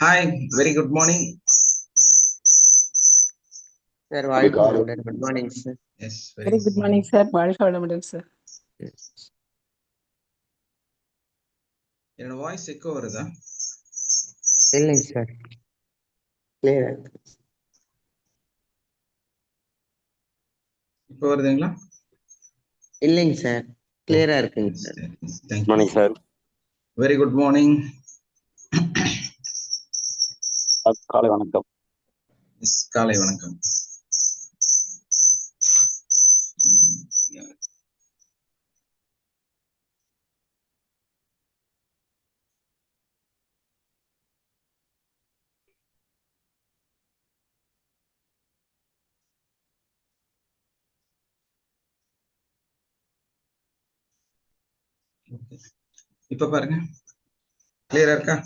Hi, very good morning. Sir, good morning, sir. Yes, Very good morning, sir. வாழ்க வளமுடன், sir. என்னோட voice echo வருதா? இல்லைங்க sir, கிளியரா இருக்கு. இப்போ வருதுங்களா? இல்லைங்க சார், கிளியரா இருக்குங்க sir. Thank Morning, you. sir. Very good morning. காலை வணக்கம். Yes, காலை வணக்கம். இப்ப பாருங்க, கிளியரா இருக்கா?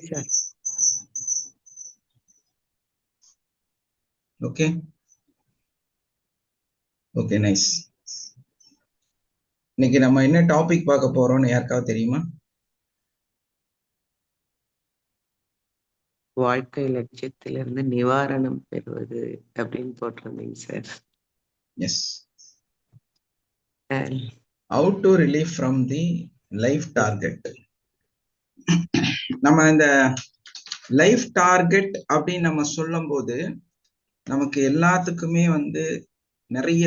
Sir, okay okay, nice. இன்னைக்கு நம்ம என்ன டாபிக் பார்க்க போறோம்னு யாருக்காவது தெரியுமா? வாழ்க்கை லட்சியத்திலிருந்து நிவாரணம் பெறுவது அப்படின்னு போட்டிருந்தீங்க சார். Yes, how to relieve from the life target. நம்ம இந்த லைஃப் டார்கெட் அப்படின்னு நம்ம சொல்லும் போது நமக்கு எல்லாத்துக்குமே வந்து நிறைய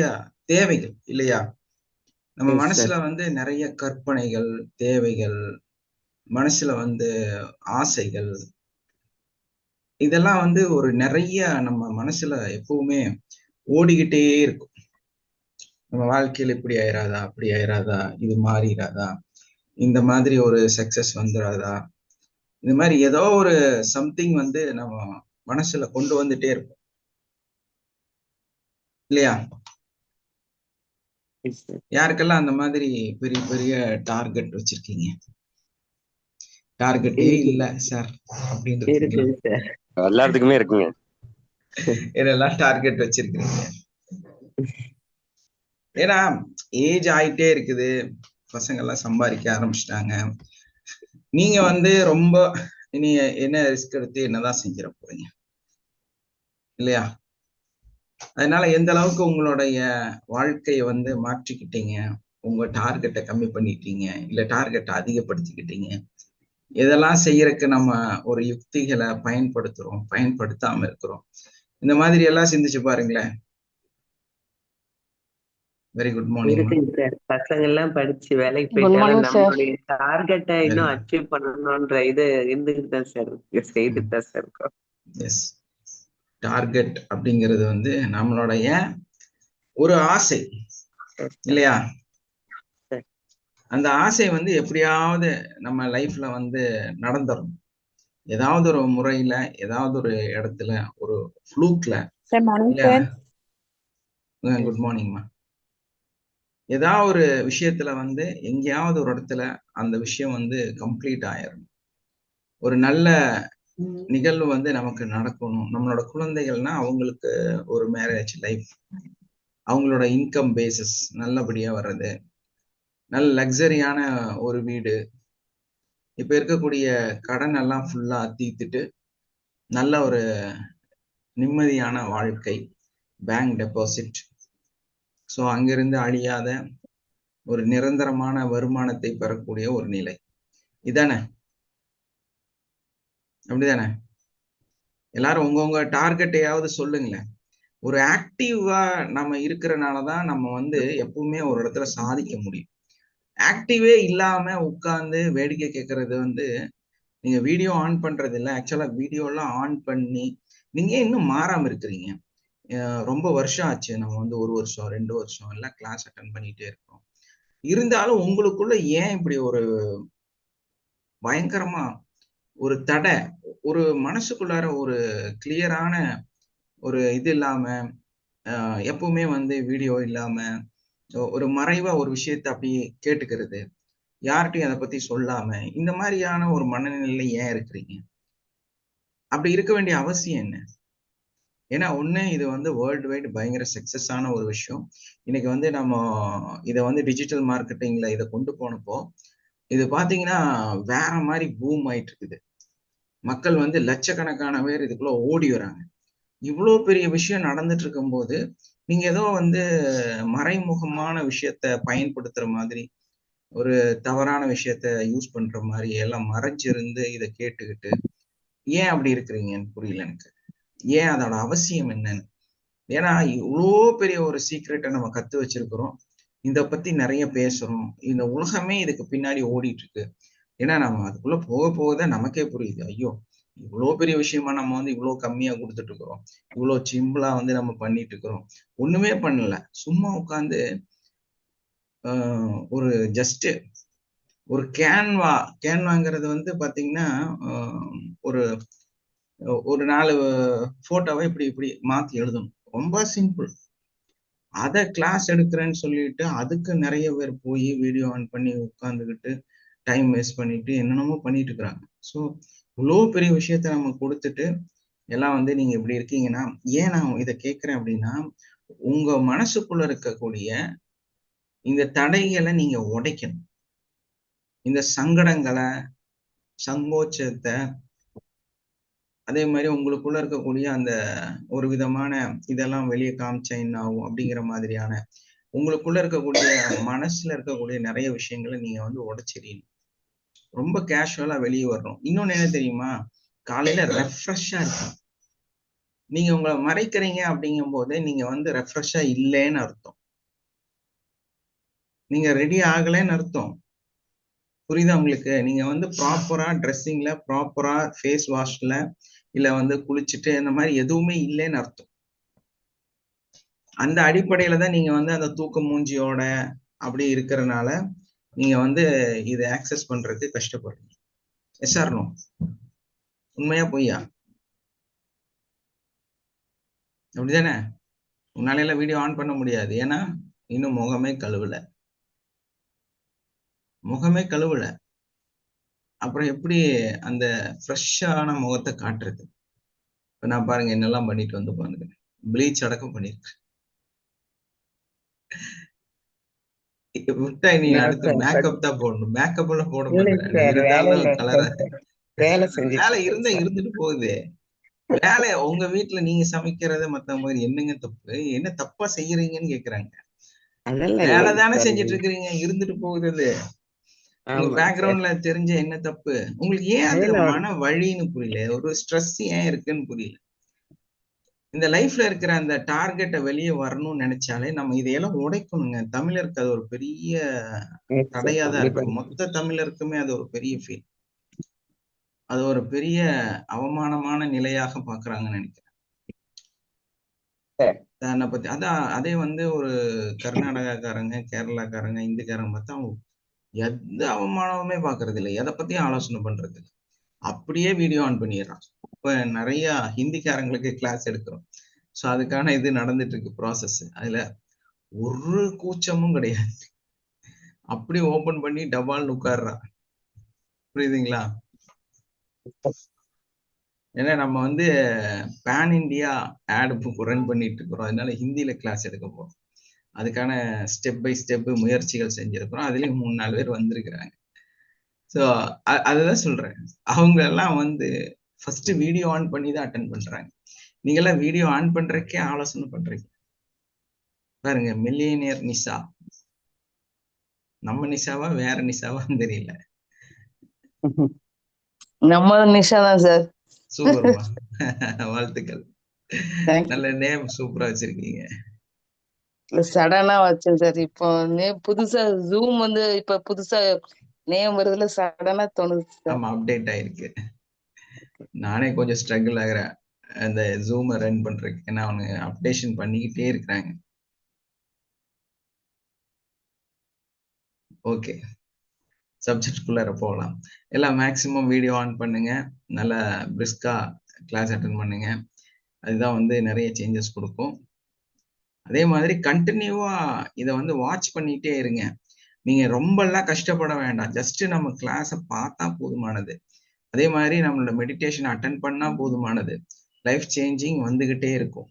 தேவைகள் இல்லையா? நம்ம மனசுல வந்து நிறைய கற்பனைகள், தேவைகள், மனசுல வந்து ஆசைகள், இதெல்லாம் வந்து ஒரு நிறைய நம்ம மனசுல எப்பவுமே ஓடிக்கிட்டே இருக்கும். நம்ம வாழ்க்கையில இப்படி ஆயிராதா, அப்படி ஆயிராதா, இது மாறிடாதா, இந்த மாதிரி ஒரு சக்சஸ் வந்துடாதா, இந்த மாதிரி ஏதோ ஒரு சம்திங் வந்து நம்ம மனசுல கொண்டு வந்துட்டே இருக்கும் இல்லையா? யாருக்கெல்லாம் அந்த மாதிரி பெரிய பெரிய டார்கெட் வச்சிருக்கீங்க? டார்கெட்டே இல்ல சார் அப்படின்னு எல்லாத்துக்குமே இருக்குங்க. இதெல்லாம் டார்கெட் வச்சிருக்கீங்க. ஏன்னா ஏஜ் ஆயிட்டே இருக்குது, பசங்க எல்லாம் சம்பாதிக்க ஆரம்பிச்சிட்டாங்க. நீங்க வந்து ரொம்ப இனி என்ன ரிஸ்க் எடுத்து என்னதான் செஞ்சிட போறீங்க இல்லையா? அதனால எந்த அளவுக்கு உங்களுடைய வாழ்க்கையை வந்து மாற்றிக்கிட்டீங்க, உங்க டார்கெட்டை கம்மி பண்ணிட்டீங்க, இல்ல டார்கெட்டை அதிகப்படுத்திக்கிட்டீங்க, இதெல்லாம் செய்யறதுக்கு நம்ம ஒரு யுக்திகளை பயன்படுத்துறோம், பயன்படுத்தாம இருக்கிறோம். இந்த மாதிரி எல்லாம் சிந்திச்சு பாருங்களேன். Very good morning sir. பசங்க எல்லாம் படிச்சு வேலைக்கு போயிட்டாலும் நம்மளுடைய டார்கெட்டை இன்னும் அச்சீவ் பண்ணணும்ன்ற இது இருந்துட்டு தான் சார் செய்துட்டு தான் சார் இருக்கோம். எஸ், டார்கெட் அப்படிங்கிறது வந்து நம்மளுடைய ஒரு ஆசை இல்லையா? அந்த ஆசை வந்து எப்படியாவது நம்ம லைஃப்ல வந்து நடந்துடும். ஏதாவது ஒரு முறையில, ஏதாவது ஒரு இடத்துல, ஒரு ஃப்ளூக்ல. குட் மார்னிங்மா. ஏதாவது ஒரு விஷயத்துல வந்து எங்கேயாவது ஒரு இடத்துல அந்த விஷயம் வந்து கம்ப்ளீட் ஆயிரும். ஒரு நல்ல நிகழ்வு வந்து நமக்கு நடக்கணும். நம்மளோட குழந்தைகள்னா அவங்களுக்கு ஒரு மேரேஜ் லைஃப், அவங்களோட இன்கம் பேசிஸ் நல்லபடியா வர்றது, நல்ல லக்ஸரியான ஒரு வீடு, இப்ப இருக்கக்கூடிய கடன் எல்லாம் ஃபுல்லா தீர்த்துட்டு நல்ல ஒரு நிம்மதியான வாழ்க்கை, பேங்க் டெபாசிட், ஸோ அங்கிருந்து அழியாத ஒரு நிரந்தரமான வருமானத்தை பெறக்கூடிய ஒரு நிலை. இதானே? அப்படிதானே? எல்லாரும் உங்க டார்கெட்டையாவது சொல்லுங்களேன். ஒரு ஆக்டிவா நம்ம இருக்கிறனாலதான் நம்ம வந்து எப்பவுமே ஒரு இடத்துல சாதிக்க முடியும். ஆக்டிவே இல்லாம உட்கார்ந்து வேடிக்கை கேட்கறது வந்து, நீங்க வீடியோ ஆன் பண்றது இல்லை. ஆக்சுவலா வீடியோ எல்லாம் ஆன் பண்ணி நீங்க இன்னும் மாறாம இருக்கிறீங்க. ரொம்ப வருஷம் ஆச்சு, நம்ம வந்து 1 வருஷம் 2 வருஷம் எல்லாம் கிளாஸ் அட்டன் பண்ணிட்டே இருக்கோம். இருந்தாலும் உங்களுக்குள்ள ஏன் இப்படி ஒரு பயங்கரமா ஒரு தடை, ஒரு மனசுக்குள்ளார ஒரு கிளியரான ஒரு இது இல்லாம, எப்பவுமே வந்து வீடியோ இல்லாம ஒரு மறைவா ஒரு விஷயத்த அப்படியே கேட்டுக்கிறது, யார்கிட்டையும் அதை பத்தி சொல்லாம, இந்த மாதிரியான ஒரு மனநிலையில ஏன் இருக்கிறீங்க? அப்படி இருக்க வேண்டிய அவசியம் என்ன? ஏன்னா ஒண்ணு, இது வந்து வேர்ல்டு வைடு பயங்கர சக்சஸ் ஆன ஒரு விஷயம். இன்னைக்கு வந்து நம்ம இதை வந்து டிஜிட்டல் மார்க்கெட்டிங்ல இதை கொண்டு போனப்போ இது பாத்தீங்கன்னா வேற மாதிரி பூம் ஆயிட்டு இருக்குது. மக்கள் வந்து லட்சக்கணக்கான பேர் இதுக்குள்ள ஓடி வராங்க. இவ்வளோ பெரிய விஷயம் நடந்துட்டு இருக்கும்போது நீங்க ஏதோ வந்து மறைமுகமான விஷயத்த பயன்படுத்துற மாதிரி, ஒரு தவறான விஷயத்த யூஸ் பண்ற மாதிரி எல்லாம் மறைஞ்சிருந்து இதை கேட்டுக்கிட்டு ஏன் அப்படி இருக்கிறீங்கன்னு புரியல எனக்கு. ஏன் அதோட அவசியம் என்னன்னு? ஏன்னா இவ்வளோ பெரிய ஒரு சீக்ரெட்டை நம்ம கத்து வச்சிருக்கிறோம். இத பத்தி நிறைய பேசுறோம். இந்த உலகமே இதுக்கு பின்னாடி ஓடிட்டு இருக்கு. ஏன்னா நம்ம அதுக்குள்ள போக போகதான் நமக்கே புரியுது. ஐயோ, இவ்வளவு பெரிய விஷயமா நம்ம வந்து இவ்வளவு கம்மியா கொடுத்துட்டு இருக்கிறோம். இவ்வளவு சிம்பிளா வந்து நம்ம பண்ணிட்டு இருக்கிறோம். ஒண்ணுமே பண்ணல. சும்மா உட்காந்து ஒரு ஜஸ்ட் ஒரு கேன்வாங்கிறது வந்து பாத்தீங்கன்னா ஒரு ஒரு 4 போட்டோவை இப்படி இப்படி மாத்தி எழுதணும். ரொம்ப சிம்பிள். அதை கிளாஸ் எடுக்கிறேன்னு சொல்லிட்டு அதுக்கு நிறைய பேர் போய் வீடியோ ஆன் பண்ணி உட்காந்துக்கிட்டு டைம் வேஸ்ட் பண்ணிட்டு என்னென்னமோ பண்ணிட்டு இருக்கிறாங்க. ஸோ இவ்வளோ பெரிய விஷயத்த நம்ம கொடுத்துட்டு எல்லாம் வந்து நீங்க இப்படி இருக்கீங்கன்னா, ஏன் நான் இதை கேட்கிறேன் அப்படின்னா, உங்க மனசுக்குள்ள இருக்கக்கூடிய இந்த தடைகளை நீங்க உடைக்கணும். இந்த சங்கடங்களை, சங்கோச்சத்தை, அதே மாதிரி உங்களுக்குள்ள இருக்கக்கூடிய அந்த ஒரு விதமான இதெல்லாம் வெளியே காமிச்சா என்ன ஆகும் அப்படிங்கிற மாதிரியான உங்களுக்குள்ள இருக்கக்கூடிய மனசுல இருக்கக்கூடிய நிறைய விஷயங்களை நீங்க வந்து உடைச்சிடணும். ரொம்ப கேஷுவலா வெளியே வரணும். இன்னொன்னு என்ன தெரியுமா? காலையில ரெஃப்ரெஷ்ஷா இருக்கும். நீங்க உங்களை மறைக்கிறீங்க அப்படிங்கும் போது நீங்க வந்து ரெஃப்ரெஷ்ஷா இல்லைன்னு அர்த்தம். நீங்க ரெடி ஆகலைன்னு அர்த்தம். புரியுதா உங்களுக்கு? நீங்க வந்து ப்ராப்பரா ட்ரெஸ்ஸிங்ல, ப்ராப்பரா ஃபேஸ் வாஷ்ல, இல்ல வந்து குளிச்சுட்டு இந்த மாதிரி எதுவுமே இல்லைன்னு அர்த்தம். அந்த அடிப்படையில தான் நீங்க வந்து அந்த தூக்க மூஞ்சியோட அப்படி இருக்கிறனால நீங்க வந்து இதை ஆக்சஸ் பண்றதுக்கு கஷ்டப்படுறீங்க. Yes or no? உண்மையா பொய்யா? அப்படிதானே? உன்னால வீடியோ ஆன் பண்ண முடியாது. ஏன்னா இன்னும் முகமே கழுவல. அப்புறம் எப்படி அந்த ஃப்ரெஷ்ஷான முகத்தை காட்டுறது? இப்ப நான் பாருங்க என்னெல்லாம் பண்ணிட்டு வந்து பாருங்க. ப்ளீச் அடக்கம் பண்ணிருக்கேன். விட்டா நீ அடுத்து மேக்கப் தான் போடணும். மேக்கப் எல்லாம் போட மாட்டேன். இருந்தாலும் கலரா வேலை செஞ்சுட்டு வேலை இருக்கேன் இருந்தா சார். இருந்துட்டு போகுது. வேலை உங்க வீட்டுல நீங்க சமைக்கிறத மத்தவங்க மாதிரி என்னங்க தப்பு? என்ன தப்பா செய்யறீங்கன்னு கேக்குறாங்க. அதெல்லாம் வேலை இல்லைங்க தானே சார். செஞ்சுட்டு இருக்கிறீங்க, இருந்துட்டு போகுது. அது உங்க ஆமாங்க சார். பேக்ரவுண்ட்ல தெரிஞ்ச என்ன தப்பு? உங்களுக்கு ஏன் அது அதுல மன வழின்னு புரியல? ஒரு ஸ்ட்ரெஸ் ஏன் இருக்குன்னு புரியல? இந்த லைஃப்ல இருக்கிற அந்த டார்கெட்டை வெளியே வரணும்னு நினைச்சாலே நம்ம இதையெல்லாம் உடைக்கணுங்க. தமிழருக்கு அது ஒரு பெரிய தடையா தான் கண்டிப்பா இருக்கு. மொத்த தமிழருக்குமே அது ஒரு பெரிய ஃபீல். அது ஒரு பெரிய அவமானமான நிலையாக பாக்குறாங்கன்னு நினைக்கிறேன். தன்னை பத்தி அதான். அதே வந்து ஒரு கர்நாடகாக்காரங்க, கேரளாக்காரங்க, இந்துக்காரங்க பார்த்தா அவங்க எந்த அவமானமுமே பாக்குறது இல்லை. எதை பத்தியும் ஆலோசனை பண்றது இல்லை. அப்படியே வீடியோ ஆன் பண்ணிடுறான். இப்ப நிறைய ஹிந்திக்காரங்களுக்கு கிளாஸ் எடுக்கிறோம். ஸோ அதுக்கான இது நடந்துட்டு இருக்கு ப்ராசஸ். அதுல ஒரு கூச்சமும் கிடையாது. அப்படி ஓபன் பண்ணி டபால்னு உட்கார்றான். புரியுதுங்களா? ஏன்னா நம்ம வந்து pan India ad book run பண்ணிட்டு இருக்கிறோம். அதனால ஹிந்தியில கிளாஸ் எடுக்க போறோம். அதுக்கான ஸ்டெப் பை ஸ்டெப் முயற்சிகள் செஞ்சிருக்கிறோம். அதுலயும் 3-4 பேர் வந்திருக்கிறாங்க. ஸோ அதுதான் சொல்றேன். அவங்க எல்லாம் வந்து ஃபர்ஸ்ட் வீடியோ ஆன் பண்ணி தான் அட்டன் பண்றாங்க. நீங்க எல்லாம் வீடியோ ஆன் பண்றதுக்கே ஆலோசனை பண்றீங்க. பாருங்க, மில்லியனியர் நிஷா. நம்ம நிஷாவா வேற நிஷாவான்னு தெரியல. நம்ம நிஷா தான் சார். சூப்பர்மா. வாழ்த்துக்கள். தேங்க்யூ. நல்ல நேம் சூப்பரா வச்சிருக்கீங்க. சடனா வச்சேன் சார். இப்போ புதுசா ஜூம் வந்து இப்ப புதுசா நேம் வருதுல, சடனா தோணுது சார். ஆமா, அப்டேட் ஆயிருக்கு. நானே கொஞ்சம் ஸ்ட்ரகிள் ஆகுறேன் அந்த ஜூமை ரன் பண்றதுக்கு. ஏன்னா அவங்க அப்டேஷன் பண்ணிக்கிட்டே இருக்கிறாங்க. ஓகே, சப்ஜெக்ட்குள்ளார போகலாம். எல்லாம் மேக்சிமம் வீடியோ ஆன் பண்ணுங்க. நல்லா பிரிஸ்கா கிளாஸ் அட்டன் பண்ணுங்க. அதுதான் வந்து நிறைய சேஞ்சஸ் கொடுக்கும். அதே மாதிரி கண்டினியூவா இதை வந்து வாட்ச் பண்ணிட்டே இருங்க. நீங்க ரொம்ப எல்லாம் கஷ்டப்பட வேண்டாம். ஜஸ்ட் நம்ம கிளாஸை பார்த்தா போதுமானது. அதே மாதிரி நம்மளோட மெடிடேஷன் அட்டன் பண்ணா போதுமானது. லைஃப் சேஞ்சிங் வந்துகிட்டே இருக்கும்.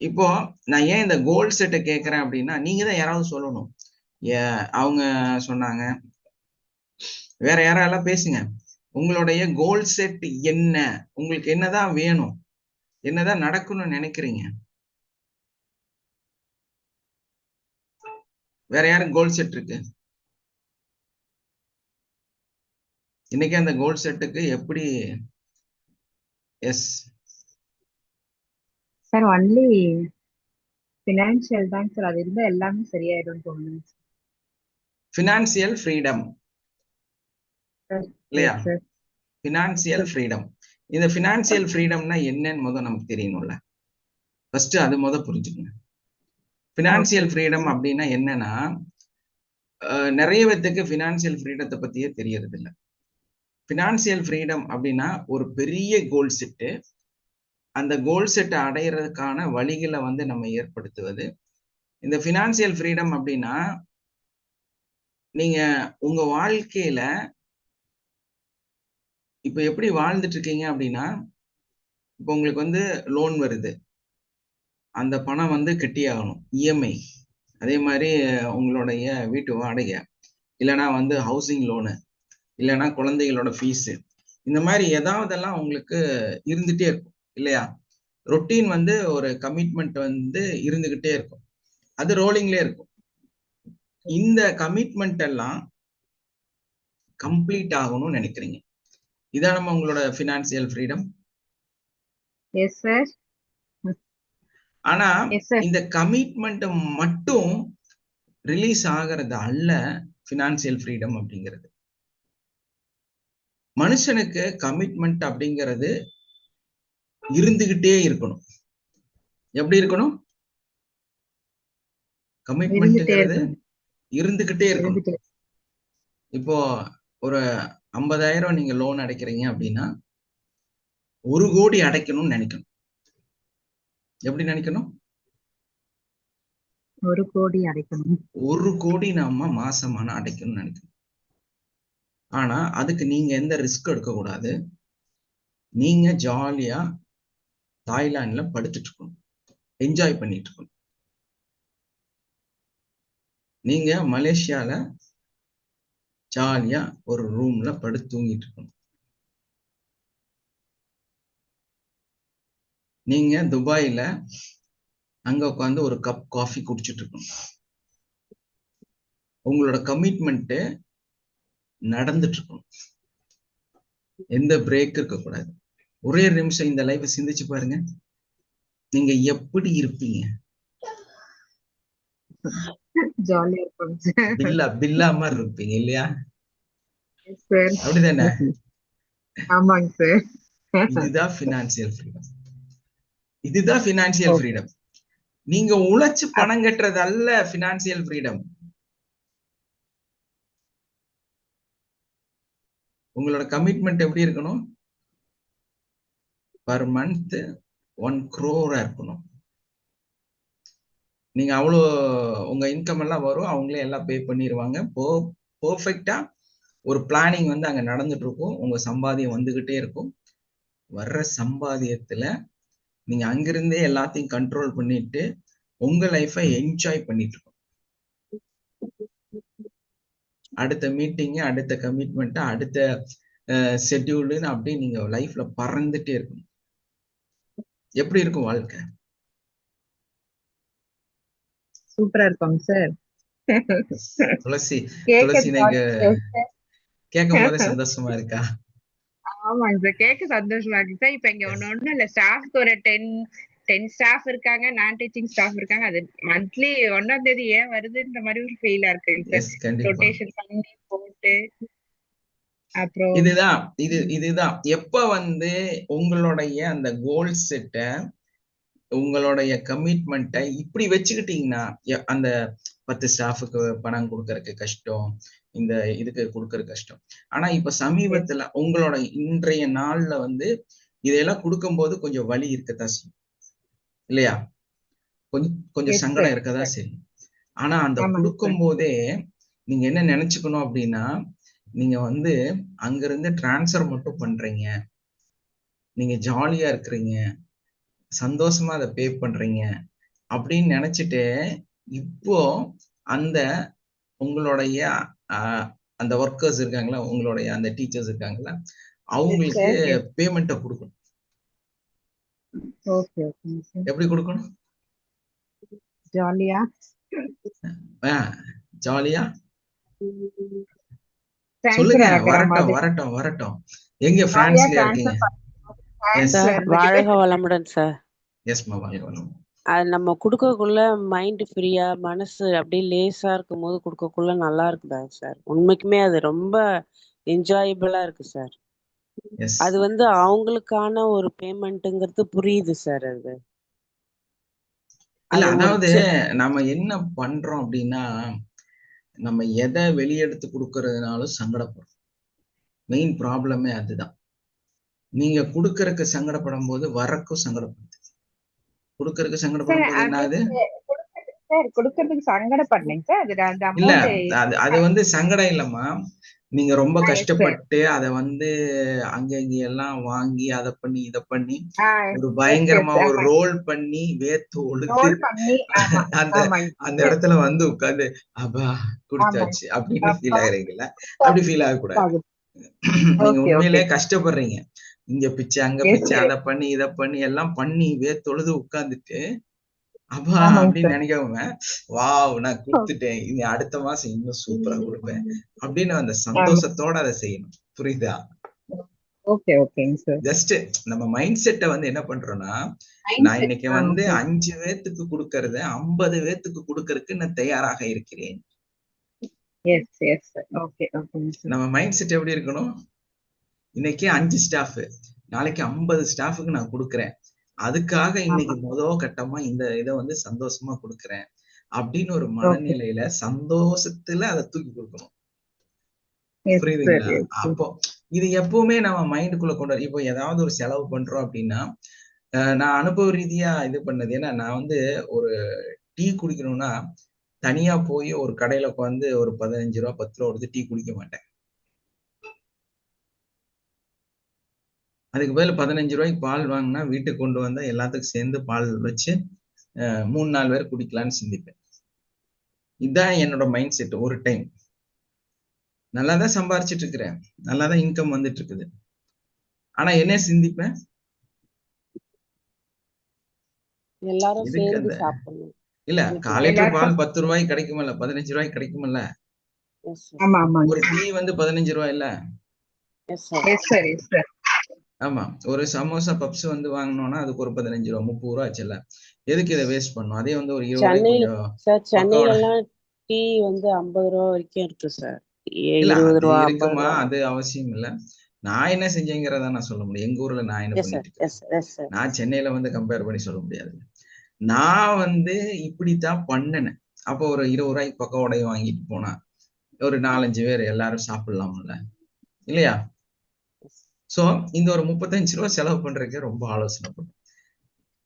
இப்போ நான் ஏன் இந்த கோல் செட்டை கேட்கறேன் அப்படின்னா, நீங்க தான் யாராவது சொல்லணும். அவங்க சொன்னாங்க, வேற யாரெல்லாம் பேசுங்க. உங்களுடைய கோல் செட் என்ன? உங்களுக்கு என்னதான் வேணும்? என்னதான் நடக்கணும்னு நினைக்கிறீங்க? வேற யாரும் கோல் செட் இருக்கு? இன்னைக்கு அந்த கோல் செட்டுக்கு எப்படி? எஸ் சார் ஒன்லி ஃபினான்ஷியல் தான் சார். அது இருந்தா எல்லாமே சரியாயிடும் தோணுது ஃபினான்சியல் ஃப்ரீடம் சார். இல்லையா? Yes sir. Financial freedom. இந்த ஃபினான்சியல் ஃப்ரீடம்னா என்னன்னு நமக்கு தெரியணும்ல. ஃபர்ஸ்ட் அது புரிஞ்சுக்கணும். ஃபினான்சியல் ஃப்ரீடம் அப்படின்னா என்னன்னா, நிறைய பேத்துக்கு ஃபினான்சியல் ஃப்ரீடத்தை பத்தியே தெரியறது இல்லை. ஃபினான்சியல் ஃப்ரீடம் அப்படின்னா ஒரு பெரிய கோல் செட்டு, அந்த கோல் செட்டை அடையிறதுக்கான வழிகளை நம்ம ஏற்படுத்துவது. இந்த ஃபினான்சியல் ஃப்ரீடம் அப்படின்னா நீங்க உங்க வாழ்க்கையில இப்ப எப்படி வாழ்ந்துட்டு இருக்கீங்க அப்படின்னா, இப்ப உங்களுக்கு லோன் வருது, அந்த பணம் கட்டியாகணும், இஎம்ஐ. அதே மாதிரி உங்களுடைய வீட்டு வாடகை, இல்லைன்னா ஹவுசிங் லோனு, இல்லைன்னா குழந்தைகளோட ஃபீஸு, இந்த மாதிரி ஏதாவதெல்லாம் உங்களுக்கு இருந்துட்டே இருக்கும் இல்லையா? ரொட்டீன் ஒரு கமிட்மெண்ட் இருந்துகிட்டே இருக்கும், அது ரோலிங்லேயே இருக்கும். இந்த கமிட்மெண்ட் எல்லாம் கம்ப்ளீட் ஆகணும்னு நினைக்கிறீங்க. இதான் உங்களோட ஃபினான்சியல் ஃப்ரீடம். S sir. ஆனா இந்த கமிட்மெண்ட் மட்டும் ரிலீஸ் ஆகிறது அல்ல ஃபினான்சியல் ஃப்ரீடம் அப்படிங்கிறது. மனுஷனுக்கு கமிட்மெண்ட் அப்படிங்கிறது இருந்துகிட்டே இருக்கணும். எப்படி இருக்கணும்? கமிட்மெண்ட்ங்கிறது இருந்துகிட்டே இருக்கணும். இப்போ ஒரு 50,000 நீங்க லோன் அடைக்கிறீங்க அப்படின்னா 1 கோடி அடைக்கணும்னு நினைக்கணும். எப்படி நினைக்கணும்? 1 கோடி அடைக்கணும். 1 கோடி நாம மாசமான அடைக்கணும்னு நினைக்கணும். ஆனா அதுக்கு நீங்க எந்த ரிஸ்க் எடுக்க கூடாது. நீங்க ஜாலியா தாய்லாந்துல படுத்துட்டு இருக்கணும், என்ஜாய் பண்ணிட்டு இருக்கணும். நீங்க மலேசியால ஜாலியா ஒரு ரூம்ல படுத்து தூங்கிட்டு இருக்கணும். நீங்க துபாயில அங்க உட்காந்து ஒரு கப் காஃபி குடிச்சிட்டு இருக்கணும். உங்களோட கமிட்மெண்ட் நடந்துட்டு இருக்கணும், எந்த பிரேக் இருக்க கூடாது. ஒரே நிமிஷம் இந்த லைஃப் சிந்திச்சு பாருங்க, நீங்க எப்படி இருப்பீங்க? ஜாலியா இருப்போம். பில்லா மாதிரி இருப்பீங்க இல்லையா? அப்படிதானே? ஆமாங்க சார். இதுதான் ஃபினான்சியல் ஃப்ரீடம். இதுதான் ஃபினான்சியல் ஃப்ரீடம். நீங்க உழைச்சு பணம் கட்டுறது அல்ல ஃபினான்சியல் ஃப்ரீடம். உங்களோட கமிட்மெண்ட் எப்படி இருக்கணும்? பர் மந்த் 1 crore இருக்கணும். நீங்க அவ்வளோ உங்க இன்கம் எல்லாம் வரும், அவங்களே எல்லாம் பே பண்ணிடுவாங்க. பெர்ஃபெக்டா ஒரு பிளானிங் அங்க நடந்துட்டு இருக்கும். உங்க சம்பாதியம் வந்துகிட்டே இருக்கும். வர்ற சம்பாதியத்துல நீங்க அங்கிருந்தே எல்லாத்தையும் கண்ட்ரோல் பண்ணிட்டு உங்க லைஃபை என்ஜாய் பண்ணிட்டு இருக்கோம். அடுத்த மீட்டிங், அடுத்த கமிட்மெண்ட், அடுத்த ஷெட்யூல்னு அப்படி நீங்க லைஃப்ல பறந்துட்டே இருக்கணும். எப்படி இருக்கும் வாழ்க்கை? சூப்பரா இருக்கும் சார். துளசி நீங்க கேட்கும் போதே சந்தோஷமா இருக்கா? ஆமாங்க சார், கேட்க சந்தோஷமா இருக்கு சார். இப்ப இங்க ஒண்ணு இல்ல, ஸ்டாஃப்க்கு ஒரு 10 ஸ்டாஃப் இருக்காங்க, நான் டீச்சிங் ஸ்டாஃப் இருக்காங்க. அது மந்த்லி 1ஆம் தேதி ஏன் வருதுன்ற மாதிரி ஒரு ஃபீலா இருக்குங்க சார். ரொட்டேஷன் பண்ணி போட்டு அப்புறம் இதுதான் எப்ப உங்களுடைய அந்த கோல் செட்டை, உங்களுடைய கமிட்மெண்ட்டை இப்படி வச்சுக்கிட்டீங்கன்னா, அந்த 10 ஸ்டாஃபுக்கு பணம் கொடுக்கறதுக்கு கஷ்டம், இந்த இதுக்கு கொடுக்கறது கஷ்டம். ஆனா இப்ப சமீபத்துல உங்களோட இன்றைய நாள்ல இதெல்லாம் கொடுக்கும்போது கொஞ்சம் வலி இருக்கத்தான் செய்யும் இல்லையா? கொஞ்சம் சங்கடம் இருக்கதான் சரி. ஆனா அந்த கொடுக்கும் போதே நீங்க என்ன நினைச்சுக்கணும் அப்படின்னா, நீங்க அங்கிருந்து டிரான்ஸ்ஃபர் மட்டும் பண்றீங்க, நீங்க ஜாலியா இருக்கிறீங்க, சந்தோஷமா அதை பே பண்றீங்க அப்படின்னு நினைச்சிட்டு இப்போ அந்த உங்களுடைய அந்த ஒர்க்கர்ஸ் இருக்காங்களா, உங்களுடைய அந்த டீச்சர்ஸ் இருக்காங்களா, அவங்களுக்கு பேமெண்ட்டை கொடுக்கணும். Okay okay sir. எப்படி கொடுக்கணும்? ஜாலியா ஜாலியா ட்ரான்ஸ்ஃபர் சொல்லுங்க. ஆகுற வரட்டும் மாதிரி வரட்டும் வரட்டும். எங்க ஜாலியா பிரான்ஸ்லயா இருக்கீங்க? சார் வாழ்க வளமுடன் சார். எஸ்மா, வாழ்க வளமுடன். அது நம்ம கொடுக்கக்குள்ள மைண்ட் ஃப்ரீயா மனசு அப்படியே லேசா இருக்கும் போது கொடுக்கக்குள்ள நல்லா இருக்குதா சார்? உண்மைக்குமே அது ரொம்ப என்ஜாயபிளா இருக்கு சார். எஸ், அது அவங்களுக்கான ஒரு பேமெண்ட்ங்கிறது புரியுது சார். அது இல்ல அது ஒரு அதாவது நம்ம என்ன பண்றோம் அப்படின்னா, நம்ம எதை வெளியெடுத்து கொடுக்கறதுனாலும் சங்கடப்படுறோம். மெயின் ப்ராப்ளமே அதுதான். நீங்க கொடுக்கறதுக்கு சங்கடப்படும் போது வரக்கும் சங்கடப்படுது. கொடுக்கறதுக்கு சங்கடப்படும் போது என்னது? சார் கொடுக்கறதுக்கு சங்கடப்படலைங்க சார். அது அந்த இல்ல, அமௌண்ட் அது வந்து சங்கடம் இல்லம்மா. நீங்க ரொம்ப கஷ்டப்பட்டு அத வந்து அங்க இங்க எல்லாம் வாங்கி அதை பண்ணி இதை பண்ணி ஒரு பயங்கரமா ஒரு ரோல் பண்ணி வேத்து ஒழுத்து அந்த அந்த இடத்துல வந்து உட்கார்ந்து அப்பா குடிச்சாச்சு அப்படின்னு ஃபீல் ஆகுறீங்கல்ல? அப்படி ஃபீல் ஆகக்கூடாது. நீங்க உண்மையிலே கஷ்டப்படுறீங்க. இங்க பிச்சை அங்க பிச்சை அதை பண்ணி இதை பண்ணி எல்லாம் பண்ணி வேத்தொழுது உட்கார்ந்துட்டு அப்பா அப்படின்னு நினைக்காம, வாவ் நான் கொடுத்துட்டேன், இனி அடுத்த மாசம் இன்னும் சூப்பரா கொடுப்பேன் அப்படின்னு அந்த சந்தோஷத்தோட அதை செய்யணும். புரியுதா? ஓகே ஓகேங்க சார். ஜஸ்ட் நம்ம மைண்ட் செட்டை வந்து என்ன பண்றோம்னா, நான் இன்னைக்கு வந்து 5 பேத்துக்கு கொடுக்கறத 50 பேத்துக்கு கொடுக்கறதுக்கு நான் தயாராக இருக்கிறேன். நம்ம மைண்ட் செட் எப்படி இருக்கணும்? இன்னைக்கு 5 ஸ்டாஃப், நாளைக்கு 50 ஸ்டாஃபுக்கு நான் கொடுக்குறேன், அதுக்காக இன்னைக்கு முதல் கட்டமா இந்த இதை வந்து சந்தோஷமா கொடுக்குறேன் அப்படின்னு ஒரு மனநிலையில சந்தோஷத்துல அதை தூக்கி கொடுக்கணும். புரியுதுங்களா? அப்போ இது எப்பவுமே நம்ம மைண்டுக்குள்ள கொண்டு வர. இப்போ ஏதாவது ஒரு செலவு பண்றோம் அப்படின்னா, நான் அனுபவ ரீதியா இது பண்ணது. ஏன்னா நான் வந்து ஒரு டீ குடிக்கணும்னா தனியா போய் ஒரு கடையில உட்காந்து ஒரு 15 ரூபா 10 ரூபா கொடுத்து டீ குடிக்க மாட்டேன். அதுக்கு பதில் 15 ரூபாய்க்கு பால் வாங்கினா வீட்டுக்கு கொண்டு வந்தா எல்லாத்துக்கும் சேர்ந்து பால் வச்சு 3-4 பேர் குடிக்கலான்னு சிந்திப்பேன். இதுதான் என்னோட மைண்ட் செட். ஒரு டைம் நல்லாதான் சம்பாரிச்சிட்டு இருக்கிறேன், நல்லாதான் இன்கம் வந்துட்டு இருக்குது. ஆனா என்ன சிந்திப்பேன்? எல்லாரும் சேர்ந்து சாப்பிடணும். இல்ல, காலையில பால் 10 ரூபாய்க்கு கிடைக்குமல்ல, 15 ரூபாய்க்கு கிடைக்குமல்ல. ஒரு டீ வந்து 15 ரூபாய் இல்ல? ஆமா. ஒரு சமோசா பப்ஸ் வந்து வாங்கணும்னா அதுக்கு ஒரு 15 ரூபா 30 ரூபா ஆச்சுல்ல. எதுக்கு இதை வேஸ்ட் பண்ணும்? அதே வந்து ஒரு 20 சார் சென்னையில எல்லாம் டீ வந்து 50 ரூபா வரைக்கும் இருக்கு சார். இல்ல 20 ரூபா இருக்குமா, அது அவசியம் இல்ல. நான் என்ன செஞ்சேங்கிறத நான் சொல்ல முடியும். எங்க ஊர்ல நான் என்ன பண்ணிட்டு இருக்கேன், நான் சென்னையில வந்து கம்பேர் பண்ணி சொல்ல முடியாது. நான் வந்து இப்படித்தான் பண்ணினேன். அப்போ ஒரு 20 ரூபாய்க்கு பக்கோடையும் வாங்கிட்டு போனா ஒரு 4-5 பேர் எல்லாரும் சாப்பிடலாம்ல, இல்லையா? சோ இந்த ஒரு 35 ரூபாய் செலவு பண்றதுக்கு ரொம்ப ஆலோசனை பண்ணும்.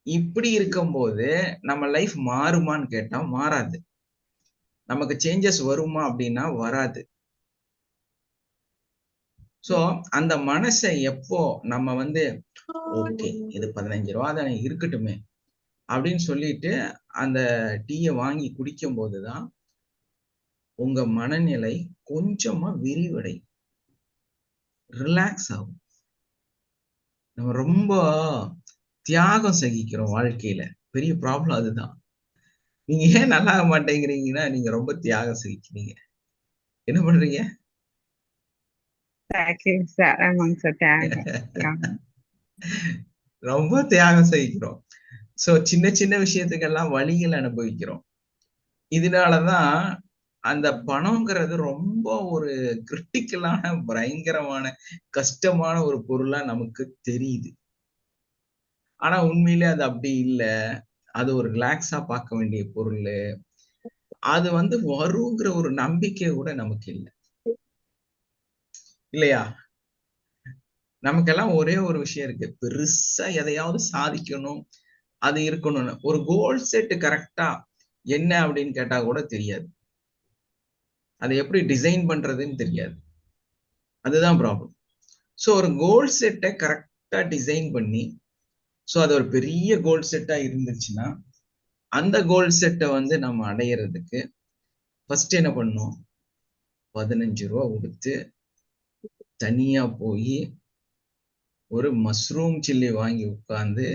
இப்படி இருக்கும்போது நம்ம லைஃப் மாறுமான்னு கேட்டா மாறாது. நமக்கு சேஞ்சஸ் வருமா அப்படின்னா வராது. சோ அந்த மனசை எப்போ நம்ம வந்து ஓகே இது 15 ரூபா தானே இருக்கட்டுமே அப்படின்னு சொல்லிட்டு அந்த டீயை வாங்கி குடிக்கும் போதுதான் உங்க மனநிலை கொஞ்சமா விரிவடை, ரிலாக்ஸ் ஆகும். நம்ம ரொம்ப தியாகம் சகிக்கிறோம் வாழ்க்கையில. பெரிய ப்ராப்ளம் அதுதான். நீங்க ஏன் நல்லா ஆக மாட்டேங்கிறீங்கன்னா நீங்க ரொம்ப தியாகம் சகிக்கிறீங்க. என்ன பண்றீங்க? ரொம்ப தியாகம் சகிக்கிறோம். சோ சின்ன சின்ன விஷயத்துக்கெல்லாம் வலிகள் அனுபவிக்கிறோம். இதனாலதான் அந்த பணம்ங்கிறது ரொம்ப ஒரு கிரிட்டிக்கலான பயங்கரமான கஷ்டமான ஒரு பொருளா நமக்கு தெரியுது. ஆனா உண்மையிலே அது அப்படி இல்லை. அது ஒரு ரிலாக்ஸா பார்க்க வேண்டிய பொருள். அது வந்து வருங்கிற ஒரு நம்பிக்கை கூட நமக்கு இல்லை, இல்லையா? நமக்கெல்லாம் ஒரே ஒரு விஷயம் இருக்கு, பெருசா எதையாவது சாதிக்கணும், அது இருக்கணும்னு. ஒரு கோல் செட் கரெக்டா என்ன அப்படின்னு கேட்டா கூட தெரியாது. அதை எப்படி டிசைன் பண்றதுன்னு தெரியாது. அதுதான் ப்ராப்ளம். ஸோ ஒரு கோல் செட்டை கரெக்டா டிசைன் பண்ணி, ஸோ அது ஒரு பெரிய கோல் செட்டா இருந்துச்சுன்னா அந்த கோல் செட்டை வந்து நம்ம அடையிறதுக்கு ஃபர்ஸ்ட் என்ன பண்ணணும்? 15 ரூபா கொடுத்து தனியா போய் ஒரு மஷ்ரூம் சில்லி வாங்கி உட்கார்ந்து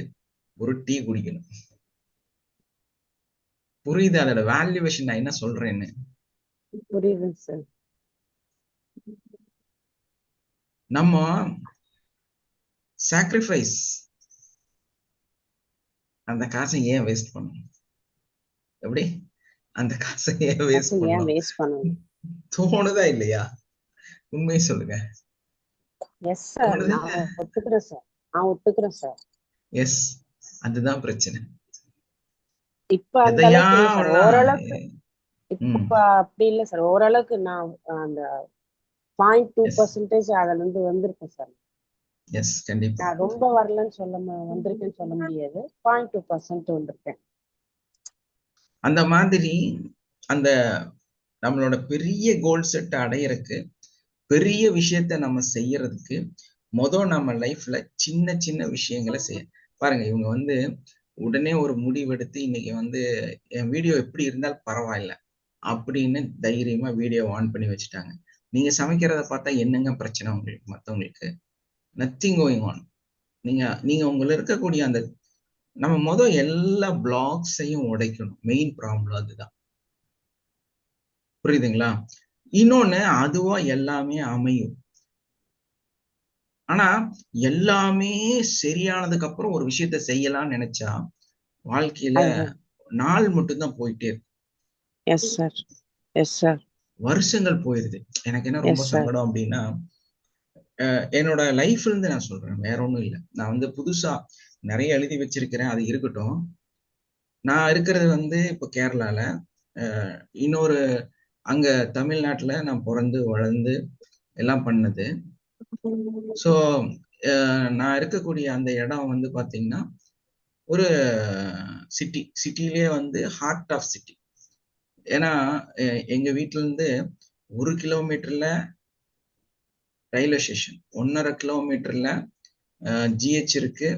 ஒரு டீ குடிக்கணும். புரியுது அதோட வேல்யூவேஷன் நான் என்ன சொல்றேன்னு? புரியுது சார். நம்ம சாக்ரிஃபைஸ் அந்த காசை ஏன் வேஸ்ட் பண்ணணும்? எப்படி அந்த காசை ஏன் வேஸ்ட் பண்ணணும் தோணுதா இல்லையா? உண்மையை சொல்லுங்க. எஸ் சார், நான் ஒத்துக்கிறேன் சார், நான் ஒத்துக்கிறேன் சார். எஸ், அதுதான் பிரச்சனை. இப்ப அந்த அளவுக்கு இல்ல சார், ஓரளவுக்கு இப்ப அப்படி இல்ல சார், ஓரளவுக்கு நான் அந்த 0.2% அதுல இருந்து வந்திருக்கேன் சார். எஸ், கண்டிப்பா. நான் ரொம்ப வரலன்னு வந்திருக்கேன்னு சொல்ல முடியாது, 0.2% வந்திருக்கேன். அந்த மாதிரி அந்த நம்மளோட பெரிய கோல் செட் அடையறதுக்கு, பெரிய விஷயத்த நம்ம செய்யறதுக்கு நம்ம லைஃப்ல சின்ன சின்ன விஷயங்களை செய்ய பாருங்க. இவங்க வந்து உடனே ஒரு முடிவெடுத்து இன்னைக்கு வந்து என் வீடியோ எப்படி இருந்தாலும் பரவாயில்ல அப்படின்னு தைரியமா வீடியோ ஆன் பண்ணி வச்சுட்டாங்க. நீங்க சமைக்கிறத பார்த்தா என்னங்க பிரச்சனை உங்களுக்கு? மற்றவங்களுக்கு நத்திங் கோயிங் ஆன். நீங்க உங்களுக்கு இருக்கக்கூடிய அந்த நம்ம எல்லா பிளாக்ஸையும் உடைக்கணும். மெயின் ப்ராப்ளம் அதுதான். புரியுதுங்களா? இன்னொன்னு, அதுவா எல்லாமே அமையும். ஆனா எல்லாமே சரியானதுக்கு அப்புறம் ஒரு விஷயத்த செய்யலாம்னு நினைச்சா வாழ்க்கையில நாள் மட்டும்தான் போயிட்டே இருக்கும். S sir, yes sir. வருஷங்கள் போயிருது. எனக்கு என்ன ரொம்ப சங்கடம் அப்படின்னா, என்னோட லைஃப்ல இருந்து நான் சொல்றேன், வேற ஒண்ணும் இல்லை. நான் வந்து புதுசா நிறைய எழுதி வச்சிருக்கிறேன், அது இருக்கட்டும். நான் இருக்கிறது வந்து இப்ப கேரளால, இன்னொரு அங்க தமிழ்நாட்டுல நான் பிறந்து வளர்ந்து எல்லாம் பண்ணது. ஸோ நான் இருக்கக்கூடிய அந்த இடம் வந்து பாத்தீங்கன்னா ஒரு சிட்டிலேயே வந்து ஹார்ட் ஆஃப் சிட்டி. ஏன்னா எங்க வீட்டுல இருந்து 1 கிலோமீட்டர்ல ரயில்வே ஸ்டேஷன், 1.5 கிலோமீட்டர்ல ஜிஹெச் இருக்கு.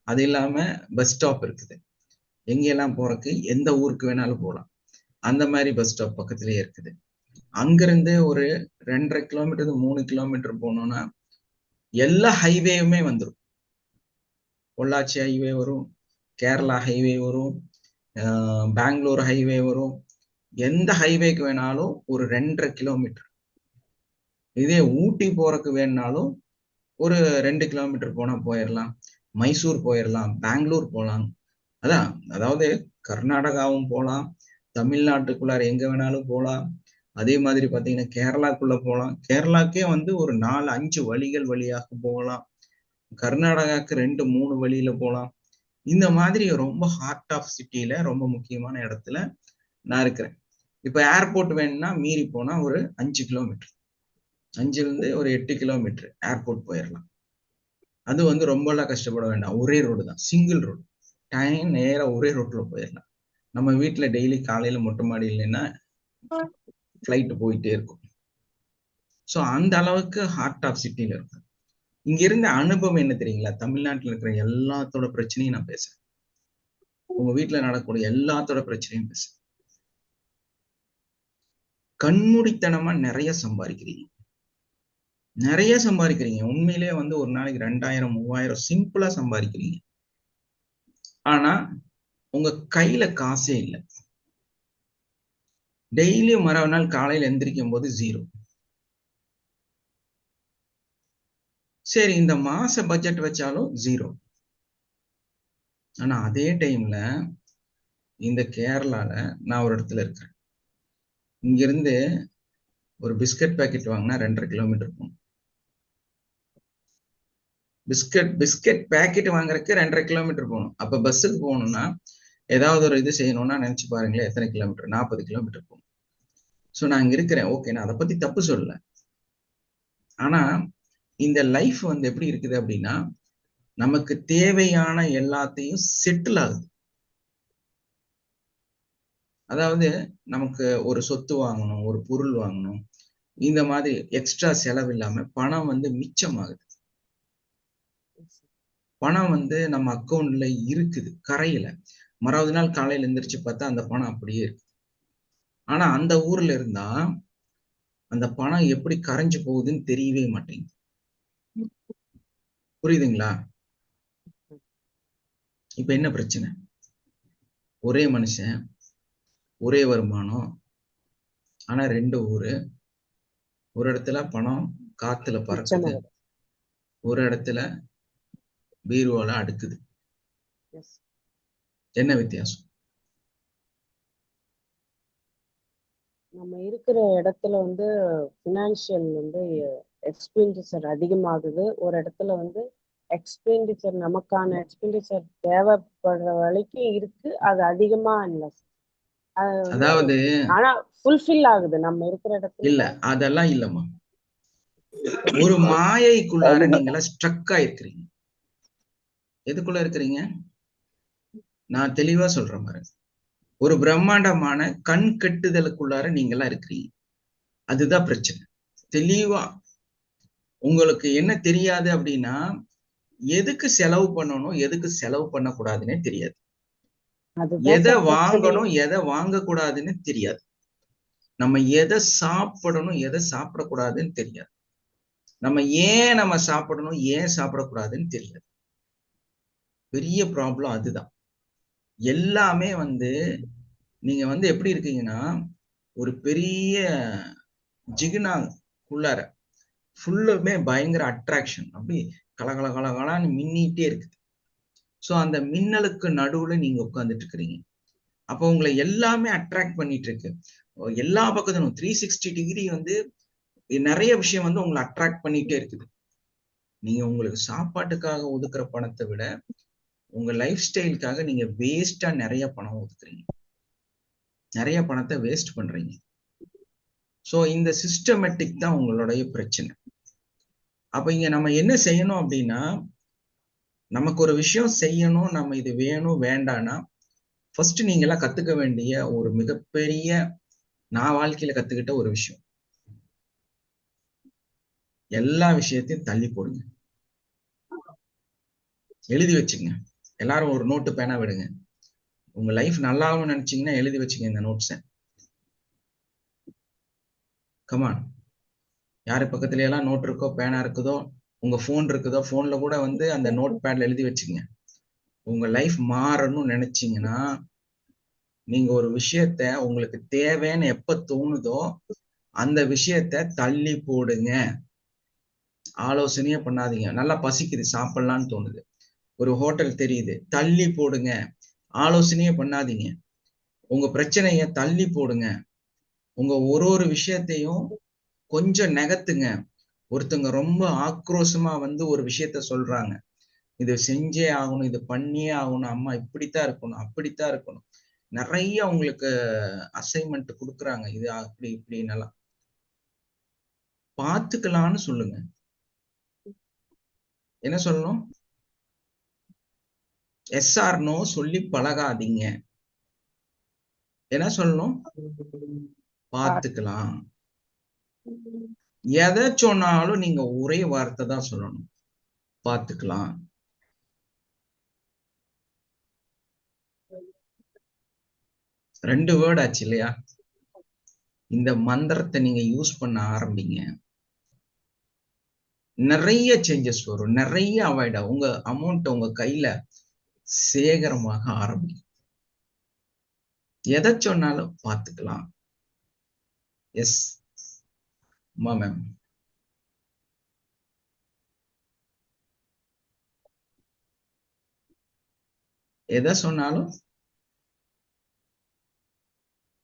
அது இல்லாம பஸ் ஸ்டாப் இருக்குது. எங்கெல்லாம் போறதுக்கு எந்த ஊருக்கு வேணாலும் போகலாம். அந்த மாதிரி பஸ் ஸ்டாப் பக்கத்திலேயே இருக்குது. அங்கிருந்து ஒரு 2.5 கிலோமீட்டர் 3 கிலோமீட்டர் போனோம்னா எல்லா ஹைவேயுமே வந்துடும். பொள்ளாச்சி ஹைவே வரும், கேரளா ஹைவே வரும், பெங்களூர் ஹைவே வரும். எந்த ஹைவேக்கு வேணாலும் ஒரு 2.5 கிலோமீட்டர். இதே ஊட்டி போறதுக்கு வேணுனாலும் ஒரு 2 கிலோமீட்டர் போனா போயிடலாம். மைசூர் போயிடலாம், பெங்களூர் போகலாம். அதாவது கர்நாடகாவும் போகலாம், தமிழ்நாட்டுக்குள்ளார எங்க வேணாலும் போகலாம். அதே மாதிரி பாத்தீங்கன்னா கேரளாக்குள்ள போகலாம். கேரளாக்கே வந்து ஒரு 4-5 வழிகள் வழியாக போகலாம். கர்நாடகாவுக்கு 2-3 வழியில போகலாம். இந்த மாதிரி ரொம்ப ஹார்ட் ஆஃப் சிட்டில ரொம்ப முக்கியமான இடத்துல நான் இருக்கிறேன். இப்ப ஏர்போர்ட் வேணும்னா மீறி போனா ஒரு 5 கிலோமீட்டர், 5ல இருந்து ஒரு 8 கிலோமீட்டர் ஏர்போர்ட் போயிடலாம். அது வந்து ரொம்ப எல்லாம் கஷ்டப்பட வேண்டாம். ஒரே ரோடு தான், சிங்கிள் ரோடு. டைம் நேரா ஒரே ரோட்ல போயிடலாம். நம்ம வீட்டுல டெய்லி காலையில மொட்டை மாடி இல்லைன்னா ஃபிளைட் போயிட்டே இருக்கும். ஸோ அந்த அளவுக்கு ஹார்ட் ஆஃப் சிட்டில இருக்கும். இங்க இருந்த அனுபவம் என்ன தெரியுங்களா? தமிழ்நாட்டுல இருக்கிற எல்லாத்தோட பிரச்சனையும் நான் பேசுறேன். உங்க வீட்டுல நடக்கக்கூடிய எல்லாத்தோட பிரச்சனையும் பேசுறேன். கண்மூடித்தனமா நிறைய சம்பாதிக்கிறீங்க. உண்மையிலேயே வந்து ஒரு நாளைக்கு 2000-3000 சிம்பிளா சம்பாதிக்கிறீங்க. ஆனா உங்க கையில காசே இல்லை. டெய்லி மறுநாள் காலையில எந்திரிக்கும் போது 0. சரி, இந்த மாச பட்ஜெட் வச்சாலும் 0. ஆனா அதே டைம்ல இந்த கேரளால நான் ஒரு இடத்துல இருக்கிறேன். இங்க இருந்து ஒரு பிஸ்கட் பாக்கெட் வாங்கினா 2.5 கிலோமீட்டர் போகணும். பிஸ்கட் பாக்கெட் வாங்குறதுக்கு 2.5 கிலோமீட்டர் போகணும். அப்ப பஸ்ஸுக்கு போகணும்னா ஏதாவது ஒரு இது செய்யணும்னா நினைச்சு பாருங்களேன், எத்தனை கிலோமீட்டர்? 40 கிலோமீட்டர் போகணும். ஸோ நான் இங்க இருக்கிறேன், ஓகே, நான் அதை பத்தி தப்பு சொல்லல. ஆனா இந்த லைஃப் வந்து எப்படி இருக்குது அப்படின்னா, நமக்கு தேவையான எல்லாத்தையும் செட்டில் ஆகுது. அதாவது நமக்கு ஒரு சொத்து வாங்கணும், ஒரு பொருள் வாங்கணும், இந்த மாதிரி எக்ஸ்ட்ரா செலவு இல்லாம பணம் வந்து மிச்சமாகுது. பணம் வந்து நம்ம அக்கௌண்ட்ல இருக்குது, கரையில. மறாவது நாள் காலையில எந்திரிச்சு பார்த்தா அந்த பணம் அப்படியே இருக்கு. ஆனா அந்த ஊர்ல இருந்தா அந்த பணம் எப்படி கரைஞ்சு போகுதுன்னு தெரியவே மாட்டேங்குது. புரியுதுங்களா? இப்ப என்ன பிரச்சனை? ஒரே மனுஷன், ஒரே வருமானம், ஆனா 2 ஊரு. ஒரு இடத்துல பணம் காத்துல பறக்குது, ஒரு இடத்துல பீரோல அடுக்குது. என்ன வித்தியாசம்? நம்ம இருக்கிற இடத்துல வந்து ஃபினான்ஷியல் வந்து எக்ஸ்பெண்டிச்சர் அதிகமாகுது. ஒரு இடத்துல வந்து எக்ஸ்பெண்டிச்சர் நமக்கான எக்ஸ்பெண்டிச்சர் தேவைப்படுற வரைக்கும் இருக்கு, அது அதிகமா இல்லை. அதாவது ஆனா ஃபுல்ஃபில் ஆகுது நம்ம இருக்கிற இடத்துல. இல்ல, அதெல்லாம் இல்லம்மா. ஒரு மாயைக்குள்ளார நீங்களா ஸ்ட்ரக் ஆயிருக்கிறீங்க. எதுக்குள்ள இருக்கிறீங்க? நான் தெளிவா சொல்றேன் பாருங்க. ஒரு பிரம்மாண்டமான கண் கட்டுதலுக்குள்ளார நீங்களா இருக்கிறீங்க. அதுதான் பிரச்சனை. தெளிவா உங்களுக்கு என்ன தெரியாது அப்படின்னா, எதுக்கு செலவு பண்ணணும், எதுக்கு செலவு பண்ணக்கூடாதுன்னே தெரியாது. எதை வாங்கணும், எதை வாங்கக்கூடாதுன்னு தெரியாது. நம்ம எதை சாப்பிடணும், எதை சாப்பிடக்கூடாதுன்னு தெரியாது. நம்ம சாப்பிடணும், ஏன் சாப்பிடக்கூடாதுன்னு தெரியாது. பெரிய ப்ராப்ளம் அதுதான். எல்லாமே வந்து நீங்க வந்து எப்படி இருக்கீங்கன்னா, ஒரு பெரிய ஜிகினாக்குள்ளார ஃபுல்லுமே பயங்கர அட்ராக்ஷன், அப்படி கலகலன்னு மின்னிட்டே இருக்குது. ஸோ அந்த மின்னலுக்கு நடுவுல நீங்க உட்கார்ந்துட்டு இருக்கிறீங்க. அப்போ உங்களை எல்லாமே அட்ராக்ட் பண்ணிட்டு இருக்கு. எல்லா பக்கத்திலும் 360 டிகிரி வந்து நிறைய விஷயம் வந்து உங்களை அட்ராக்ட் பண்ணிட்டே இருக்குது. நீங்க உங்களுக்கு சாப்பாட்டுக்காக ஒதுக்குற பணத்தை விட உங்க லைஃப் ஸ்டைலுக்காக நீங்க வேஸ்டா நிறைய பணம் ஒதுக்குறீங்க, நிறைய பணத்தை வேஸ்ட் பண்றீங்க. ஸோ இந்த சிஸ்டமேட்டிக் தான் உங்களுடைய பிரச்சனை. அப்ப இங்க நம்ம என்ன செய்யணும் அப்படின்னா, நமக்கு ஒரு விஷயம் செய்யணும், நம்ம இது வேணும் வேண்டானா, ஃபர்ஸ்ட் நீங்க எல்லாம் கத்துக்க வேண்டிய ஒரு மிகப்பெரிய, நான் வாழ்க்கையில கத்துக்கிட்ட ஒரு விஷயம், எல்லா விஷயத்தையும் தள்ளி போடுங்க, எழுதி வச்சுங்க. எல்லாரும் ஒரு நோட்டு பேனா விடுங்க. உங்க லைஃப் நல்லாவும் நினைச்சீங்கன்னா எழுதி வச்சுங்க இந்த நோட்ஸை. கமான், யாரு பக்கத்துல எல்லாம் நோட் இருக்கோ, பேனா இருக்குதோ, உங்க போன் இருக்குதோ, போன்ல கூட வந்து அந்த நோட் பேட்ல எழுதி வச்சுங்க. உங்க லைஃப் மாறணும்னு நினைச்சீங்கன்னா, நீங்க ஒரு விஷயத்த உங்களுக்கு தேவைன்னு எப்ப தோணுதோ அந்த விஷயத்த தள்ளி போடுங்க. ஆலோசனையே பண்ணாதீங்க. நல்லா பசிக்குது, சாப்பிடலான்னு தோணுது, ஒரு ஹோட்டல் தெரியுது, தள்ளி போடுங்க. ஆலோசனையே பண்ணாதீங்க. உங்க பிரச்சனைய தள்ளி போடுங்க. உங்க ஒரு விஷயத்தையும் கொஞ்சம் நகர்த்துங்க. ஒருத்தங்க ரொம்ப ஆக்ரோஷமா வந்து ஒரு விஷயத்த சொல்றாங்க, இது செஞ்சே ஆகணும், இது பண்ணியே ஆகணும், அம்மா இப்படித்தான் இருக்கணும், அப்படித்தான் இருக்கணும், நிறைய உங்களுக்கு அசைன்மெண்ட் கொடுக்குறாங்க, இது அப்படி இப்படின்னலாம். பார்த்துக்கலான்னு சொல்லுங்க. என்ன சொல்லணும்? எஸ் ஆர் நோ சொல்லி பழகாதீங்க. என்ன சொல்லணும்? பார்த்துக்கலாம். எதை சொன்னாலும் நீங்க ஒரே வார்த்தை தான் சொல்லணும், பார்த்துக்கலாம். ரெண்டு வேர்ட் ஆச்சு இல்லையா? இந்த மந்திரத்தை நீங்க யூஸ் பண்ண ஆரம்பிங்க. நிறைய சேஞ்சஸ் வரும், நிறைய அவாய்ட் ஆகும். உங்க அமௌண்ட் உங்க கையில சேகரமாக ஆரம்பிக்கும். எதை சொன்னாலும் பார்த்துக்கலாம். Yes ma'am. எதை சொன்னாலும்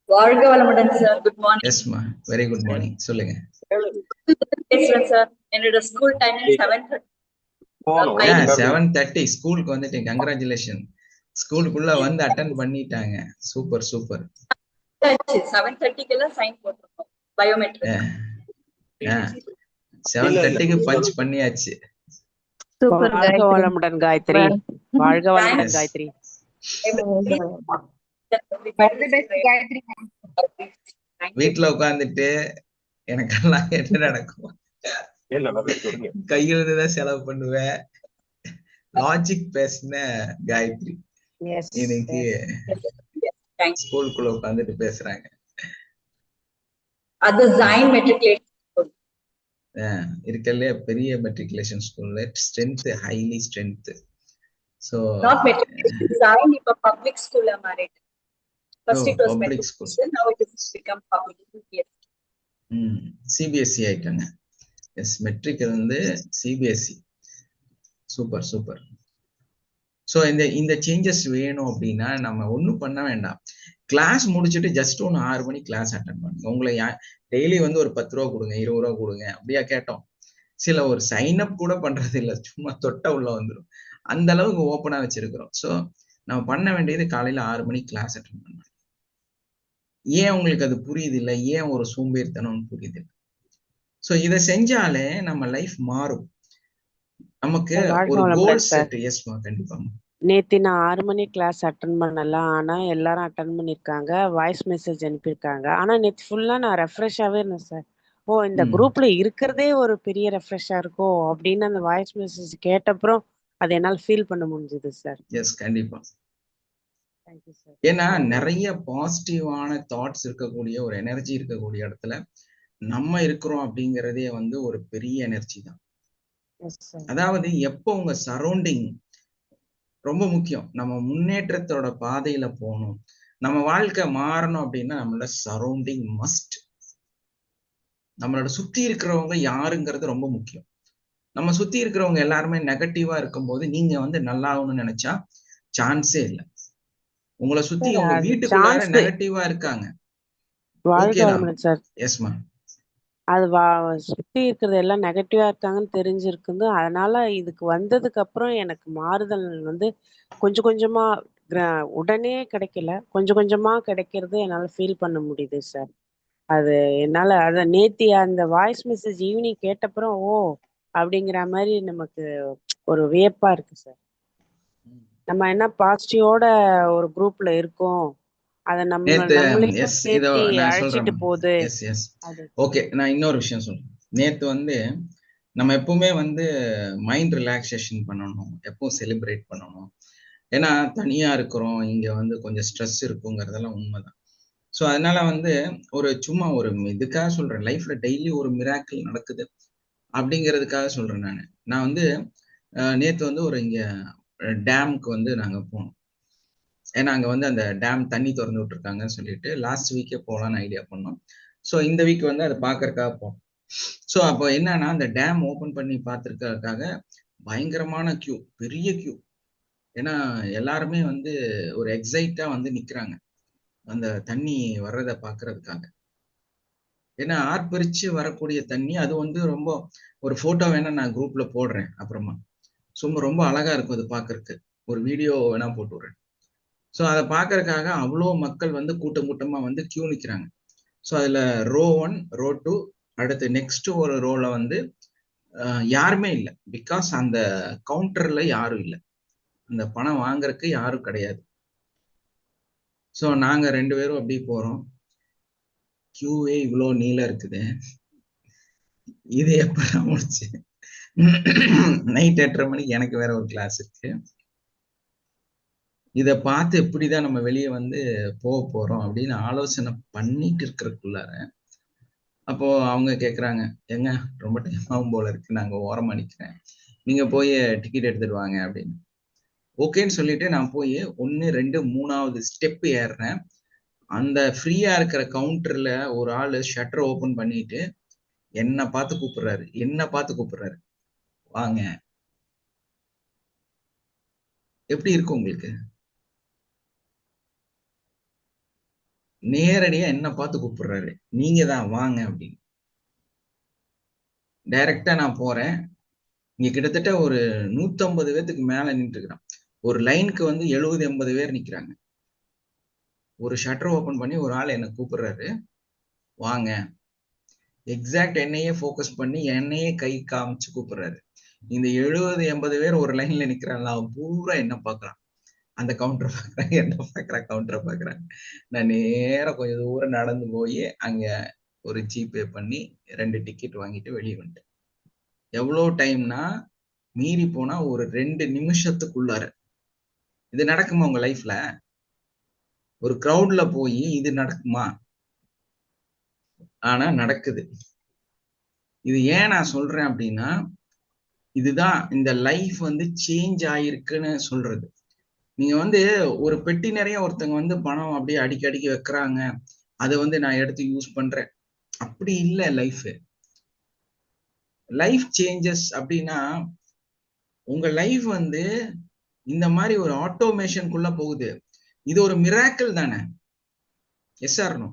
வாழ்க வளமுடன் சார். Good morning. எஸ் மா, வெரி குட் மார்னிங். சொல்லுங்க. பேசுறேன் சார். என்னோட ஸ்கூல் டைமிங் 7:30. 7:30 ஸ்கூலுக்கு வந்துட்டேன். கங்க்ராச்சுலேஷன், ஸ்கூலுக்குள்ள வந்து அட்டெண்ட் பண்ணிட்டாங்க. Super super. 7:30க்கு சைன் போட்டுருக்கோம் பயோமெட்ரிக். 7:30க்கு பஞ்ச் பண்ணியாச்சு. வாழ்க வளமுடன் காயத்ரி. வாழ்க வளமுடன் காயத்ரி. வீட்டுல உட்கார்ந்துட்டு எனக்கெல்லாம் என்ன நடக்கும்? கையில இருந்துதான் செலவு பண்ணுவேன். லாஜிக் பேசின காயத்ரி இன்னைக்கு ஸ்கூலுக்குள்ள உட்கார்ந்துட்டு பேசுறாங்க. அது Zion Matriculation School. இருக்கலே பெரிய மெட்ரிகுலேஷன் ஸ்கூல்ல strength highly strength. So Not matriculation, Zion இப்ப public school மாறிட்டு. First it was public school, matriculation, now it has become public. Yes. CBSE ஆயிட்டாங்க. எஸ், மெட்ரிக் வந்து சிபிஎஸ்சி. Super super. ஸோ இந்த changes வேணும் அப்படின்னா நம்ம ஒன்றும் பண்ண வேண்டாம். கிளாஸ் முடிச்சுட்டு ஜஸ்ட் 6 மணி கிளாஸ் அட்டன் பண்ணுங்க. உங்களை டெய்லி வந்து ஒரு 10 ரூபா கொடுங்க, 20 ரூபா கொடுங்க அப்படியா கேட்டோம். சில ஒரு சைன் அப் கூட பண்றது இல்லை, சும்மா தொட்ட உள்ள வந்துடும். அந்த அளவுக்கு ஓப்பனா வச்சிருக்கிறோம். ஸோ நம்ம பண்ண வேண்டியது காலையில 6 மணி கிளாஸ் அட்டன் பண்ணணும். ஏன் உங்களுக்கு அது புரியுது இல்லை? ஏன் ஒரு சோம்பேறித்தனம் புரியுது இல்லை? ஸோ இதை செஞ்சாலே நம்ம லைஃப் மாறும். நமக்கு ஒரு கோல் செட். எஸ்மா, கண்டிப்பா. நேத்து நான் 6 மணி கிளாஸ் அட்டன் பண்ணலாம். ஆனா எல்லாரும் அட்டன் பண்ணிருக்காங்க, வாய்ஸ் மெசேஜ் அனுப்பியிருக்காங்க. ஆனா நேத்து ஃபுல்லா நான் ரெஃப்ரெஷ்ஷாவே இருந்தேன் சார். ஓ, இந்த குரூப்ல இருக்கிறதே ஒரு பெரிய ரெஃப்ரெஷ்ஷா இருக்கோ அப்படின்னு அந்த வாய்ஸ் மெசேஜ் கேட்டப்புறம் அதை என்னால் ஃபீல் பண்ண முடிஞ்சது சார். எஸ், கண்டிப்பா. Thank you sir. ஏன்னா நிறைய பாசிட்டிவான தாட்ஸ் இருக்கக்கூடிய ஒரு எனர்ஜி இருக்கக்கூடிய இடத்துல நம்ம இருக்கிறோம் அப்படிங்கிறதே வந்து ஒரு பெரிய எனர்ஜி தான். அதாவது எப்போ உங்க சரௌண்டிங் ரொம்ப முக்கியம். நம்ம முன்னேற்றத்தோட பாதையில போகணும், நம்ம வாழ்க்கை மாறணும் அப்படின்னா நம்மளோட சரௌண்டிங் மஸ்ட். நம்மளோட சுத்தி இருக்கிறவங்க யாருங்கிறது ரொம்ப முக்கியம். நம்ம சுத்தி இருக்கிறவங்க எல்லாருமே நெகட்டிவா இருக்கும்போது நீங்க வந்து நல்லா ஆகணும்னு நினைச்சா சான்ஸே இல்லை. உங்களை சுத்தி உங்க வீட்டுக்குள்ளார நெகட்டிவா இருக்காங்க. எஸ்மா, அது சுத்தி இருக்கிறது எல்லாம் நெகட்டிவா இருக்காங்கன்னு தெரிஞ்சிருக்குது. அதனால இதுக்கு வந்ததுக்கு அப்புறம் எனக்கு மாறுதல் வந்து கொஞ்சம் கொஞ்சமா உடனே கிடைக்கல, கொஞ்சம் கொஞ்சமா கிடைக்கிறது என்னால ஃபீல் பண்ண முடியுது சார். அது என்னால அத நேத்தி அந்த வாய்ஸ் மெசேஜ் ஈவினிங் கேட்டப்புறம் ஓ அப்படிங்கிற மாதிரி நமக்கு ஒரு வியப்பா இருக்கு சார். நம்ம என்ன பாசிட்டிவோட ஒரு குரூப்ல இருக்கோம், அதை நம்மளையும் சேர்த்து அழைச்சிட்டு போகுது. ஓகே, நான் இன்னொரு விஷயம் சொல்றேன். நேத்து வந்து நம்ம எப்பவுமே வந்து மைண்ட் ரிலாக்ஸேஷன் பண்ணணும், எப்பவும் செலிப்ரேட் பண்ணணும். ஏன்னா தனியா இருக்கிறோம், இங்க வந்து கொஞ்சம் ஸ்ட்ரெஸ் இருக்குங்கிறதெல்லாம் உண்மைதான். ஸோ அதனால வந்து ஒரு சும்மா ஒரு இதுக்காக சொல்றேன், லைஃப்ல டெய்லி ஒரு மிராக்கிள் நடக்குது அப்படிங்கிறதுக்காக சொல்றேன். நான் வந்து நேத்து வந்து ஒரு இங்க டேமுக்கு வந்து நாங்க போனோம். ஏன்னா அங்க வந்து அந்த டேம் தண்ணி திறந்து விட்டுருக்காங்கன்னு சொல்லிட்டு லாஸ்ட் வீக்கே போகலான்னு ஐடியா பண்ணோம். ஸோ இந்த வீக் வந்து அதை பார்க்கறதுக்காக போனோம். ஸோ அப்போ என்னன்னா அந்த டேம் ஓப்பன் பண்ணி பார்த்துருக்கிறதுக்காக பயங்கரமான கியூ, பெரிய கியூ. ஏன்னா எல்லாருமே வந்து ஒரு எக்ஸைட்டா வந்து நிக்கிறாங்க அந்த தண்ணி வர்றதை பார்க்கறதுக்காக. ஏன்னா ஆர்ப்பரிச்சு வரக்கூடிய தண்ணி அது வந்து ரொம்ப ஒரு போட்டோ வேணா நான் குரூப்ல போடுறேன் அப்புறமா. சும்மா ரொம்ப அழகா இருக்கும் அது பார்க்கறதுக்கு, ஒரு வீடியோ வேணா போட்டு விடுறேன். ஸோ அதை பார்க்கறதுக்காக அவ்வளோ மக்கள் வந்து கூட்டம் கூட்டமா வந்து கியூ நிற்கிறாங்க. ஸோ அதுல ரோ 1, ரோ 2, அடுத்து நெக்ஸ்ட் ஒரு ரோல வந்து யாருமே இல்லை. பிகாஸ் அந்த கவுண்டர்ல யாரும் இல்லை, அந்த பணம் வாங்குறதுக்கு யாரும் கிடையாது. ஸோ நாங்க 2 பேரும் அப்படி போறோம். கியூவே இவ்வளோ நீளம் இருக்குது. இது எப்பதான் முடிச்சு? நைட் 8:30 மணிக்கு எனக்கு வேற ஒரு கிளாஸ் இருக்கு. இதை பார்த்து எப்படிதான் நம்ம வெளியே வந்து போக போறோம் அப்படின்னு ஆலோசனை பண்ணிட்டு இருக்கிறதுக்குள்ளார அப்போ அவங்க கேட்குறாங்க, எங்க ரொம்ப டைம் ஆகும் போல இருக்கு, நாங்க ஓரமா நிக்கிறேன், நீங்க போய் டிக்கெட் எடுத்துட்டு வாங்க அப்படின்னு. ஓகேன்னு சொல்லிட்டு நான் போய் 1, 2, 3வது ஸ்டெப் ஏறுறேன். அந்த ஃப்ரீயா இருக்கிற கவுண்டர்ல ஒரு ஆளு ஷட்டர் ஓபன் பண்ணிட்டு என்ன பார்த்து கூப்பிடுறாரு, வாங்க. எப்படி இருக்கு உங்களுக்கு? நேரடியா என்ன பார்த்து கூப்பிடுறாரு, நீங்க தான் வாங்க அப்படின்னு. டைரக்டா நான் போறேன். இங்க கிட்டத்தட்ட ஒரு 150 பேத்துக்கு மேல நின்று இருக்கிறான். ஒரு லைனுக்கு வந்து 70-80 பேர் நிக்கிறாங்க. ஒரு ஷட்டர் ஓபன் பண்ணி ஒரு ஆள் என்ன கூப்பிடுறாரு, வாங்க. எக்ஸாக்ட் என்னையே ஃபோக்கஸ் பண்ணி என்னையே கை காமிச்சு கூப்பிடுறாரு. இந்த 70-80 பேர் ஒரு லைன்ல நிக்கிறாங்க. அவன் பூரா என்ன பாக்குறான், அந்த கவுண்டரை பாக்குறாங்க, என்ன பாக்குறான், கவுண்டரை பாக்குறாங்க. நான் நேரம் கொஞ்சம் தூரம் நடந்து போய் அங்க ஒரு ஜிபே பண்ணி 2 டிக்கெட் வாங்கிட்டு வெளியே வந்துட்டேன். எவ்வளவு டைம்னா மீறி போனா ஒரு 2 நிமிஷத்துக்குள்ளார. இது நடக்குமா உங்க லைஃப்ல? ஒரு கிரவுட்ல போய் இது நடக்குமா? ஆனா நடக்குது. இது ஏன் நான் சொல்றேன் அப்படின்னா, இதுதான் இந்த லைஃப் வந்து சேஞ்ச் ஆயிருக்குன்னு சொல்றது. நீங்க வந்து ஒரு பெட்டி நிறைய ஒருத்தங்க வந்து பணம் அப்படியே அடிக்கடிக்கு வைக்கிறாங்க, அதை வந்து நான் எடுத்து யூஸ் பண்றேன், அப்படி இல்லை லைஃப். லைஃப் சேஞ்சஸ் அப்படின்னா உங்க லைஃப் வந்து இந்த மாதிரி ஒரு ஆட்டோமேஷனுக்குள்ள போகுது. இது ஒரு மிராக்கிள் தானே? Yes or no?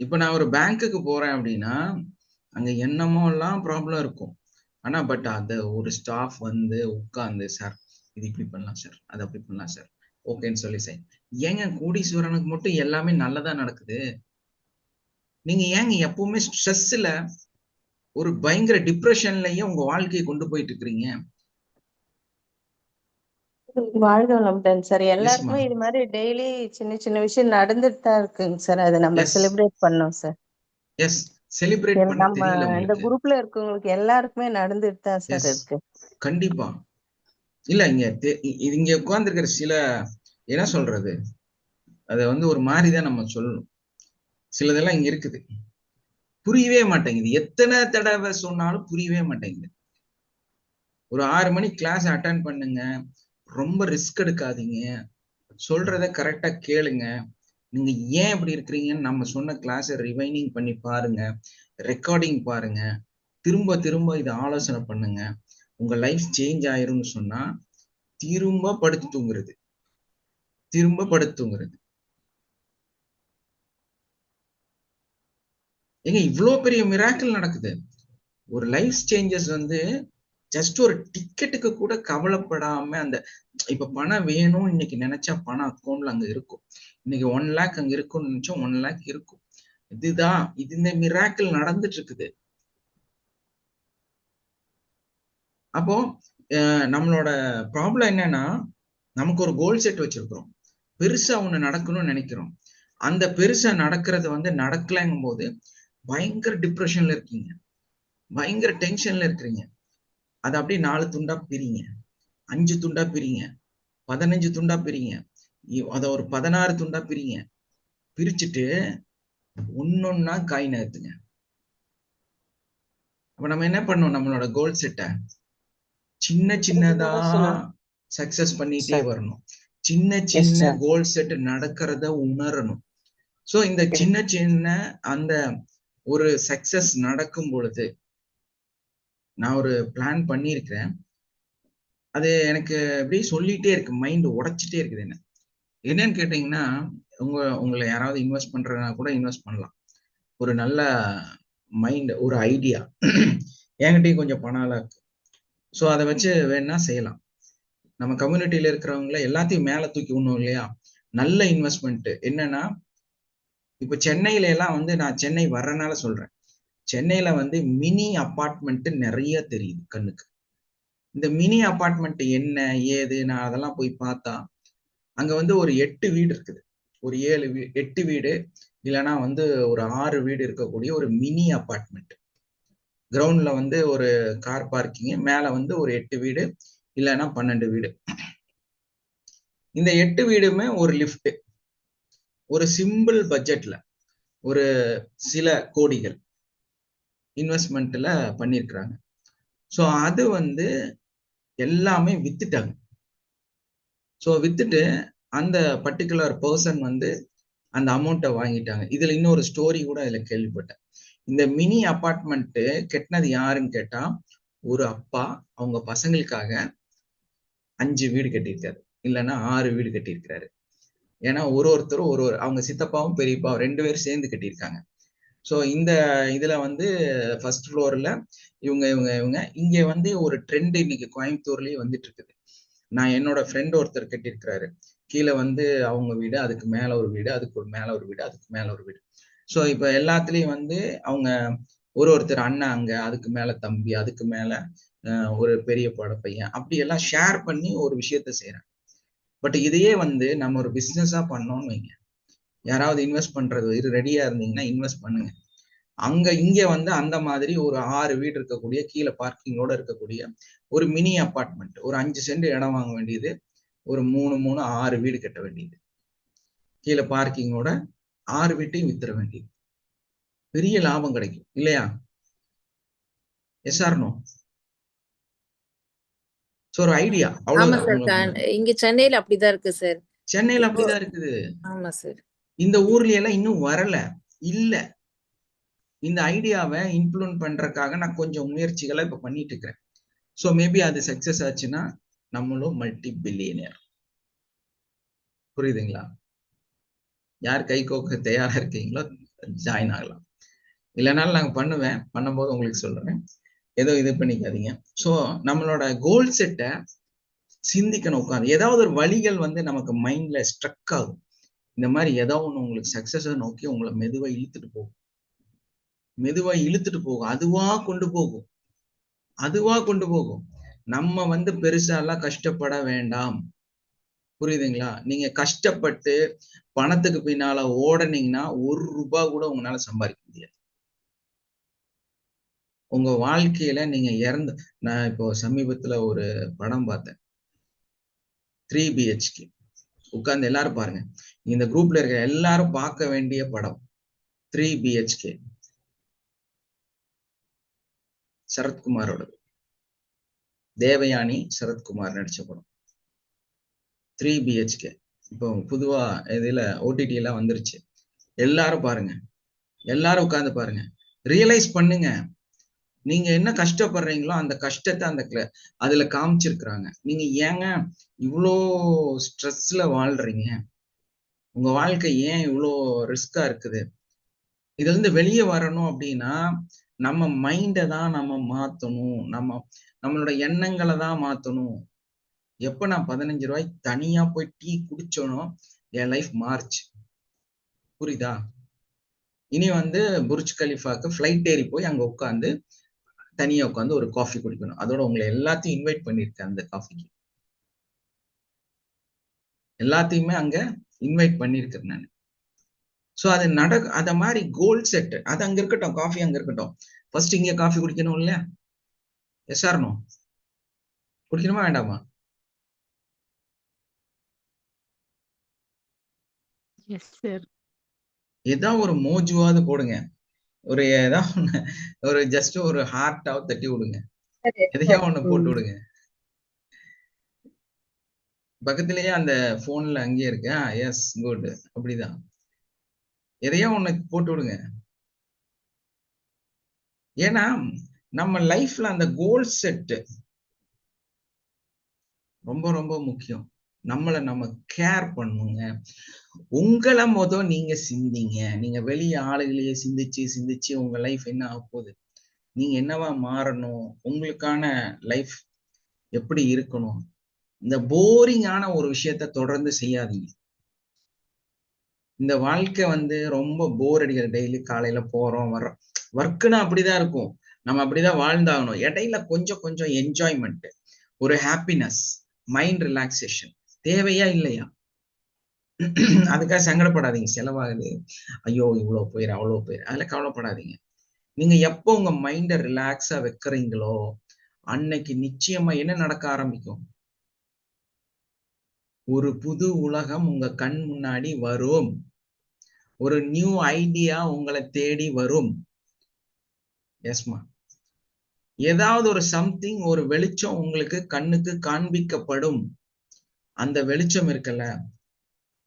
இப்ப நான் ஒரு பேங்க்குக்கு போறேன் அப்படின்னா அங்க என்னமோ எல்லாம் ப்ராப்ளம் இருக்கும். ஆனா பட் அத ஒரு ஸ்டாஃப் வந்து உட்கார்ந்து, சார் இது இப்படி பண்ணலாம் சார், அது அப்படி பண்ணலாம் சார், ஓகேன்னு சொல்லி சார். ஏங்க கோடீஸ்வரனுக்கு மட்டும் எல்லாமே நல்லதா நடக்குது? நீங்க ஏங்க எப்பவுமே ஸ்ட்ரெஸ்ல ஒரு பயங்கர டிப்ரெஷன்லயே உங்க வாழ்க்கையை கொண்டு போயிட்டு இருக்கிறீங்க? வாழ்க வளமுடன் சார். எஸ்மா. எல்லாருக்குமே இது மாதிரி டெய்லி சின்ன சின்ன விஷயம் நடந்துட்டு தான் இருக்குங்க சார். அதை நம்ம எஸ் செலிப்ரேட் பண்ணோம் சார். எஸ் செலிப்ரேட் பண்ண நம்ம தெரியல இந்த உங்களுக்கு. குரூப்ல இருக்கவங்களுக்கு எல்லாருக்குமே நடந்துட்டு தான் சார் எஸ் இருக்கு. கண்டிப்பா. இல்ல இங்க உட்கார்ந்துருக்கிற சில என்ன சொல்றது, அத வந்து ஒரு மாதிரிதான் நம்ம சொல்லணும். சிலதெல்லாம் இங்க இருக்குது, புரியவே மாட்டேங்குது. எத்தனை தடவை சொன்னாலும் புரியவே மாட்டேங்குது. ஒரு 6 மணி கிளாஸ் அட்டன் பண்ணுங்க, ரொம்ப ரிஸ்க் எடுக்காதீங்க, சொல்றத கரெக்டா கேளுங்க. நீங்க ஏன் இப்படி இருக்கிறீங்கன்னு நம்ம சொன்ன கிளாஸை ரிவைனிங் பண்ணி பாருங்க, ரெக்கார்டிங் பாருங்க, திரும்ப திரும்ப இதை ஆலோசனை பண்ணுங்க. உங்க லைஃப் சேஞ்ச் ஆயிரும்னு சொன்னா திரும்ப படுத்து தூங்குறது, திரும்ப படுத்து தூங்குறது. ஏங்க இவ்வளவு பெரிய மிராக்கிள் நடக்குது. ஒரு லைஃப் சேஞ்சஸ் வந்து ஜஸ்ட் ஒரு டிக்கெட்டுக்கு கூட கவலைப்படாம, அந்த இப்ப பணம் வேணும் இன்னைக்கு நினைச்சா பணம் அக்கௌண்ட்ல அங்க இருக்கும். இன்னைக்கு 1 lakh அங்க இருக்கும்னு நினைச்சா 1 lakh இருக்கும். இதுதான் இது இந்த மிராக்கிள் நடந்துட்டு இருக்குது. அப்போ நம்மளோட ப்ராப்ளம் என்னன்னா, நமக்கு ஒரு கோல் செட் வச்சிருக்கிறோம், பெருசா ஒண்ணு நடக்கணும்னு நினைக்கிறோம். அந்த பெருசா நடக்கிறது வந்து நடக்கலங்கும் போது பயங்கர டிப்ரெஷன்ல இருக்கீங்க, பயங்கர டென்ஷன்ல இருக்கிறீங்க. அதை அப்படியே 4 துண்டா பிரிங்க, 5 துண்டா பிரிங்க, 15 துண்டா பிரிங்க, அத ஒரு 16 துண்டா பிரிங்க. பிரிச்சுட்டு ஒன்னொன்னா காய் நகர்த்துங்க. அப்ப நம்ம என்ன பண்ணோம், நம்மளோட கோல் செட்டை சின்ன சின்னதா சக்சஸ் பண்ணிட்டே வரணும். சின்ன சின்ன கோல் செட் நடக்கிறத உணரணும். சோ இந்த சின்ன சின்ன அந்த ஒரு சக்சஸ் நடக்கும் பொழுது நான் ஒரு பிளான் பண்ணியிருக்கிறேன். அது எனக்கு அப்படியே சொல்லிட்டே இருக்கு, மைண்ட் உடைச்சிட்டே இருக்குது. என்னன்னு கேட்டீங்கன்னா, உங்களை யாராவது இன்வெஸ்ட் பண்றதுனா கூட இன்வெஸ்ட் பண்ணலாம். ஒரு நல்ல மைண்ட், ஒரு ஐடியா என்கிட்டயும் கொஞ்சம் பணம் இருக்கு. ஸோ அதை வச்சு வேணா செய்யலாம். நம்ம கம்யூனிட்டியில இருக்கிறவங்கள எல்லாத்தையும் மேல தூக்கி விடணும் இல்லையா? நல்ல இன்வெஸ்ட்மெண்ட் என்னன்னா, இப்ப சென்னையில எல்லாம் வந்து நான் சென்னை வர்றதுனால சொல்றேன், சென்னையில வந்து மினி அபார்ட்மெண்ட் நிறைய தெரியுது கண்ணுக்கு. இந்த மினி அபார்ட்மெண்ட் என்ன ஏது நான் அதெல்லாம் போய் பார்த்தா அங்க வந்து ஒரு 8 வீடு இருக்குது, ஒரு 8 வீடு, இல்லைன்னா வந்து ஒரு 6 வீடு இருக்கக்கூடிய ஒரு மினி அபார்ட்மெண்ட். கிரவுண்ட்ல வந்து ஒரு கார் பார்க்கிங், மேல வந்து ஒரு 8 வீடு இல்லைன்னா 12 வீடு. இந்த 8 வீடுமே ஒரு லிஃப்ட், ஒரு சிம்பிள் பட்ஜெட்ல ஒரு சில கோடிகள் இன்வெஸ்ட்மெண்ட்ல பண்ணிருக்கிறாங்க. ஸோ அது வந்து எல்லாமே வித்துட்டாங்க. ஸோ வித்துட்டு அந்த பர்டிகுலர் பர்சன் வந்து அந்த அமௌண்ட்டை வாங்கிட்டாங்க. இதுல இன்னொரு ஸ்டோரி கூட இதுல கேள்விப்பட்டேன். இந்த மினி அபார்ட்மெண்ட் கட்டினது யாருன்னு கேட்டா, ஒரு அப்பா அவங்க பசங்களுக்காக 5 வீடு கட்டியிருக்காரு, இல்லைன்னா 6 வீடு கட்டியிருக்கிறாரு. ஏன்னா ஒருத்தரும் ஒரு அவங்க சித்தப்பாவும் பெரியப்பாவும் 2 பேரும் சேர்ந்து கட்டியிருக்காங்க. ஸோ இந்த இதுல வந்து ஃபர்ஸ்ட் ஃப்ளோர்ல இவங்க இவங்க இவங்க இங்க வந்து ஒரு ட்ரெண்ட் இன்னைக்கு கோயம்புத்தூர்லயே வந்துட்டு இருக்குது. நான் என்னோட ஃப்ரெண்ட் ஒருத்தர் கட்டியிருக்கிறாரு, கீழே வந்து அவங்க வீடு, அதுக்கு மேல ஒரு வீடு, அதுக்கு ஒரு மேல ஒரு வீடு, அதுக்கு மேல ஒரு வீடு. ஸோ இப்ப எல்லாத்துலயும் வந்து அவங்க ஒருத்தர் அண்ணன் அங்க, அதுக்கு மேல தம்பி, அதுக்கு மேல ஒரு பெரிய பையன், அப்படி எல்லாம் ஷேர் பண்ணி ஒரு விஷயத்த செய்யறாங்க. பட் இதையே வந்து நம்ம ஒரு பிசினஸா பண்ணோம்னு வைங்க, யாராவது இன்வெஸ்ட் பண்றது ரெடியா இருந்தீங்கன்னா இன்வெஸ்ட் பண்ணுங்க. இங்க வந்து அந்த மாதிரி ஒரு 6 வீடு இருக்கக்கூடிய, கீழே பார்க்கிங்கோட இருக்கக்கூடிய ஒரு மினி அபார்ட்மெண்ட், ஒரு 5 சென்ட் இடம் வாங்க வேண்டியது, ஒரு 3 6 வீடு கட்ட வேண்டியது, கீழே பார்க்கிங்கோட 6 வீட்டையும் வித்துற வேண்டியது, பெரிய லாபம் கிடைக்கும் இல்லையா? Yes or no? சோ ஒரு ஐடியா ஆமா அவ்வளவுதான். சார், இங்க சென்னையில அப்படிதான் இருக்கு சார். சென்னையில அப்படிதான் இருக்குது. ஆமா சார். இந்த ஊர்ல எல்லாம் இன்னும் வரல. இல்ல, இந்த ஐடியாவை இம்ப்ளிமெண்ட் பண்றதுக்காக நான் கொஞ்சம் முயற்சிகளை இப்ப பண்ணிட்டு இருக்கிறேன். சோ மேபி அது சக்சஸ் ஆச்சுன்னா நம்மளும் மல்டி பில்லியனர். புரியுதுங்களா? யார் கை கோக்க தயாரா இருக்கீங்களோ ஜாயின் ஆகலாம். இல்லைனாலும் நாங்க பண்ணும்போது உங்களுக்கு சொல்றேன், ஏதோ இது பண்ணிக்காதீங்க. சோ நம்மளோட கோல் செட்டை சிந்திக்கணும் உட்காந்து. ஏதாவது ஒரு வழிகள் வந்து நமக்கு மைண்ட்ல ஸ்ட்ரக் ஆகும். இந்த மாதிரி ஏதாவது ஒண்ணு உங்களுக்கு சக்சஸை நோக்கி உங்களை மெதுவா இழுத்துட்டு போகும். அதுவா கொண்டு போகும். நம்ம வந்து பெருசா எல்லாம் கஷ்டப்பட வேண்டாம். புரியுதுங்களா? நீங்க கஷ்டப்பட்டு பணத்துக்கு பின்னால ஓடனீங்கன்னா 1 ரூபாய் கூட உங்களால சம்பாதிக்க முடியாது. உங்க வாழ்க்கையில நீங்க நான் இப்போ சமீபத்துல ஒரு படம் பார்த்தேன், 3 BHK. உட்கார்ந்து எல்லாரும் பாருங்க, இந்த குரூப்ல இருக்க எல்லாரும் பார்க்க வேண்டிய படம் 3 BHK. சரத்குமாரோட, தேவயானி சரத்குமார் நடிச்ச படம் 3 BHK. இப்போ புதுவா இதுல OTT எல்லாம் வந்துருச்சு. எல்லாரும் பாருங்க, எல்லாரும் உட்கார்ந்து பாருங்க, ரியலைஸ் பண்ணுங்க. நீங்க என்ன கஷ்டப்படுறீங்களோ அந்த கஷ்டத்தை அதுல காமிச்சிருக்கிறாங்க. நீங்க ஏங்க இவ்வளோ ஸ்ட்ரெஸ்ல வாழ்றீங்க? உங்க வாழ்க்கை ஏன் இவ்வளோ ரிஸ்கா இருக்குது? இதுல இருந்து வெளியே வரணும் அப்படின்னா நம்ம மைண்டை தான் நம்ம மாத்தணும். நம்மளோட எண்ணங்களை தான் மாத்தணும். எப்ப நான் 15 ரூபாய்க்கு தனியா போய் டீ குடிச்சோனோ என் லைஃப் மாறுச்சு. புரியுதா? இனி வந்து புர்ஜ் கலிஃபாக்கு ஃபிளைட் ஏறி போய் அங்க உட்காந்து தனியா உட்காந்து ஒரு காஃபி குடிக்கணும். அதோட உங்களை எல்லாத்தையும் இன்வைட் பண்ணிருக்கேன். அந்த காஃபிக்கு எல்லாத்தையுமே அங்க இன்வைட் பண்ணிருக்கேன் நான். சோ அது அத மாதிரி கோல் செட் அது அங்க இருக்கட்டும், காஃபி அங்க இருக்கட்டும். ஃபர்ஸ்ட் இங்க காஃபி குடிக்கணும் இல்லையா? Yes or no? குடிக்கணுமா வேண்டாமா? ஏதாவது ஒரு மோஜுவாவது போடுங்க, ஒரு ஏதாவது ஒரு ஜஸ்ட் ஒரு ஹார்ட்டாவது தட்டி விடுங்க, எதையா ஒண்ணு போட்டு விடுங்க. பக்கத்திலேயே அந்த போன்ல அங்கேயே இருக்கு. Yes, good. அப்படிதான் எதையா ஒண்ணு போட்டு விடுங்க. ஏன்னா நம்ம லைஃப்ல அந்த கோல் செட் ரொம்ப ரொம்ப முக்கியம். நம்ம கேர் பண்ணுங்க. உங்களை நீங்க சிந்திங்க. நீங்க வெளியே ஆளுகளையே சிந்திச்சு உங்க லைஃப் என்ன ஆக போகுது, நீங்க என்னவா மாறணும், உங்களுக்கான லைஃப் எப்படி இருக்கணும். இந்த போரிங்கான ஒரு விஷயத்த தொடர்ந்து செய்யாதீங்க. இந்த வாழ்க்கை வந்து ரொம்ப போர் அடிக்கிற. டெய்லி காலையில போறோம் வர்றோம், ஒர்க்குன்னா அப்படிதான் இருக்கும். நம்ம அப்படிதான் வாழ்ந்தாகணும். இடையில கொஞ்சம் என்ஜாய்மெண்ட், ஒரு ஹாப்பினஸ், மைண்ட் ரிலாக்ஸேஷன் தேவையா இல்லையா? அதுக்காக சங்கடப்படாதீங்க. செலவாகுது, ஐயோ இவ்வளவு போயிரு அவ்வளவு போயிரு, அதுல கவலைப்படாதீங்க. நீங்க எப்போ உங்க மைண்ட ரிலாக்ஸா வைக்கிறீங்களோ அன்னைக்கு நிச்சயமா என்ன நடக்க ஆரம்பிக்கும்? ஒரு புது உலகம் உங்க கண் முன்னாடி வரும். ஒரு நியூ ஐடியா உங்களை தேடி வரும். எஸ்மா, ஏதாவது ஒரு சம்திங், ஒரு வெளிச்சம் உங்களுக்கு கண்ணுக்கு காண்பிக்கப்படும். அந்த வெளிச்சம் இருக்குல்ல,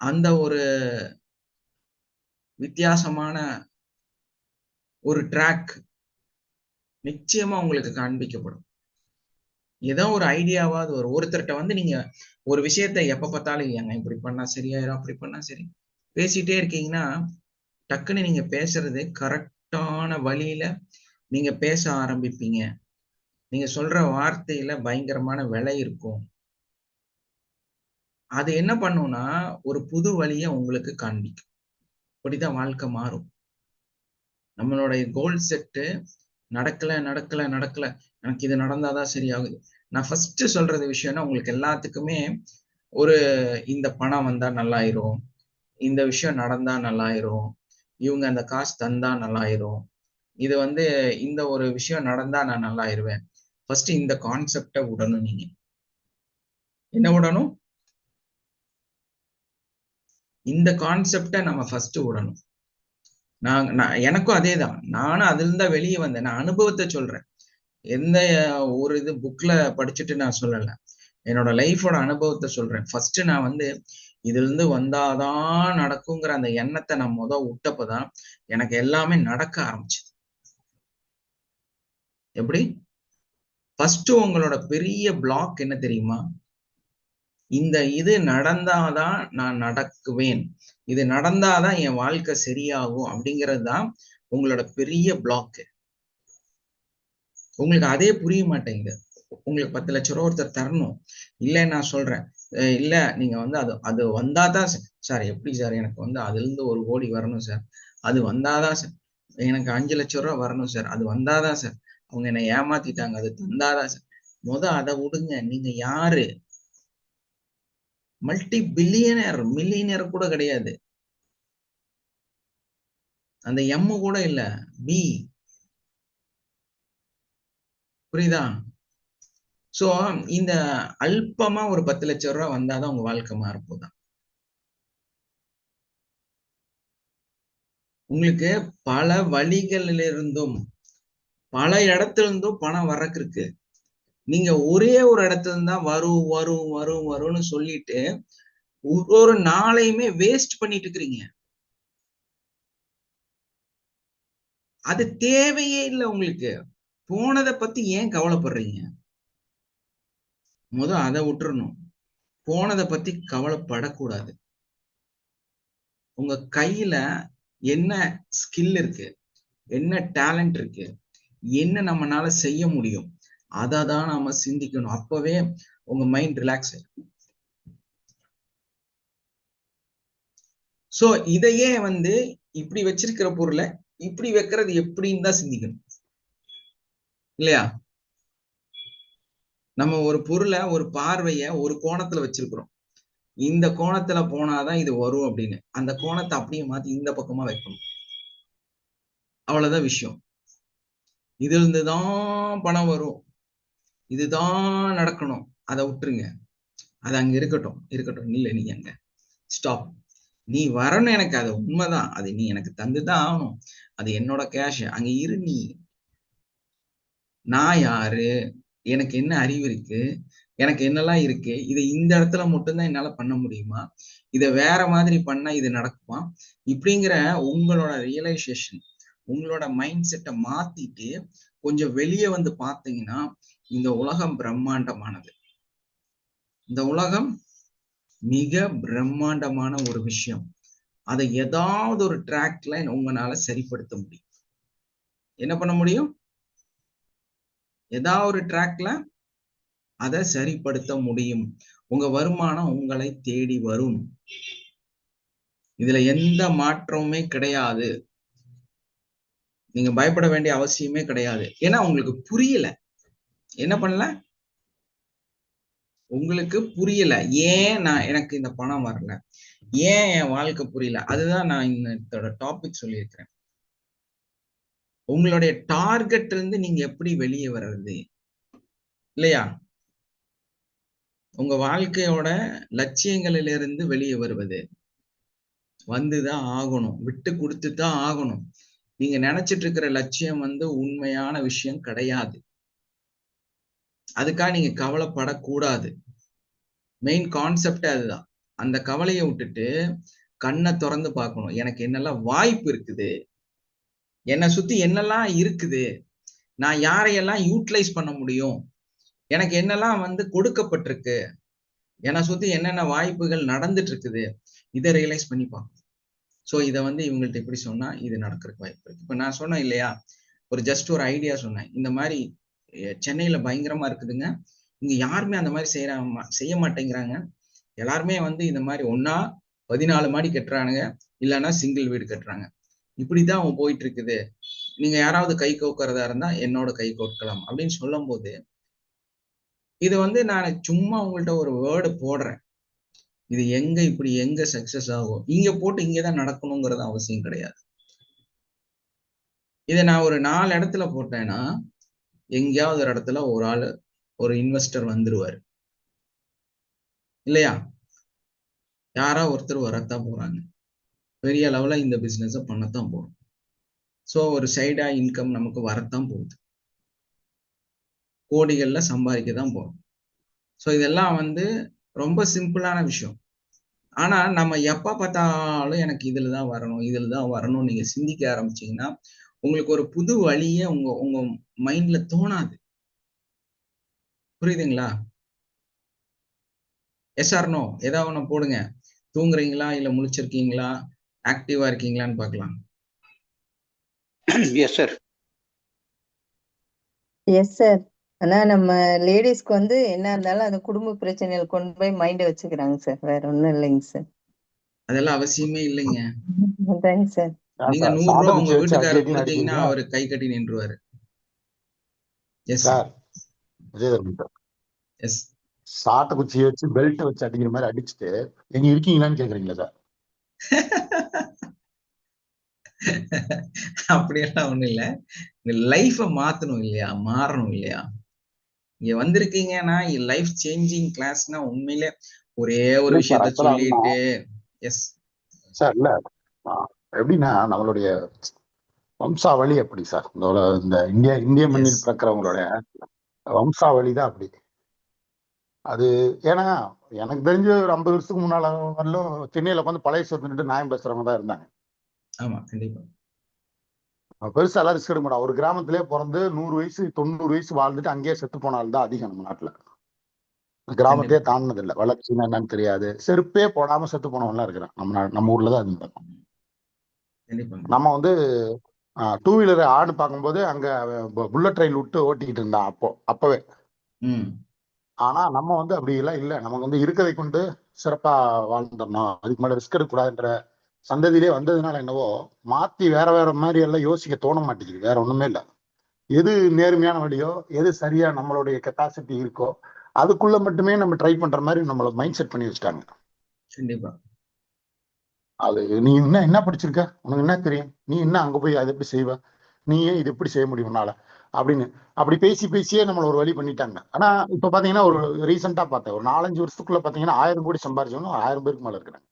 அந்த ஒரு வித்தியாசமான ஒரு ட்ராக் நிச்சயமா உங்களுக்கு காண்பிக்கப்படும். ஏதோ ஒரு ஐடியாவாவது ஒருத்தர்கிட்ட வந்து நீங்க ஒரு விஷயத்த எப்ப பார்த்தாலும் இல்லையாங்க இப்படி பண்ணா சரியாயிரும், அப்படி பண்ணா சரி பேசிட்டே இருக்கீங்கன்னா டக்குன்னு நீங்க பேசுறது கரெக்டான வழியில நீங்க பேச ஆரம்பிப்பீங்க. நீங்க சொல்ற வார்த்தையில பயங்கரமான விலை இருக்கும். அது என்ன பண்ணும்னா ஒரு புது வழியை உங்களுக்கு காண்பிக்கும். அப்படிதான் வாழ்க்கை மாறும். நம்மளோட கோல் செட்டு நடக்கல எனக்கு இது நடந்தாதான் சரியாகுது. நான் ஃபர்ஸ்ட் சொல்றது விஷயம்னா உங்களுக்கு எல்லாத்துக்குமே ஒரு இந்த பணம் வந்தா நல்லாயிரும், இந்த விஷயம் நடந்தா நல்லாயிரும், இவங்க அந்த காசு தந்தா நல்லாயிரும், இது வந்து இந்த ஒரு விஷயம் நடந்தா நான் நல்லாயிருவேன். ஃபர்ஸ்ட் இந்த கான்செப்டை விடணும். நீங்க என்ன விடணும்? இந்த கான்செப்டை நம்ம ஃபர்ஸ்ட் விடணும். எனக்கும் அதே தான். நானும் அதுல இருந்தா வெளியே வந்தேன். நான் அனுபவத்தை சொல்றேன். எந்த ஒரு இது புக்ல படிச்சுட்டு நான் சொல்லல. என்னோட லைஃபோட அனுபவத்தை சொல்றேன். ஃபர்ஸ்ட் நான் வந்து இதுல இருந்து வந்தாதான் நடக்குங்கிற அந்த எண்ணத்தை நான் விட்டப்பதான் எனக்கு எல்லாமே நடக்க ஆரம்பிச்சது. எப்படி? ஃபர்ஸ்ட் உங்களோட பெரிய பிளாக் என்ன தெரியுமா? இந்த இது நடந்தாதான் நான் நடக்குவேன், இது நடந்தாதான் என் வாழ்க்கை சரியாகும் அப்படிங்கிறது தான் உங்களோட பெரிய பிளாக். உங்களுக்கு அதே புரிய மாட்டேங்குது. உங்களுக்கு 10 லட்சம் ரூபா ஒருத்தர் தரணும், இல்ல நான் சொல்றேன், இல்ல நீங்க வந்து அது வந்தாதான் சார். எப்படி சார்? எனக்கு வந்து அதுல இருந்து 1 கோடி வரணும் சார், அது வந்தாதான் சார். எனக்கு 5 லட்சம் ரூபா வரணும் சார், அது வந்தாதான் சார். அவங்க என்னை ஏமாத்திட்டாங்க, அது தந்தாதான் சார். அதை விடுங்க. நீங்க யாரு? மல்டி பில்லியனர், மில்லியனர் கூட கிடையாது. அந்த எம் கூட இல்ல, பி. புரியுதா? சோ இந்த அல்பமா ஒரு 10 லட்சம் ரூபாய் வந்தாதான் உங்க வாழ்க்கை மாறப்போதான். உங்களுக்கு பல வழிகளிலிருந்தும் பல இடத்துல இருந்தும் பணம் வர்றதுக்கு இருக்கு. நீங்க ஒரே ஒரு இடத்துல இருந்தா வரும் வரும் வரும் வரும்னு சொல்லிட்டு ஒரு நாளையுமே வேஸ்ட் பண்ணிட்டு இருக்கிறீங்க. அது தேவையே இல்லை உங்களுக்கு. போனதை பத்தி ஏன் கவலைப்படுறீங்க? அதை விட்டுறணும். போனதை பத்தி கவலைப்படக்கூடாது. உங்க கையில என்ன ஸ்கில் இருக்கு, என்ன டேலண்ட் இருக்கு, என்ன நம்மனால செய்ய முடியும், அதை தான் நாம சிந்திக்கணும். அப்பவே உங்க மைண்ட் ரிலாக்ஸ் ஆகும். சோ இதையே வந்து இப்படி வச்சிருக்கிற பொருளை இப்படி வைக்கிறது எப்படின்னு தான் சிந்திக்கணும், இல்லையா? நம்ம ஒரு பொருளை, ஒரு பார்வைய ஒரு கோணத்துல வச்சிருக்கிறோம். இந்த கோணத்துல போனாதான் இது வரும் அப்படின்னு அந்த கோணத்தை அப்படியே மாத்தி இந்த பக்கமா வைக்கணும். அவ்வளவுதான் விஷயம். இதுல இருந்துதான் பணம் வரும், இதுதான் நடக்கணும், அதை விட்டுருங்க. அது அங்க இருக்கட்டும் இருக்கட்டும். இல்ல, நீ அங்க ஸ்டாப். நீ வரணும், எனக்கு அது உண்மைதான், அது நீ எனக்கு தந்துதான் ஆகணும், அது என்னோட கேஷ். அங்க இரு. நீ நான் யாரு, எனக்கு என்ன அறிவு இருக்கு, எனக்கு என்னெல்லாம் இருக்கு, இதை இந்த இடத்துல மட்டும்தான் என்னால பண்ண முடியுமா, இதை வேற மாதிரி பண்ணா இது நடக்குமா, இப்படிங்கிற உங்களோட ரியலைசேஷன், உங்களோட மைண்ட் செட்டை மாத்திட்டு கொஞ்சம் வெளியே வந்து பார்த்தீங்கன்னா இந்த உலகம் பிரம்மாண்டமானது. இந்த உலகம் மிக பிரம்மாண்டமான ஒரு விஷயம். அதை ஏதாவது ஒரு ட்ராக்ல உங்களால சரிப்படுத்த முடியும். என்ன பண்ண முடியும்? ஏதாவது ஒரு ட்ராக்ல அதை சரிப்படுத்த முடியும். உங்க வருமானம் உங்களை தேடி வரும். இதுல எந்த மாற்றமுமே கிடையாது. நீங்க பயப்பட வேண்டிய அவசியமே கிடையாது. ஏன்னா உங்களுக்கு புரியல. என்ன பண்ணல? உங்களுக்கு புரியல. ஏன் எனக்கு இந்த பணம் வரல, ஏன் என் வாழ்க்கை புரியல. அதுதான் நான் இந்த டாபிக் சொல்லியிருக்கிறேன். உங்களுடைய டார்கெட் இருந்து நீங்க எப்படி வெளியே வர்றது, இல்லையா? உங்க வாழ்க்கையோட லட்சியங்களிலிருந்து வெளியே வருவது. வந்துதான் ஆகணும், விட்டு கொடுத்துதான் ஆகணும். நீங்க நினைச்சிட்டு இருக்கிற லட்சியம் வந்து உண்மையான விஷயம் கிடையாது. அதுக்காக நீங்க கவலைப்படக்கூடாது. மெயின் கான்செப்டே அதுதான். அந்த கவலையை விட்டுட்டு கண்ணை திறந்து பார்க்கணும். எனக்கு என்னெல்லாம் வாய்ப்பு இருக்குது, என்னை சுத்தி என்னெல்லாம் இருக்குது, நான் யாரையெல்லாம் யூட்டிலைஸ் பண்ண முடியும், எனக்கு என்னெல்லாம் வந்து கொடுக்கப்பட்டிருக்கு, என்னை சுத்தி என்னென்ன வாய்ப்புகள் நடந்துட்டு இருக்குது, இதை ரியலைஸ் பண்ணி பார்க்கணும். ஸோ இதை வந்து இவங்கள்ட்ட எப்படி சொன்னா இது நடக்கிறதுக்கு வாய்ப்பு இருக்கு. இப்போ நான் சொன்னேன் இல்லையா, ஜஸ்ட் ஒரு ஐடியா சொன்னேன். இந்த மாதிரி சென்னையில பயங்கரமா இருக்குதுங்க, இங்க யாருமே அந்த மாதிரி செய்ய மாட்டேங்கிறாங்க. எல்லாருமே வந்து இந்த மாதிரி ஒன்னா 14 மாடி கட்டுறானுங்க, இல்லைன்னா சிங்கிள் வீடு கட்டுறாங்க. இப்படிதான் அவங்க போயிட்டு இருக்குது. நீங்க யாராவது கை கோக்கிறதா இருந்தா என்னோட கை கோக்கலாம் அப்படின்னு சொல்லும் போது, இது வந்து நான் சும்மா உங்கள்கிட்ட ஒரு வேர்டு போடுறேன். இது எங்க சக்சஸ் ஆகும், இங்க போட்டு இங்கதான் நடக்கணுங்கிறது அவசியம் கிடையாது. இதை நான் ஒரு 4 இடத்துல போட்டேன்னா எங்கேயாவது ஒரு இடத்துல ஒரு ஆளு, ஒரு இன்வெஸ்டர் வந்துருவாரு, இல்லையா? யாரா ஒருத்தர் வரத்தான் போறாங்க, பெரிய அளவுல இந்த பிசினஸ பண்ணத்தான் போறோம். ஸோ ஒரு சைடா இன்கம் நமக்கு வரத்தான் போகுது, கோடிகள்ல சம்பாதிக்க தான் போறோம். ஸோ இதெல்லாம் வந்து ரொம்ப சிம்பிளான விஷயம். ஆனா நம்ம எப்ப பார்த்தாலும் எனக்கு இதுலதான் வரணும் நீங்க சிந்திக்க ஆரம்பிச்சீங்கன்னா உங்களுக்கு ஒரு புது வழியே உங்க உங்க மைண்ட்ல தோணாது. புரியுதுங்களா? Yes or no? ஏதாவது ஒண்ணு போடுங்க. தூங்குறீங்களா இல்ல முழிச்சிருக்கீங்களா, ஆக்டிவா இருக்கீங்களான்னு பார்க்கலாம். Yes sir. Yes sir. ஆனா நம்ம லேடிஸ்க்கு வந்து என்ன இருந்தாலும் அந்த குடும்ப பிரச்சனைகள் கொண்டு போய் மைண்ட வச்சுக்கிறாங்க சார், வேற ஒண்ணும் இல்லைங்க சார். அதெல்லாம் அவசியமே இல்லைங்க. Thanks sir. நீங்க 100 ரூபா உங்க வீட்டுக்காரர் கொடுத்தீங்கன்னா அவர் கை கட்டி நின்றுவாரு. Yes sir. Vijayadharman sir. Yes. சாட்டை குச்சியை வச்சு பெல்ட் வச்சு அடிக்கிற மாதிரி அடிச்சுட்டு எங்க இருக்கீங்களான்னு கேக்குறீங்களா சார்? அப்படியெல்லாம் ஒண்ணும் இல்ல. இந்த லைஃப மாத்தணும் இல்லையா, மாறணும் இல்லையா? இங்க வந்திருக்கீங்கன்னா லைஃப் சேஞ்சிங் கிளாஸ்னா உண்மையிலே ஒரே ஒரு விஷயத்த சொல்லிட்டு எஸ் சார். இல்ல எப்படின்னா நம்மளுடைய வம்சாவளி அப்படி சார். இந்த இந்திய மண்ணில் பிறக்கிறவங்களுடைய வம்சாவளி தான் அப்படி. அது ஏன்னா எனக்கு தெரிஞ்ச ஒரு 50 வருஷத்துக்கு முன்னால வரலும் சென்னையில உட்காந்து பழைய சொத்து நியாயம் பேசுறவங்க தான் இருந்தாங்க. ஆமா, கண்டிப்பா. பெருசா எல்லாம் ரிஸ்க் எடுக்க மாட்டோம். ஒரு கிராமத்திலே பிறந்து 100 வயசு 90 வயசு வாழ்ந்துட்டு அங்கேயே செத்து போனால்தான் தான் அதிகம் நம்ம நாட்டுல. கிராமத்தையே தாண்டினது இல்லை. வளர்ச்சின்னா என்னன்னு தெரியாது, செருப்பே போடாம செத்து போனவங்கலாம் இருக்கிறான் நம்ம ஊர்ல தான் அது நடக்கும். நம்ம வந்து 2 வீலர் ஆடு பார்க்கும்போது அங்க புல்லட் ட்ரெயின் விட்டு ஓட்டிக்கிட்டு இருந்தான் அப்பவே. ஆனா நம்ம வந்து அப்படி எல்லாம் இல்லை. நமக்கு வந்து இருக்கிறதை கொண்டு சிறப்பா வாழ்ந்துடணும், அதுக்கு மேல ரிஸ்க் எடுக்கக்கூடாதுன்ற சந்ததியிலே வந்ததுனால என்னவோ மாத்தி வேற மாதிரி எல்லாம் யோசிக்க தோண மாட்டேங்குது. வேற ஒண்ணுமே இல்லை. எது நேர்மையான வழியோ, எது சரியா நம்மளுடைய கெப்பாசிட்டி இருக்கோ அதுக்குள்ள மட்டுமே நம்ம ட்ரை பண்ற மாதிரி நம்மள மைண்ட் செட் பண்ணி வச்சுட்டாங்க. கண்டிப்பா. அது நீ என்ன படிச்சிருக்க, உனக்கு என்ன தெரியும், நீ என்ன அங்க போய் அதை எப்படி செய்வ, நீ ஏன் இது எப்படி செய்ய முடியும் உன்னால அப்படின்னு அப்படி பேசியே நம்மள ஒரு வழி பண்ணிட்டாங்க. ஆனா இப்ப பாத்தீங்கன்னா ஒரு ரீசெண்டா பார்த்தேன், ஒரு 4-5 வருஷத்துக்குள்ள பாத்தீங்கன்னா 1000 கோடி சம்பாரிச்சவங்க 1000 பேருக்கு மேல இருக்கிறாங்க.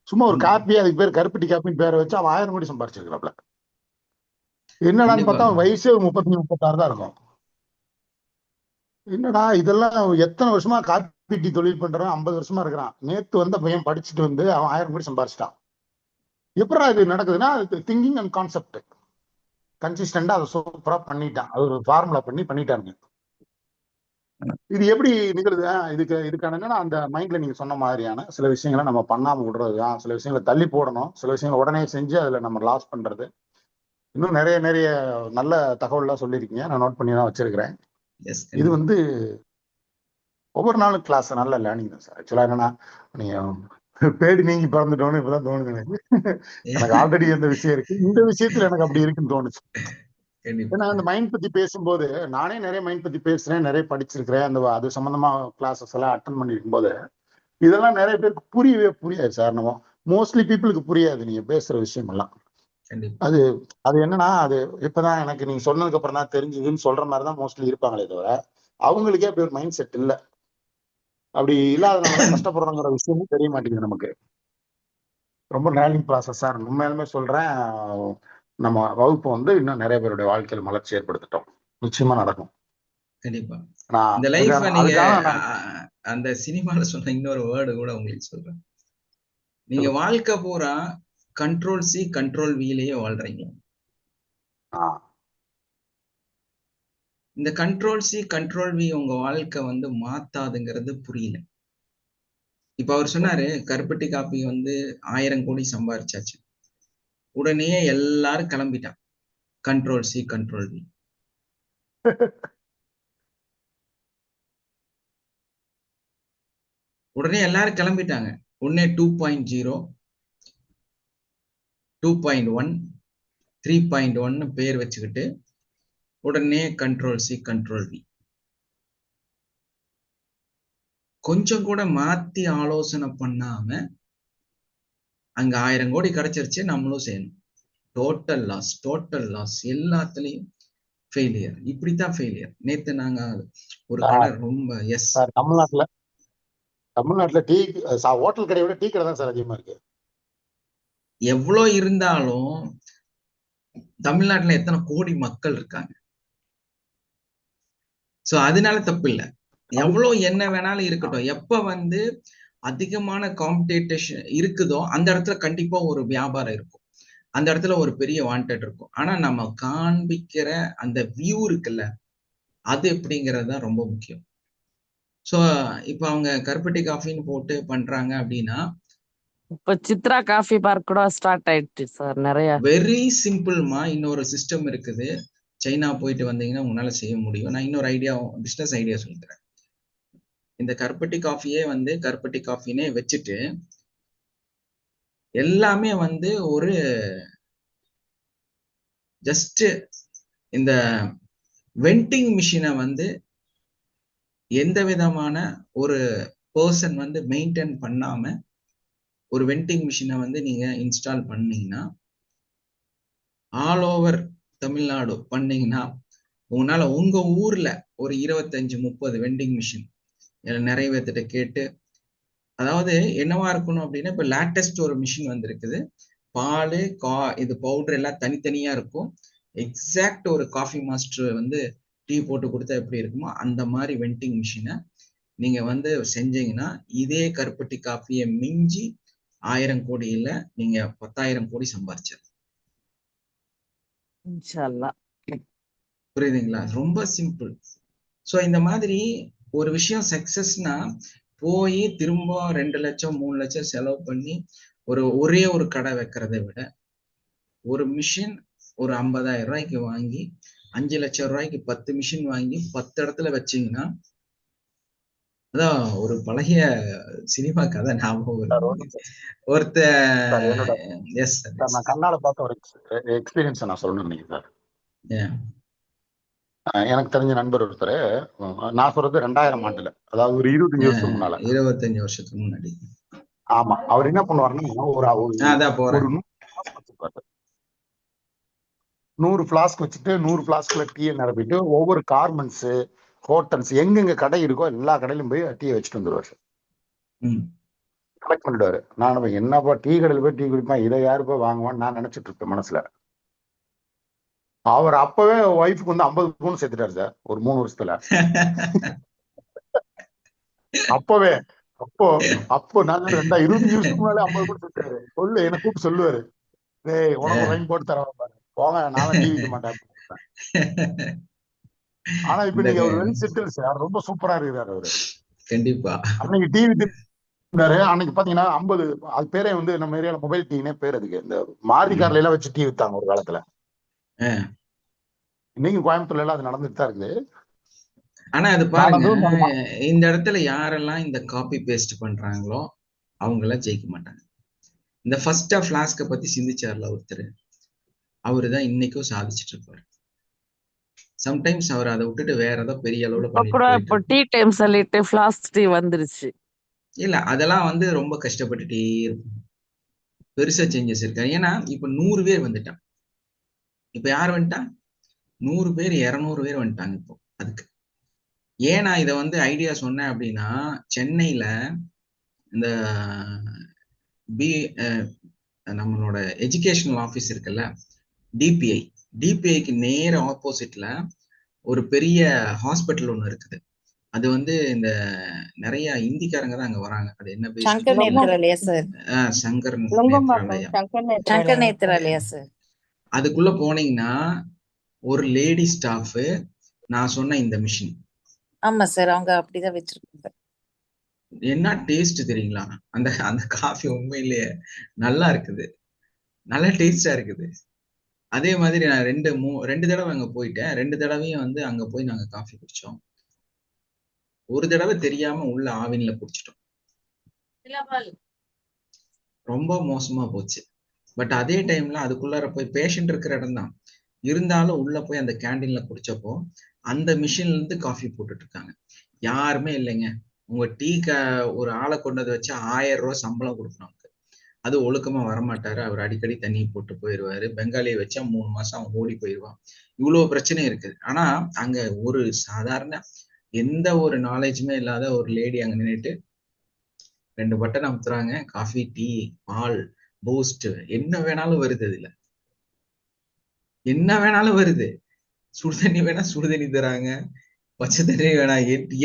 சும்மா ஒரு காப்பி, அதுக்கு பேர் கருப்பட்டி காப்பின்னு பேரை வச்சு அவன் 1000 கோடி சம்பாரிச்சிருக்கிறாப்ல. என்னடான்னு பார்த்தா அவன் வயசே 35-36 தான் இருக்கும். என்னடா இதெல்லாம் எத்தனை வருஷமா காப்பீட்டு தொழில் பண்றவன் 50 வருஷமா இருக்கிறான். நேத்து வந்த பையன் படிச்சுட்டு வந்து அவன் 1000 கோடி சம்பாரிச்சிட்டான். எப்படா இது நடக்குதுன்னா திங்கிங் அண்ட் கான்செப்ட் கன்சிஸ்டண்டா அதை சூப்பரா பண்ணிட்டான். அது ஒரு ஃபார்முலா பண்ணிட்டாங்க. இது எப்படி நிகழுது? இதுக்கான என்னன்னா அந்த மைண்ட்ல நீங்க சொன்ன மாதிரியான சில விஷயங்களை நம்ம பண்ணாம விடுறதுதான், சில விஷயங்களை தள்ளி போடணும், சில விஷயங்களை உடனே செஞ்சு அதுல நம்ம லாஸ் பண்றது. இன்னும் நிறைய நல்ல தகவல்லாம் சொல்லியிருக்கீங்க, நான் நோட் பண்ணி தான் வச்சிருக்கிறேன். இது வந்து ஒவ்வொரு நாளும் கிளாஸ் நல்ல லேர்னிங் தான் சார். ஆக்சுவலா என்னன்னா நீங்க பேடி நீங்கி பறந்துட்டோன்னு இப்பதான் தோணுது எனக்கு ஆல்ரெடி எந்த விஷயம் இருக்கு, இந்த விஷயத்துல எனக்கு அப்படி இருக்குன்னு தோணுச்சு. ஏன்னா அந்த மைண்ட் பத்தி பேசும்போது நானே நிறைய மைண்ட் பத்தி பேசுறேன், நிறைய படிச்சிருக்கிறேன், அந்த அது சம்பந்தமா கிளாஸஸ் எல்லாம் அட்டன் பண்ணிருக்கும் போது இதெல்லாம் நிறைய பேருக்கு புரியாது சார். நம்ம மோஸ்ட்லி பீப்புளுக்கு புரியாது நீங்க பேசுற விஷயம் எல்லாம். அது என்னன்னா அது இப்பதான் எனக்கு நீங்க சொன்னதுக்கு அப்புறம் தான் தெரிஞ்சதுன்னு சொல்ற மாதிரிதான் மோஸ்ட்லி இருப்பாங்களே தவிர அவங்களுக்கே அப்படி ஒரு மைண்ட் செட் இல்லை. அப்படி இல்லாதனால கஷ்டப்படுறோங்கிற விஷயமும் தெரிய மாட்டேங்குது நமக்கு. ரொம்ப லேர்னிங் ப்ராசஸ் சார். உண்மையாலுமே சொல்றேன், நம்ம வகுப்பு வந்து இன்னும் நிறைய பேருடைய வாழ்க்கையில் மலர்ச்சி ஏற்படுத்திட்டோம். நிச்சயமா நடக்கும். கண்டிப்பா. இந்த லைஃப் நீங்க அந்த சினிமால சொன்ன இன்னொரு வேர்டு கூட உங்களுக்கு சொல்றேன். நீங்க வாழ்க்கை பூரா கண்ட்ரோல் சி கண்ட்ரோல் விலேயே வாழ்றீங்க. இந்த கண்ட்ரோல் சி கண்ட்ரோல் வி உங்க வாழ்க்கை வந்து மாத்தாதுங்கிறது புரியல. இப்ப அவர் சொன்னாரு கருப்பட்டி காப்பி வந்து 1000 கோடி சம்பாரிச்சாச்சு. உடனே எல்லாரும் கிளம்பிட்டான் கண்ட்ரோல் சி கண்ட்ரோல் வி. உடனே எல்லாரும் கிளம்பிட்டாங்க. உடனே 2.0 2.1 3.1 பேர் வச்சுக்கிட்டு உடனே கண்ட்ரோல் சி கண்ட்ரோல் வி. கொஞ்சம் கூட மாத்தி ஆலோசனை பண்ணாம அங்க 1000 கோடி கிடைச்சிருச்சு, நம்மளும் செய்யணும். டோட்டல் லாஸ் எல்லாத்துலயும் ஃபெயிலியர். இப்படித்தான் ஃபெயிலியர். நேத்து நாங்க ஒரு கடை ரொம்ப தமிழ்நாட்டுல டீ ஹோட்டல் கடையை விட டீ கடை தான் சார் அதிகமா இருக்கு. எவ்வளவு இருந்தாலும் தமிழ்நாட்டுல எத்தனை கோடி மக்கள் இருக்காங்க. சோ அதனால தப்பு இல்லை. எவ்வளவு என்ன வேணாலும் இருக்கட்டும். எப்ப வந்து அதிகமான காம்படிஷன் இருக்குதோ அந்த இடத்துல கண்டிப்பா ஒரு வியாபாரம் இருக்கும், அந்த இடத்துல ஒரு பெரிய வாண்டட் இருக்கும். ஆனா நம்ம காண்பிக்கிற அந்த வியூ இருக்குல்ல, அது எப்படிங்கிறது தான் ரொம்ப முக்கியம். சோ இப்ப அவங்க கருப்பட்டி காஃபின்னு போட்டு பண்றாங்க அப்படின்னா, இப்ப சித்ரா காஃபி பார்க் கூட ஸ்டார்ட் ஆயிடுச்சு சார் நிறைய. வெரி சிம்பிள்மா. இன்னொரு சிஸ்டம் இருக்குது. சைனா போயிட்டு வந்தீங்கன்னா உங்களால செய்ய முடியும். நான் இன்னொரு ஐடியா, பிசினஸ் ஐடியா சொல்லித்தரேன். இந்த கருப்பட்டி காஃபியே வந்து கருப்பட்டி காஃபினே வச்சுட்டு எல்லாமே வந்து ஒரு ஜஸ்ட் இந்த வெண்டிங் மிஷினை வந்து எந்த விதமான ஒரு பர்சன் வந்து மெயின்டைன் பண்ணாம ஒரு வெண்டிங் மிஷினை வந்து நீங்க இன்ஸ்டால் பண்ணீங்கன்னா, ஆல் ஓவர் தமிழ்நாடு பண்ணீங்கன்னா, உங்களால உங்க ஊர்ல ஒரு 25-30 வெண்டிங் மிஷின் நிறைய பேர்த்திட்ட கேட்டு, அதாவது என்னவா இருக்கணும் அப்படின்னா, இப்ப லேட்டஸ்ட் ஒரு மிஷின் வந்திருக்குது. பால் இது பவுடர் எல்லாம் தனித்தனியா இருக்கும். எக்ஸாக்ட் ஒரு காஃபி மாஸ்டர் வந்து டீ போட்டு கொடுத்தா எப்படி இருக்குமோ அந்த மாதிரி வெண்டிங் மிஷினை நீங்க வந்து செஞ்சீங்கன்னா, இதே கருப்பட்டி காஃபியை மிஞ்சி 1000 கோடியில நீங்க 10,000 கோடி சம்பாரிச்சாரு. புரியுதுங்களா? ரொம்ப சிம்பிள். சோ இந்த மாதிரி ஒரு விஷயம் சக்சஸ்னா போய் திரும்ப 2 லட்சம் 3 லட்சம் செலவு பண்ணி ஒரே ஒரு கடை வைக்கிறதை விட, ஒரு மிஷின் ஒரு 50,000 ரூபாய்க்கு வாங்கி 5 லட்சம் ரூபாய்க்கு 10 மிஷின் வாங்கி 10 இடத்துல வச்சீங்கன்னா, அதான் ஒரு பழைய சினிமா கதை ஞாபகம் வருது. ஒருத்தர் எஸ் சார், நான் கண்ணால பார்த்த ஒரு எக்ஸ்பீரியன்ஸ் நான் சொல்லணும்னு நினைக்கிறேன் சார். எனக்கு தெரிஞ்ச நண்பர் ஒருத்தர், நான் சொல்றது 2000 ஆண்டுல, அதாவது ஒரு 25 வருஷத்துக்கு முன்னால. 25 வருஷத்துக்கு முன்னாடி. ஆமா, அவர் என்ன பண்ணுவாருன்னா ஒரு 100 ஃபிளாஸ்க் வச்சுட்டு 100 ஃபிளாஸ்க்ல டீயை நிரப்பிட்டு ஒவ்வொரு கார்மெண்ட்ஸ், ஹோட்டல்ஸ் எங்கெங்க கடை இருக்கோ எல்லா கடையிலும் போய் டீயை வச்சுட்டு வந்துருவாரு. கலெக்ட் பண்ணிடுவாரு. நான் என்னப்பா டீ கடையில் போய் டீ குடிப்பேன், இதை யாருப்பா வாங்குவான்னு நான் நினைச்சிட்டு இருப்பேன் மனசுல. அவர் அப்பவே ஒய்ஃபுக்கு வந்து 50 பவுன் சேர்த்துட்டாரு சார் ஒரு 3 வருஷத்துல. அப்பவே அப்போ நான் 25 வருஷத்துக்கு முன்னாலே 50 பவுன் சேர்த்தாரு. சொல்லு, என்ன கூப்பிட்டு சொல்லுவாரு, டேய் உனக்கு லைன் போட்டு தர போங்க, நான் டீ விற்க மாட்டேன். ஆனா இப்ப நீங்க ஒரு வெல் செட்டில் சார், ரொம்ப சூப்பரா இருக்கிறாரு அவரு. கண்டிப்பா. அன்னைக்கு டீ வித்துனாரு. அன்னைக்கு பாத்தீங்கன்னா 50, அது பேரே வந்து நம்ம ஏரியால மொபைல் டீனே பேர். அதுக்கு இந்த மாருதி கார்ல எல்லாம் வச்சு டீ வித்தாங்க ஒரு காலத்துல. இன்னைக்கு கோயம்புத்தூர்ல எல்லாம் அது நடந்துட்டு தான் இருக்குது. ஆனா அது பாருங்க, இந்த இடத்துல யாரெல்லாம் இந்த காப்பி பேஸ்ட் பண்றாங்களோ அவங்க எல்லாம் ஜெயிக்க மாட்டாங்க. இந்த ஃபர்ஸ்ட் ஃபிளாஸ்க பத்தி சிந்திச்சார்ல ஒருத்தர், அவருதான் இன்னைக்கும் சாதிச்சுட்டு இருப்பாரு. சம்டைம்ஸ் அவர் அதை விட்டுட்டு வேற ஏதோ பெரிய அளவுல பண்ணிட்டு டீ டைம் சொல்லிட்டு ஃபிளாஸ்க் டீ வந்துருச்சு. இல்ல அதெல்லாம் வந்து ரொம்ப கஷ்டப்பட்டுட்டே இருக்கும். பெருசா சேஞ்சஸ் இருக்காது. ஏன்னா இப்ப 100 பேர் வந்துட்டான். இப்ப யார் வந்துட்டா? 100 பேர் 200 பேர் வந்துட்டாங்க இப்போ. அதுக்கு ஏன் நான் இதை வந்து ஐடியா சொன்னேன் அப்படின்னா, சென்னையில இந்த நம்மளோட எஜுகேஷனல் ஆஃபீஸ் இருக்குல்ல, டிபிஐக்கு நேர ஆப்போசிட்ல ஒரு பெரிய ஹாஸ்பிட்டல் ஒண்ணு இருக்குது. அது வந்து இந்த நிறைய இந்திக்காரங்க தான் அங்க வராங்க. அது என்ன பேர்? சங்கர் நேத்ராலயா சார். சங்கர் நேத்ராலயா சார். அதுக்குள்ள போனீங்கன்னா ஒரு லேடி ஸ்டாஃப் நான் சொன்ன இந்த மிஷின். ஆமா சார், அவங்க அப்படிதான் வச்சிருக்காங்க. என்ன டேஸ்ட் தெரியுங்களா? அந்த அந்த காஃபி உண்மையிலேயே நல்லா இருக்குது, நல்ல டேஸ்டா இருக்குது. அதே மாதிரி நான் 2 தடவை அங்க போயிட்டேன். 2 தடவையும் வந்து அங்க போய் நாங்க காஃபி குடிச்சோம். ஒரு தடவை தெரியாம உள்ள ஆவின்ல குடிச்சிட்டோம். ரொம்ப மோசமா போச்சு. பட் அதே டைம்ல அதுக்குள்ளார போய் பேஷண்ட் இருக்கிற இடம் தான் இருந்தாலும் உள்ள போய் அந்த கேண்டீன்ல குடிச்சப்போ அந்த மிஷின்ல இருந்து காஃபி போட்டுட்டு இருக்காங்க. யாருமே இல்லைங்க. உங்க டீ ஒரு ஆளை கொண்டதை வச்சு 1000 ரூபாய் சம்பளம் கொடுக்கணும். அது ஒழுக்கமா வரமாட்டாரு. அவர் அடிக்கடி தண்ணி போட்டு போயிடுவாரு. பெங்காலியை வச்சா 3 மாசம் அவன் ஓடி போயிடுவான். இவ்வளவு பிரச்சனை இருக்குது. ஆனா அங்க ஒரு சாதாரண எந்த ஒரு நாலேஜுமே இல்லாத ஒரு லேடி அங்க நின்றுட்டு 2 பட்டன் அமுத்துறாங்க. காஃபி, டீ, பால், பூஸ்ட் என்ன வேணாலும் வருது. அதுல என்ன வேணாலும் வருது. சுடுதண்ணி வேணா சுடுதண்ணி தராங்க, பச்சை தண்ணி வேணா,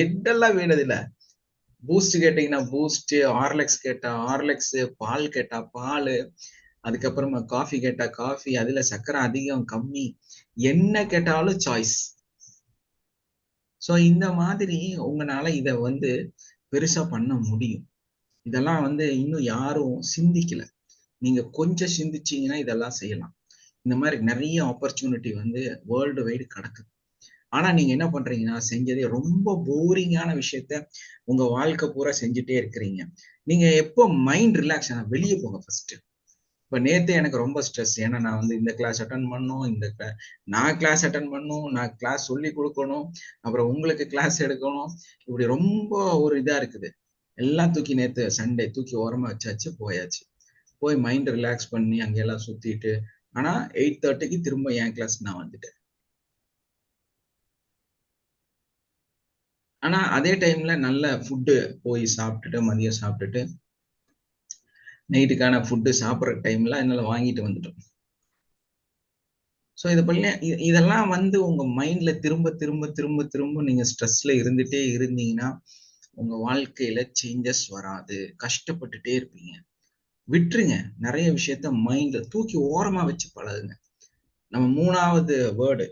எட்டெல்லாம் வேணுதில்ல. பூஸ்ட் கேட்டீங்கன்னா பூஸ்ட், ஹார்லிக்ஸ் கேட்டா ஹார்லிக்ஸ், பால் கேட்டா பால், அதுக்கப்புறமா காஃபி கேட்டா காஃபி, அதுல சர்க்கரை அதிகம் கம்மி, என்ன கேட்டாலும் சாய்ஸ். சோ இந்த மாதிரி உங்களால இத வந்து பெருசா பண்ண முடியும். இதெல்லாம் வந்து இன்னும் யாரும் சிந்திக்கல. நீங்க கொஞ்சம் சிந்திச்சீங்கன்னா இதெல்லாம் செய்யலாம். இந்த மாதிரி நிறைய ஆப்பர்ச்சுனிட்டி வந்து வேர்ல்டு வைடு கிடக்குது. ஆனா நீங்க என்ன பண்றீங்கன்னா, செஞ்சதே ரொம்ப போரிங்கான விஷயத்த உங்க வாழ்க்கை பூரா செஞ்சுட்டே இருக்கிறீங்க. நீங்க எப்போ மைண்ட் ரிலாக்ஸ் ஆனா வெளியே போங்க ஃபர்ஸ்ட். இப்ப நேத்து எனக்கு ரொம்ப ஸ்ட்ரெஸ். ஏன்னா நான் வந்து இந்த கிளாஸ் அட்டன் பண்ணணும், நான் கிளாஸ் அட்டன் பண்ணணும், நான் கிளாஸ் சொல்லி கொடுக்கணும், அப்புறம் உங்களுக்கு கிளாஸ் எடுக்கணும், இப்படி ரொம்ப ஒரு இதா இருக்குது. எல்லாம் தூக்கி நேத்து சண்டே தூக்கி ஓரமா வச்சாச்சு, போயாச்சு. போய் மைண்ட் ரிலாக்ஸ் பண்ணி அங்கெல்லாம் சுத்திட்டு, ஆனா 8:30க்கு திரும்ப என் கிளாஸ் நான் வந்துட்டேன். ஆனா அதே டைம்ல நல்ல ஃபுட்டு போய் சாப்பிட்டுட்டு, மதியம் சாப்பிட்டுட்டு, நைட்டுக்கான ஃபுட்டு சாப்பிட்ற டைம்ல என்னால வாங்கிட்டு வந்துட்டோம். ஸோ இதெல்லாம் வந்து உங்க மைண்ட்ல திரும்ப திரும்ப திரும்ப திரும்ப நீங்க ஸ்ட்ரெஸ்ல இருந்துட்டே இருந்தீங்கன்னா உங்க வாழ்க்கையில சேஞ்சஸ் வராது. கஷ்டப்பட்டுட்டே இருப்பீங்க. விட்டுருங்க. நிறைய விஷயத்த மைண்ட்ல தூக்கி ஓரமா வச்சு பழகுங்க. நம்ம 3வது வேர்டு,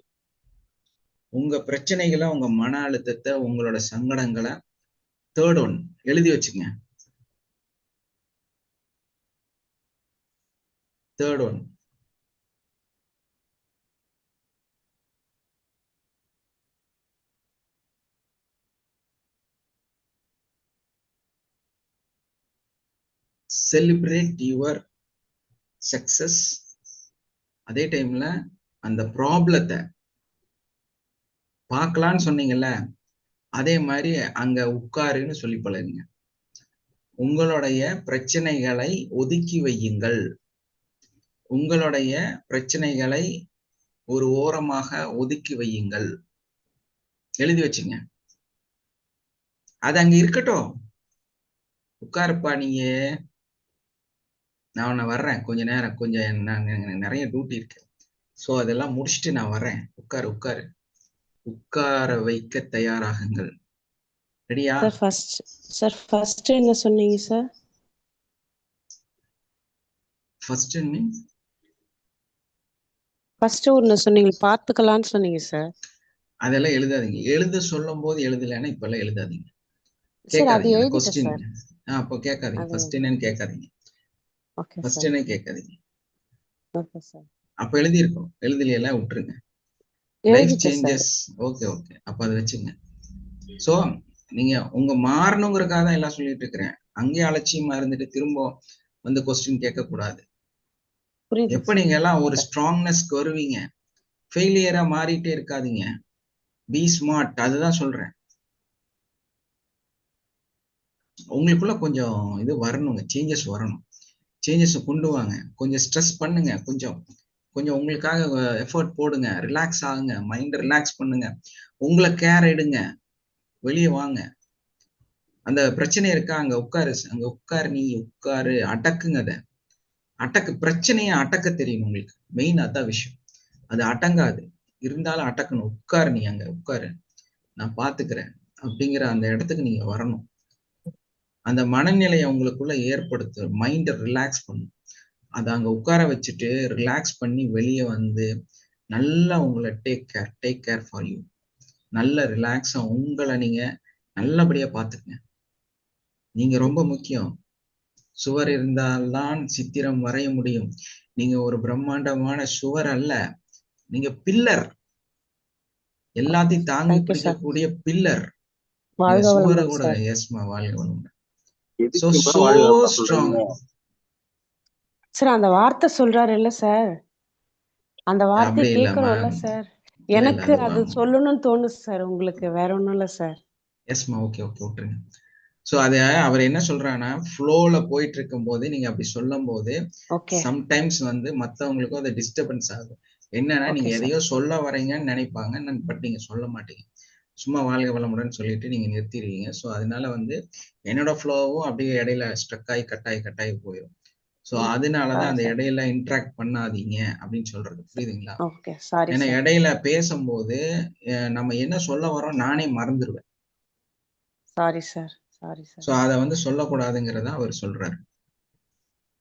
உங்க பிரச்சனைகளை, உங்க மன அழுத்தத்தை, உங்களோட சங்கடங்களை 3rd ஒன் எழுதி வச்சுங்க. 3rd one celebrate your success. அதே டைம்ல அந்த ப்ராப்ளத்தை பார்க்கலான்னு சொன்னீங்கல்ல, அதே மாதிரி அங்க உட்காருன்னு சொல்லி பழகுங்க. உங்களுடைய பிரச்சனைகளை ஒதுக்கி வையுங்கள். உங்களுடைய பிரச்சனைகளை ஒரு ஓரமாக ஒதுக்கி வையுங்கள். எழுதி வச்சுங்க. அது அங்க இருக்கட்டும். உட்காருப்பா, நீங்க நான் உன்னை வர்றேன் கொஞ்ச நேரம், கொஞ்சம் நிறைய டியூட்டி இருக்கு, சோ அதெல்லாம் முடிச்சுட்டு நான் வர்றேன், உட்காரு உட்காரு. உட்கார வைக்க தயாராகுங்கள். ரெடியா? சார் ஃபர்ஸ்ட் என்ன சொன்னீங்க சார்? ஃபர்ஸ்ட் ஒன்னு சொன்னீங்க, பார்த்துக்கலாம்னு சொன்னீங்க சார். அதெல்லாம் எழுதாதீங்க. எழுத சொல்லும் போது எழுதலைன்னா இப்ப எல்லாம் எழுதாதீங்க. சார் அது கேட்காதீங்க எழுதிட்டேன் கொஸ்டின். சார். அப்போ கேட்காதீங்க. அது ஃபர்ஸ்ட் என்னன்னு கேட்காதீங்க. Okay first sir. என்ன கேட்காதீங்க. Okay sir. அப்ப எழுதியிருக்கோம். எழுதலையெல்லாம் விட்டுருங்க. லைஃப் எழுதிட்டேன் சார். சேஞ்சஸ். ஓகே ஓகே, அப்ப அதை வச்சுங்க. சோ நீங்க உங்க மாறணுங்கிறதுக்காக தான் எல்லாம் சொல்லிட்டு இருக்கிறேன். அங்கேயே அலட்சியமா இருந்துட்டு திரும்ப வந்து கொஸ்டின் கேட்க கூடாது. புரியுது எப்ப நீங்க எல்லாம் ஒரு ஸ்ட்ராங்னஸ்க்கு வருவீங்க, ஃபெயிலியரா மாறிட்டே இருக்காதீங்க. பி ஸ்மார்ட், அதுதான் சொல்றேன். உங்களுக்குள்ள கொஞ்சம் இது வரணுங்க, சேஞ்சஸ் வரணும். சேஞ்சஸ் கொண்டு வாங்க. கொஞ்சம் ஸ்ட்ரெஸ் பண்ணுங்க. கொஞ்சம் கொஞ்சம் உங்களுக்காக எஃபர்ட் போடுங்க. ரிலாக்ஸ் ஆகுங்க. மைண்ட் ரிலாக்ஸ் பண்ணுங்க. உங்களை கேர் எடுங்க. வெளியே வாங்க. அந்த பிரச்சனை இருக்கா, அங்க உட்காரு. அங்க உட்காரு, நீ உட்காரு. அடக்குங்க. அதை அடக்கு. பிரச்சனையை அடக்க தெரியும் உங்களுக்கு. மெயின் அதான் விஷயம். அது அடங்காது. இருந்தாலும் அடக்கணும். உட்காரு, நீ அங்க உட்காரு, நான் பாத்துக்கிறேன் அப்படிங்கிற அந்த இடத்துக்கு நீங்க வரணும். அந்த மனநிலையை உங்களுக்குள்ள ஏற்படுத்து. மைண்டை ரிலாக்ஸ் பண்ணும். அதை அங்க உட்கார வச்சுட்டு ரிலாக்ஸ் பண்ணி வெளியே வந்து நல்லா உங்களை டேக் கேர் ஃபார் யூ. நல்ல ரிலாக்ஸா உங்களை நீங்க நல்லபடியா பாத்துக்கங்க. நீங்க ரொம்ப முக்கியம். சுவர் இருந்தால்தான் சித்திரம் வரைய முடியும். நீங்க ஒரு பிரம்மாண்டமான சுவர் அல்ல, நீங்க பில்லர். எல்லாத்தையும் தாங்கி பிடிக்கக்கூடிய பில்லர். சுவர் கூட. எஸ்மா, வாழ்க வளமுடன். So strong. சார் அந்த வார்த்தை சொல்றாரு இல்ல சார், அந்த வார்த்தையை கேட்கறோம்ல சார். எனக்கு அது சொல்லணும்னு தோணுது சார். உங்களுக்கு வேற ஒண்ணும் இல்ல சார். எஸ்மா, ஓகே ஓகே, விட்டுருங்க. சோ அத அவர் என்ன சொல்றாங்கன்னா, ஃப்ளோல போயிட்டு இருக்கும் போது நீங்க அப்படி சொல்லும் போது சம்டைம்ஸ் வந்து மத்தவங்களுக்கும் அது டிஸ்டர்பன்ஸ் ஆகும். என்னன்னா, நீங்க எதையோ சொல்ல வரீங்கன்னு நினைப்பாங்க, பட் நீங்க சொல்ல மாட்டீங்க. சும்மா வாழ்க வளமுடன் சொல்லிட்டு நீங்க நிறுத்திடுவீங்க. ஸோ அதனால வந்து என்னோட ஃப்ளோவும் அப்படியே இடையில ஸ்ட்ரக் ஆகி கட்டாயி போயிடும். சோ அதனாலதான் சாரி அந்த சார். இடையில இன்டராக்ட் பண்ணாதீங்க அப்படின்னு சொல்றது, புரியுதுங்களா? ஓகே சாரி ஏன்னா சார். இடையில பேசும்போது நம்ம என்ன சொல்ல வரோம் நானே மறந்துடுவேன். Sorry sir. Sorry so sir. அத வந்து சொல்லக்கூடாதுங்கிறத அவர் சொல்றாரு.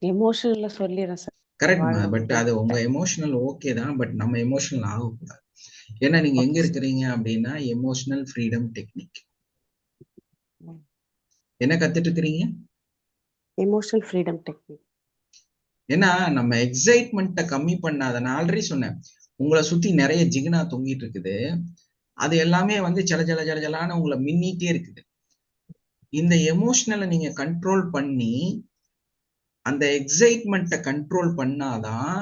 எமோஷன்ல சொல்லிடுறேன் சார். கரெக்ட்மா, வாழ்க பட் அது வளமுடன். உங்க எமோஷனல் ஓகே தான், பட் நம்ம எமோஷனல் ஆகக்கூடாது. ஏன்னா நீங்க எங்க ஓகே சார். இருக்கிறீங்க அப்படின்னா எமோஷனல் ஃப்ரீடம் டெக்னிக் ம். என்ன கத்துட்டு இருக்கிறீங்க? Emotional freedom technique. ஏன்னா நம்ம எக்ஸைட்மெண்ட்டை கம்மி பண்ணாத, நான் ஆல்ரெடி சொன்னேன், உங்களை சுத்தி நிறைய ஜிகினா தொங்கிட்டு இருக்குது, அது எல்லாமே வந்து ஜல ஜல ஜல ஜலான்னு உங்களை மின்னிட்டே இருக்குது. இந்த எமோஷனலை நீங்க கண்ட்ரோல் பண்ணி அந்த எக்ஸைட்மெண்ட்டை கண்ட்ரோல் பண்ணாதான்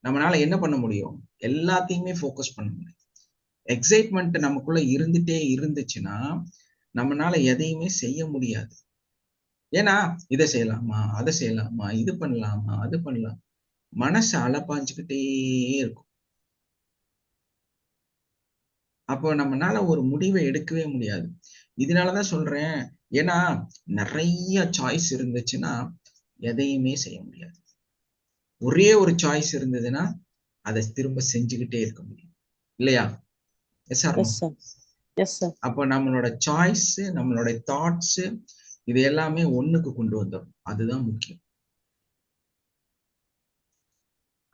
நம்மளால என்ன பண்ண முடியும், எல்லாத்தையுமே ஃபோக்கஸ் பண்ண முடியும். எக்ஸைட்மெண்ட் நமக்குள்ள இருந்துட்டே இருந்துச்சுன்னா நம்மளால எதையுமே செய்ய முடியாது. ஏன்னா இதை செய்யலாமா, அதை செய்யலாமா, இது பண்ணலாமா, அது பண்ணலாம், மனசு அலப்பாஞ்சுக்கிட்டே இருக்கும். அப்போ நம்மளால ஒரு முடிவை எடுக்கவே முடியாது. இதனாலதான் சொல்றேன், ஏன்னா நிறைய சாய்ஸ் இருந்துச்சுன்னா எதையுமே செய்ய முடியாது. ஒரே ஒரு சாய்ஸ் இருந்ததுன்னா அதை திரும்ப செஞ்சுக்கிட்டே இருக்க முடியும், இல்லையா? Yes or no? Yes sir. Yes sir. அப்போ நம்மளோட சாய்ஸ், நம்மளோட தாட்ஸ், இது எல்லாமே ஒண்ணுக்கு கொண்டு வந்துடும், அதுதான் முக்கியம்.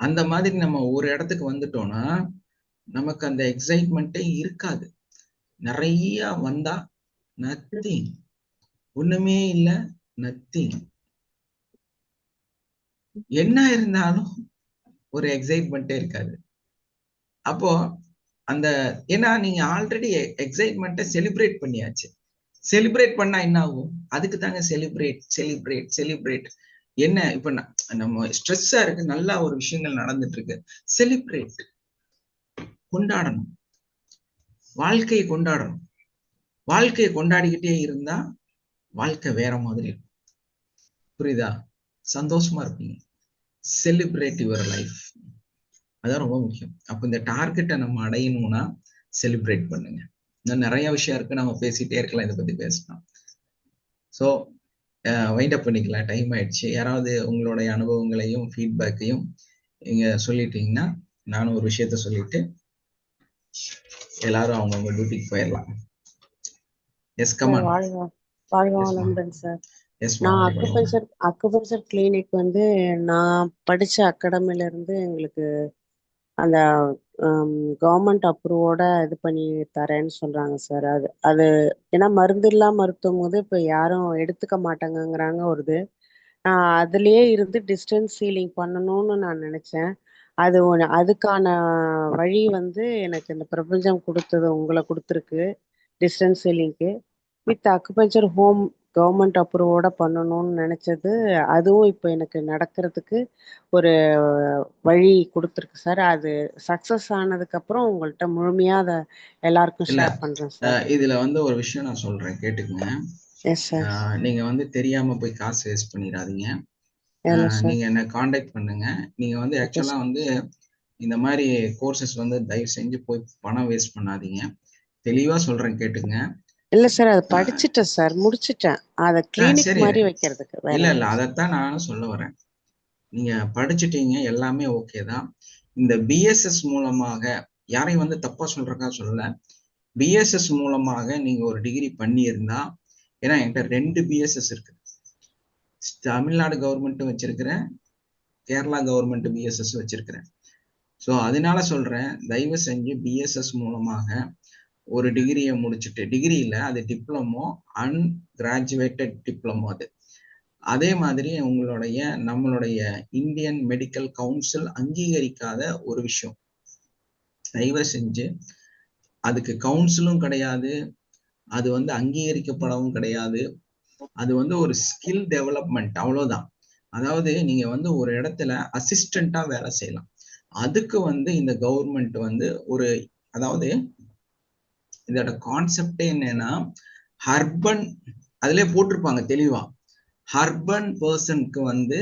அந்த மாதிரி நம்ம ஒரு இடத்துக்கு வந்துட்டோம்னா நமக்கு அந்த எக்ஸைட்மெண்ட்டே இருக்காது. நிறைய வந்தா நத்திங், ஒண்ணுமே இல்ல, நத்திங். என்ன இருந்தாலும் ஒரு எக்ஸைட்மெண்ட்டே இருக்காது. அப்போ அந்த, ஏன்னா நீங்க ஆல்ரெடி எக்ஸைட்மெண்ட்டை செலிப்ரேட் பண்ணியாச்சு. செலிப்ரேட் பண்ணா என்ன ஆகும்? அதுக்கு தாங்க செலிப்ரேட் செலிப்ரேட் செலிப்ரேட். என்ன இப்ப நம்ம ஸ்ட்ரெஸ்ஸா இருக்கு, நல்லா ஒரு விஷயங்கள் நடந்துட்டு இருக்கு, செலிப்ரேட், கொண்டாடணும், வாழ்க்கையை கொண்டாடணும். வாழ்க்கையை கொண்டாடிக்கிட்டே இருந்தா வாழ்க்கை வேற மாதிரி இருக்கும், புரியுதா? சந்தோஷமா இருப்பீங்க. செலிப்ரேட் யுவர் லைஃப், அதான் ரொம்ப முக்கியம். அப்ப இந்த டார்கெட்டை நம்ம அடையணும்னா செலிப்ரேட் பண்ணுங்க. இன்னும் நிறைய விஷயம் இருக்கு, நம்ம பேசிட்டே இருக்கலாம், இதை பத்தி பேசலாம். ஸோ வைண்ட் அப் பண்ணிக்கலாம், டைம் ஆயிடுச்சு. யாராவது உங்களுடைய அனுபவங்களையும் ஃபீட்பேக்கையும் நீங்க சொல்லிட்டீங்கன்னா நானும் ஒரு விஷயத்த சொல்லிட்டு எல்லாரும் அவங்கவுங்க டியூட்டிக்கு போயிடலாம். Yes come on. வாழ்க வளமுடன் சார். எஸ்மா. நான் அக்குபஞ்சர் கிளினிக் வந்து நான் படிச்ச அகாடமில இருந்து எங்களுக்கு அந்த கவர்மெண்ட் அப்ரூவோட இது பண்ணி தரேன்னு சொல்றாங்க சார். அது ஏன்னா மருந்து இல்லாம மருத்துவம் போது இப்ப யாரும் எடுத்துக்க மாட்டாங்கங்கிறாங்க. ஒரு இது நான் அதுலயே இருந்து டிஸ்டன்ஸ் ஹீலிங் பண்ணணும்னு நான் நினைச்சேன். அதுக்கான வழி வந்து எனக்கு இந்த பிரபஞ்சம் கொடுத்தது, உங்களை கொடுத்துருக்கு டிஸ்டன்ஸ் ஹீலிங்க்கு. வித் அக்குபஞ்சர் ஹோம் கவர்மெண்ட் அப்ரூவோட பண்ணணும்னு நினைச்சது, அதுவும் இப்போ எனக்கு நடக்கிறதுக்கு ஒரு வழி கொடுத்துருக்கு சார். அது சக்சஸ் ஆனதுக்கு அப்புறம் உங்கள்கிட்ட முழுமையா அதை எல்லாருக்கும் ஷேர் பண்றேன் சார். இதுல வந்து ஒரு விஷயம் நான் சொல்றேன், கேட்டுக்குங்க. Yes sir. நீங்க வந்து தெரியாம போய் காசு வேஸ்ட் பண்ணிடாதீங்க. நீங்க என்ன காண்டாக்ட் பண்ணுங்க. நீங்க வந்து ஆக்சுவலா வந்து இந்த மாதிரி கோர்சஸ் வந்து தயவு செஞ்சு போய் பணம் வேஸ்ட் பண்ணாதீங்க. தெளிவா சொல்றேன், கேட்டுங்க. இல்ல சார், அதை படிச்சுட்டேன் சார், முடிச்சுட்டேன். அதை கிளினிக் மாதிரி வைக்கிறதுக்கு. இல்ல அதைத்தான் நானும் சொல்ல வரேன். நீங்க படிச்சுட்டீங்க, எல்லாமே ஓகே தான். இந்த பிஎஸ்எஸ் மூலமாக யாரையும் வந்து தப்பா சொல்றக்கா சொல்லல, பிஎஸ்எஸ் மூலமாக நீங்க ஒரு டிகிரி பண்ணியிருந்தா, ஏன்னா என்கிட்ட 2 பிஎஸ்எஸ் இருக்கு. தமிழ்நாடு கவர்மெண்ட்டும் வச்சிருக்கிறேன், கேரளா கவர்மெண்ட் பிஎஸ்எஸ் வச்சிருக்கிறேன். ஸோ அதனால சொல்றேன், தயவு செஞ்சு பிஎஸ்எஸ் மூலமாக ஒரு டிகிரியை முடிச்சுட்டு, டிகிரி இல்லை அது டிப்ளமோ, அன்கிராஜுவேட்டட் டிப்ளமோ அது. அதே மாதிரி நம்மளுடைய இந்தியன் மெடிக்கல் கவுன்சில் அங்கீகரிக்காத ஒரு விஷயம், தயவு செஞ்சு அதுக்கு கவுன்சிலும் கிடையாது, அது வந்து அங்கீகரிக்கப்படவும் கிடையாது. அது வந்து ஒரு ஸ்கில் டெவலப்மெண்ட், அவ்வளவுதான். அதாவது நீங்க வந்து ஒரு இடத்துல அசிஸ்டண்டா வேலை செய்யலாம். அதுக்கு வந்து இந்த கவர்மெண்ட் வந்து ஒரு, அதாவது இதோட கான்செப்டே என்னன்னா, ஹர்பன், அதுல போட்டிருப்பாங்க தெளிவா, ஹர்பன் பர்சனுக்கு வந்து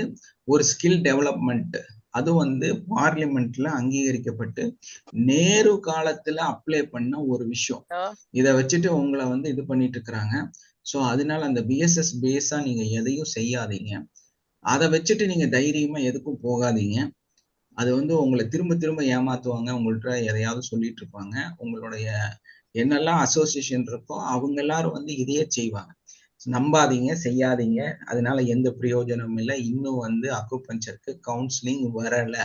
ஒரு ஸ்கில் டெவலப்மெண்ட், அது வந்து பார்லிமெண்ட்ல அங்கீகரிக்கப்பட்டு நேரு காலத்துல அப்ளை பண்ண ஒரு விஷயம். இதை வச்சுட்டு உங்களை வந்து இது பண்ணிட்டு இருக்கிறாங்க. ஸோ அதனால அந்த பிஎஸ்எஸ் பேஸா நீங்க எதையும் செய்யாதீங்க. அதை வச்சுட்டு நீங்க தைரியமா எதுக்கும் போகாதீங்க. அது வந்து உங்களை திரும்ப திரும்ப ஏமாத்துவாங்க. உங்கள்கிட்ட எதையாவது சொல்லிட்டு இருப்பாங்க. உங்களுடைய என்னெல்லாம் அசோசியேஷன் இருக்கோ அவங்க எல்லாரும் வந்து இதையே செய்வாங்க. நம்பாதீங்க, செய்யாதீங்க. அதனால எந்த பிரயோஜனமும் இல்லை. இன்னும் வந்து அக்குபஞ்சருக்கு கவுன்சிலிங் வரல.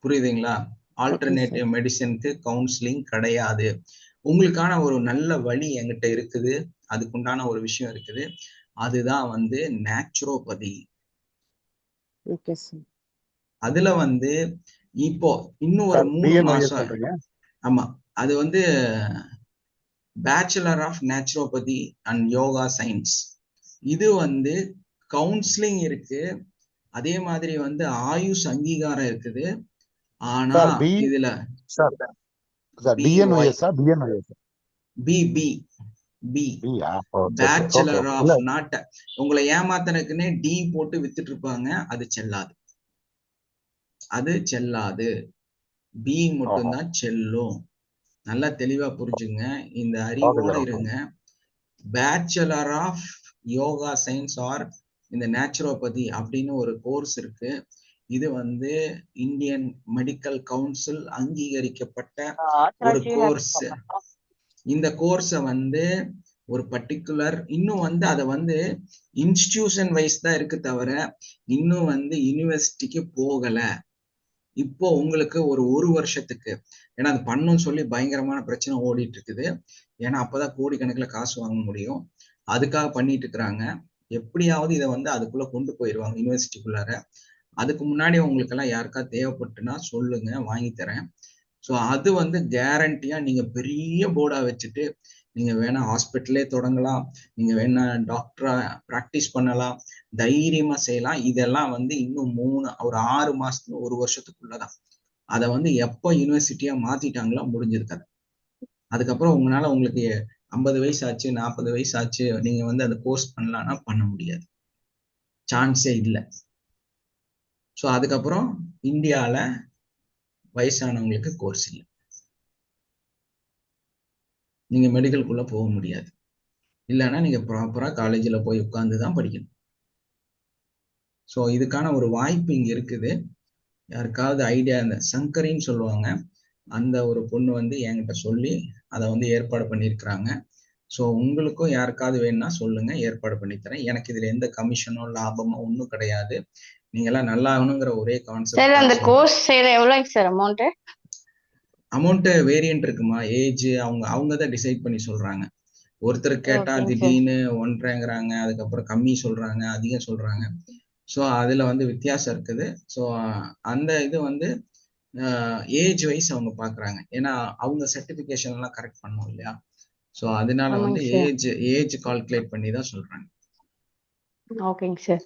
புரியுதுங்களா? ஆல்டர்னேட்டிவ் மெடிசனுக்கு கவுன்சிலிங் கிடையாது. உங்களுக்கான ஒரு நல்ல வழி என்கிட்ட இருக்குது. அதுக்குண்டான ஒரு விஷயம் இருக்குது. அதுதான் வந்து நேச்சுரோபதி. அதுல வந்து இப்போ இன்னும் ஒரு 3 மாசம். ஆமா, அது வந்து bachelor of naturopathy and yoga science. இது வந்து கவுன்சிலிங் இருக்கு. அதே மாதிரி வந்து ஆயுஷ் அங்கீகாரம் இருக்குது. ஆனா இதுல பேச்சுலர் ஆஃப் நாட் உங்களை ஏமாத்தனுக்குன்னே டி போட்டு வித்துட்டு இருப்பாங்க. அது செல்லாது. அது செல்லாது. பி மட்டும்தான் செல்லும். நல்லா தெளிவா புரிஞ்சுங்க. இந்த அறிவோட இருங்க. Bachelor of yoga science or இந்த நேச்சுரோபதி அப்படின்னு ஒரு கோர்ஸ் இருக்கு. இது வந்து இந்தியன் மெடிக்கல் கவுன்சில் அங்கீகரிக்கப்பட்ட ஒரு கோர்ஸ். இந்த கோர்ஸை வந்து ஒரு பர்டிகுலர் இன்னும் வந்து அதை வந்து இன்ஸ்டிடியூஷன் வைஸ் தான் இருக்கு தவிர இன்னும் வந்து யூனிவர்சிட்டிக்கு போகல. இப்போ உங்களுக்கு ஒரு வருஷத்துக்கு, ஏன்னா அது பண்ணணும்னு சொல்லி பயங்கரமான பிரச்சனை ஓடிட்டு இருக்குது. ஏன்னா அப்பதான் கோடிக்கணக்கில் காசு வாங்க முடியும். அதுக்காக பண்ணிட்டு இருக்கிறாங்க. எப்படியாவது இதை வந்து அதுக்குள்ள கொண்டு போயிடுவாங்க யூனிவர்சிட்டிக்குள்ளார. அதுக்கு முன்னாடி உங்களுக்கு எல்லாம் யாருக்கா தேவைப்பட்டுனா சொல்லுங்க, வாங்கி தரேன். ஸோ அது வந்து கேரண்டியா நீங்க பெரிய போர்டா வச்சுட்டு நீங்க வேணா ஹாஸ்பிட்டலே தொடங்கலாம், நீங்க வேணா டாக்டரா பிராக்டிஸ் பண்ணலாம், தைரியமா செய்யலாம். இதெல்லாம் வந்து இன்னும் 6 மாசத்துல 1 வருஷத்துக்குள்ளதான். அதை வந்து எப்போ யூனிவர்சிட்டியா மாத்திட்டாங்களோ முடிஞ்சது கதை. அதுக்கப்புறம் உங்களுக்கு 50 வயசு ஆச்சு, 40 வயசு ஆச்சு, நீங்க வந்து அதை கோர்ஸ் பண்ணலாம்னா பண்ண முடியாது. சான்ஸே இல்லை. ஸோ அதுக்கப்புறம் இந்தியால வயசானவங்களுக்கு கோர்ஸ் இல்லை. நீங்க மெடிக்கலுக்குள்ள போக முடியாது. இல்லைன்னா நீங்க ப்ராப்பரா காலேஜில் போய் உட்கார்ந்துதான் படிக்கணும். ஸோ இதுக்கான ஒரு வாய்ப்பு இங்க இருக்குது. யாருக்காவது ஐடியா, இந்த சங்கரின்னு சொல்லுவாங்க, அந்த ஒரு பொண்ணு வந்து என்கிட்ட சொல்லி அதை வந்து ஏற்பாடு பண்ணியிருக்கிறாங்க. ஸோ உங்களுக்கும் யாருக்காவது வேணும்னா சொல்லுங்க, ஏற்பாடு பண்ணி தரேன். எனக்கு இதுல எந்த கமிஷனோ லாபமோ ஒன்றும் கிடையாது. நீங்க எல்லாம் நல்லா ஆகணுங்கிற ஒரே கான்செப்ட். அந்த கோர்ஸ் செய்யற எவ்வளவு சார் அமௌண்ட் வேரியன்ட் இருக்குமா, ஏஜ் அவங்க தான் டிசைட் பண்ணி சொல்றாங்க. ஒருத்தர் கேட்டா திடீர்னு 1.5ங்கிறாங்க, அதுக்கப்புறம் கம்மி சொல்றாங்க, அதிகம் சொல்றாங்க. ஸோ அதுல வந்து வித்தியாசம் இருக்குது. ஸோ அந்த இது வந்து ஏஜ் வைஸ் அவங்க பாக்குறாங்க. ஏன்னா அவங்க சர்டிபிகேஷன் எல்லாம் கரெக்ட் பண்ணும் இல்லையா? ஸோ அதனால வந்து ஏஜ் கால்குலேட் பண்ணி தான் சொல்றாங்க. ஓகேங்க சார்.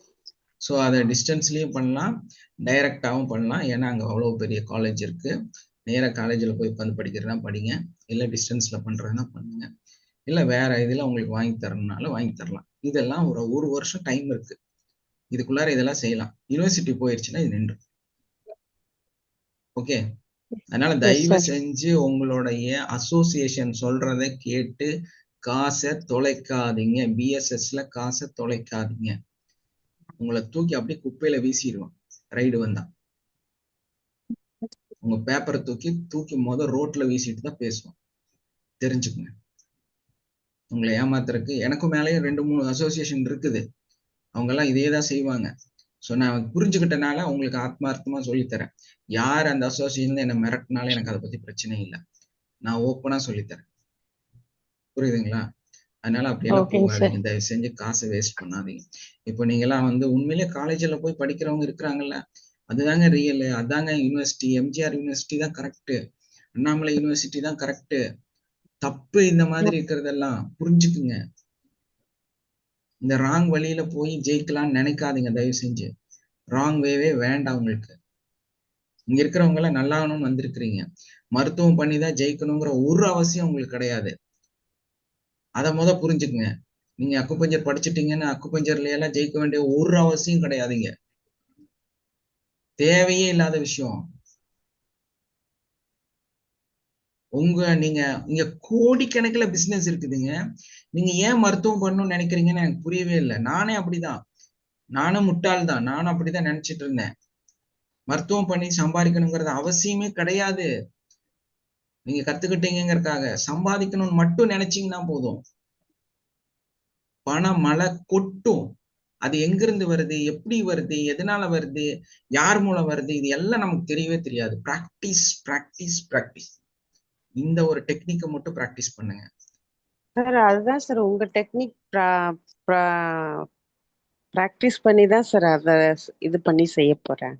ஸோ அதை டிஸ்டன்ஸ்லயும் பண்ணலாம், டைரக்டாவும் பண்ணலாம். ஏன்னா அங்க அவ்வளவு பெரிய காலேஜ் இருக்கு. நேராக காலேஜில் போய் உட்காந்து படிக்கிறதுனா படிங்க, இல்லை டிஸ்டன்ஸ்ல பண்றதுனா பண்ணுங்க, இல்லை வேற இதுல உங்களுக்கு வாங்கி தரணும்னாலும் வாங்கி தரலாம். இதெல்லாம் ஒரு வருஷம் டைம் இருக்கு. இதுக்குள்ளார இதெல்லாம் செய்யலாம். யூனிவர்சிட்டி போயிடுச்சுன்னா இது நின்று. ஓகே, அதனால தயவு செஞ்சு உங்களுடைய அசோசியேஷன் சொல்றதை கேட்டு காசை தொலைக்காதீங்க. பிஎஸ்எஸ்ல காசை தொலைக்காதீங்க. உங்களை தூக்கி அப்படியே குப்பையில வீசிடுவோம் ரைடு வந்தா. உங்க பேப்பரை தூக்கி ரோட்ல வீசிட்டு தான் பேசுவோம். தெரிஞ்சுக்குங்க. உங்களை ஏமாத்துறதுக்கு எனக்கும் மேலேயும் 2-3 அசோசியேஷன் இருக்குது. அவங்க எல்லாம் இதே தான் செய்வாங்க. ஸோ நான் புரிஞ்சுக்கிட்டனால உங்களுக்கு ஆத்மார்த்தமா சொல்லித்தரேன். யார் அந்த அசோசியேஷன்ல என்ன மிரட்டினாலும் எனக்கு அதை பத்தி பிரச்சனை இல்லை. நான் ஓப்பனா சொல்லித்தரேன். புரியுதுங்களா? அதனால அப்படியெல்லாம் போகாதீங்க. தயவு செஞ்சு காசை வேஸ்ட் பண்ணாதீங்க. இப்போ நீங்க எல்லாம் வந்து உண்மையிலேயே காலேஜில் போய் படிக்கிறவங்க இருக்கிறாங்கல்ல, அதுதாங்க ரியல், அதாங்க யூனிவர்சிட்டி. எம்ஜிஆர் யூனிவர்சிட்டி தான் கரெக்ட், அண்ணாமலை யூனிவர்சிட்டி தான் கரெக்ட். தப்பு இந்த மாதிரி இருக்கிறதெல்லாம் புரிஞ்சுக்குங்க. இந்த ராங் வழியில போய் ஜெயிக்கலாம்னு நினைக்காதீங்க தயவு செஞ்சு. ராங் வேவே வேண்டாம் உங்களுக்கு. இங்க இருக்கிறவங்க எல்லாம் நல்லாகணும்னு வந்திருக்கிறீங்க. மருத்துவம் பண்ணிதான் ஜெயிக்கணுங்கிற ஒரு அவசியம் உங்களுக்கு கிடையாது. அதை புரிஞ்சுக்குங்க. நீங்க அக்குபஞ்சர் படிச்சுட்டீங்கன்னா அக்குபஞ்சர்ல எல்லாம் ஜெயிக்க வேண்டிய ஒரு அவசியம் கிடையாதுங்க. தேவையே இல்லாத விஷயம். நீங்க இங்க கோடிக்கணக்கில் பிசினஸ் இருக்குதுங்க. நீங்க ஏன் மருத்துவம் பண்ணணும்னு நினைக்கிறீங்கன்னு எனக்கு புரியவே இல்லை. நானே அப்படிதான். நானும் முட்டாள் தான், நானும் அப்படிதான் நினைச்சிட்டு இருந்தேன். மருத்துவம் பண்ணி சம்பாதிக்கணுங்கிறது அவசியமே கிடையாது. நீங்க கத்துக்கிட்டீங்கிறதுக்காக சம்பாதிக்கணும்னு மட்டும் நினைச்சீங்கன்னா போதும். பண மழை கொட்டும். அது எங்கிருந்து வருது, எப்படி வருது, எதனால வருது, யார் மூலம் வருது, இது எல்லாம் நமக்கு தெரியவே தெரியாது. Practice practice practice. இந்த ஒரு டெக்னிக்கை மட்டும் பிராக்டிஸ் பண்ணுங்க சார். அதுதான் சார் உங்க டெக்னிக் பிராக்டிஸ் பண்ணி தான் சார் அதை இது பண்ணி செய்ய போறேன்.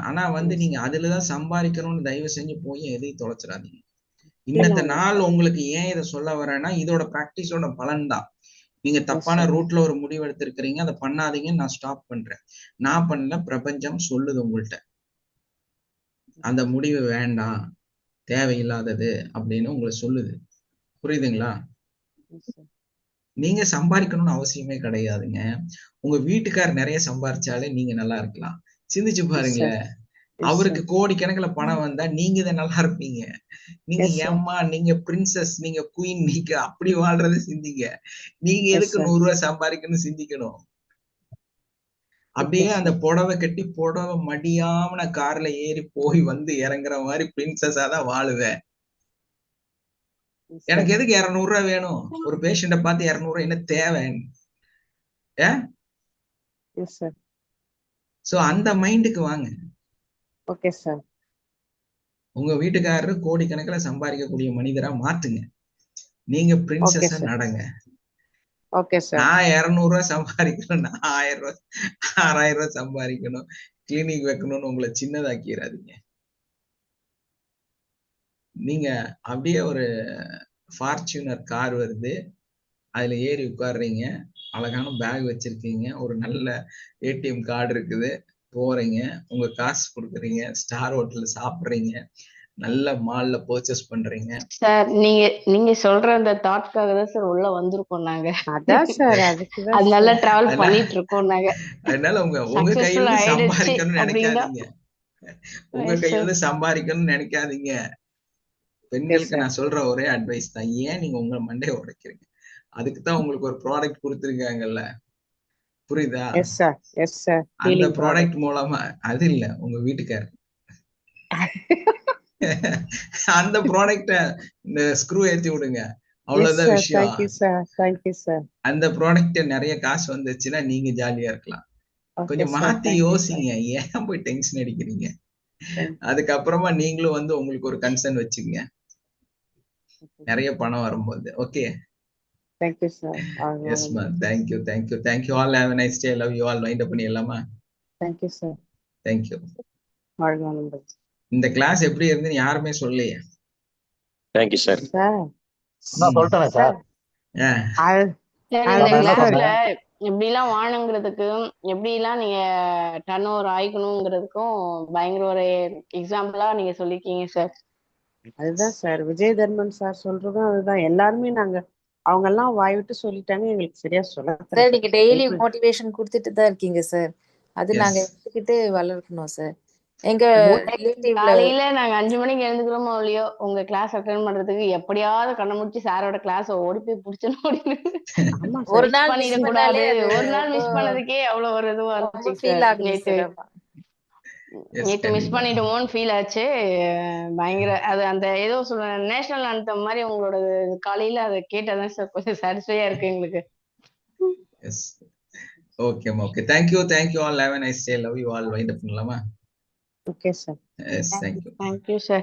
ஆனா வந்து நீங்க அதுலதான் சம்பாதிக்கணும்னு தயவு செஞ்சு போய் எதையும் தொலைச்சிடாதீங்க. இன்னத்த நாள் உங்களுக்கு ஏன் இதை சொல்ல வரேன்னா, இதோட பிராக்டிஸோட பலன் தான். நீங்க தப்பான ரூட்ல ஒரு முடிவு எடுத்திருக்கிறீங்க, அதை பண்ணாதீங்கன்னு நான் ஸ்டாப் பண்றேன். நான் பண்ணல, பிரபஞ்சம் சொல்லுது உங்கள்கிட்ட அந்த முடிவு வேண்டாம், தேவையில்லாதது அப்படின்னு உங்களை சொல்லுது. புரியுதுங்களா? நீங்க சம்பாதிக்கணும்னு அவசியமே கிடையாதுங்க. உங்க வீட்டுக்கார் நிறைய சம்பாரிச்சாலே நீங்க நல்லா இருக்கலாம். சிந்திச்சு பாருங்களேன். அவருக்கு கோடிக்கணக்கில் பணம் வந்தா நீங்க இதை நல்லா இருப்பீங்க. நீங்க ஏம்மா, நீங்க பிரின்சஸ், நீங்க குயின், நீங்க அப்படி வாழ்றத சிந்திங்க. நீங்க எதுக்கு 100 ரூபாய் சம்பாதிக்கணும்னு சிந்திக்கணும்? அப்படியே அந்த புடவை கட்டி புடவை மடியாம நான் கார்ல ஏறி போய் வந்து இறங்குற மாதிரி பிரின்சஸா தான் வாழுவேன். எனக்கு எதுக்கு 200 ரூபாய் வேணும்? ஒரு பேஷண்ட பார்த்து 200 ரூபாய் என்ன தேவை? சோ அந்த மைண்டுக்கு வாங்க. Okay sir. உங்க வீட்டுக்காரரு கோடிக்கணக்கில் சம்பாதிக்கக்கூடிய மனிதரா மாத்துங்க. நீங்க பிரின்சஸா நடங்க. Okay sir. நான் 200 ரூபாய் சம்பாதிக்கணும், நான் 1000 ரூபாய் 6000 ரூபாய் சம்பாதிக்கணும், கிளினிக் வைக்கணும்னு உங்களை சின்னதாக்கிறாதீங்க. நீங்க அப்படியே ஒரு ஃபார்ச்சுனர் கார் வருது, அதுல ஏறி உட்காடுறீங்க, அழகான பேக் வச்சிருக்கீங்க, ஒரு நல்ல ஏடிஎம் கார்டு இருக்குது, போறீங்க, உங்க காசு கொடுக்குறீங்க, ஸ்டார் ஹோட்டல்ல சாப்பிடுறீங்க, நல்ல மால்ல பர்ச்சேஸ் பண்றீங்க. சார் நீங்க சொல்ற அந்த தாட்காக தான் சார் உள்ள வந்திருக்கோம் நாங்க. அதான் சார், அதுக்குதான் அதனால டிராவல் பண்ணிட்டு இருக்கோம் நாங்க. அதனால உங்க கையில இருந்து சம்பாதிக்கணும்னு நினைக்காதீங்க. உங்க கையில இருந்து சம்பாதிக்கணும்னு நினைக்காதீங்க. பெண்களுக்கு நான் சொல்ற ஒரே அட்வைஸ் தான், ஏன் நீங்க உங்க மண்டையை உடைக்கிறீங்க? அதுக்குதான் உங்களுக்கு ஒரு ப்ராடக்ட் கொடுத்துருக்காங்கல்ல, புரியுதா? அந்த ப்ராடக்ட் மூலமா, அது இல்ல உங்க வீட்டுக்காரர் அந்த ப்ராடக்ட இந்த ஸ்க்ரூ ஏத்தி விடுங்க, அவ்வளவுதான் விஷயம். அந்த ப்ராடக்ட் நிறைய காசு வந்துச்சுன்னா நீங்க ஜாலியா இருக்கலாம். கொஞ்சம் மாத்தி யோசிங்க, ஏன் போய் டென்ஷன் அடிக்கிறீங்க? அதுக்கப்புறமா நீங்களும் வந்து உங்களுக்கு ஒரு கன்சர்ன் வச்சுக்கங்க நிறைய பணம் வரும்போது. Okay, thank you sir. Yes ma'am, thank you all, have a nice day, love you all. Wind அப் பண்ணிடலாமா? Thank you sir. Thank you. இந்த கிளாஸ் எப்படி இருந்துன்னு யாருமே சொல்லலையே. Thank you sir. நான் சொல்லிட்டேன் சார். இந்த கிளாஸ்ல எப்படிலாம் வாழணுங்கிறதுக்கு, எப்படிலாம் நீங்க டர்ன் ஓவர் ஆயிக்கணுங்கிறதுக்கும் பயங்கர ஒரு எக்ஸாம்பிளா நீங்க சொல்லிருக்கீங்க சார். அதுதான் சார் விஜயதர்மன் சார் சொல்றதும் அதுதான். எல்லாருமே நாங்க அவங்க எல்லாம் வாய் விட்டு சொல்லிட்டாங்க, எங்களுக்கு சரியா சொல்ல. சார் நீங்க டெய்லி மோட்டிவேஷன் கொடுத்துட்டு தான் இருக்கீங்க சார். அது நாங்க எடுத்துக்கிட்டு வளர்க்கணும் சார். எங்க காலையில நாங்க 5 மணிக்கு எழுந்துக்கிறோமோ இல்லையோ, உங்க கிளாஸ் அட்டெண்ட் பண்றதுக்கு எப்படியாவது கண்ண முடிச்சு சாரோட கிளாஸ் ஓடி போய் புடிச்சணும். ஒரு நாள் பண்ணிடக்கூடாது. ஒரு நாள் மிஸ் பண்ணதுக்கே அவ்வளவு ஒரு இதுவா இருந்துச்சு. நேற்று மிஸ் பண்ணிட்டோமோன்னு ஃபீல் ஆச்சு. பயங்கர அது அந்த ஏதோ சொல்ற நேஷனல் ஆந்தம் மாதிரி உங்களோட காலையில அதை கேட்டதான் சார் கொஞ்சம் சாட்டிஸ்ஃபையா இருக்கு எங்களுக்கு. Okay, thank you all, have a nice day, love you all. Wind up பண்ணலாமா? Okay sir. Yes, thank you. Thank you sir.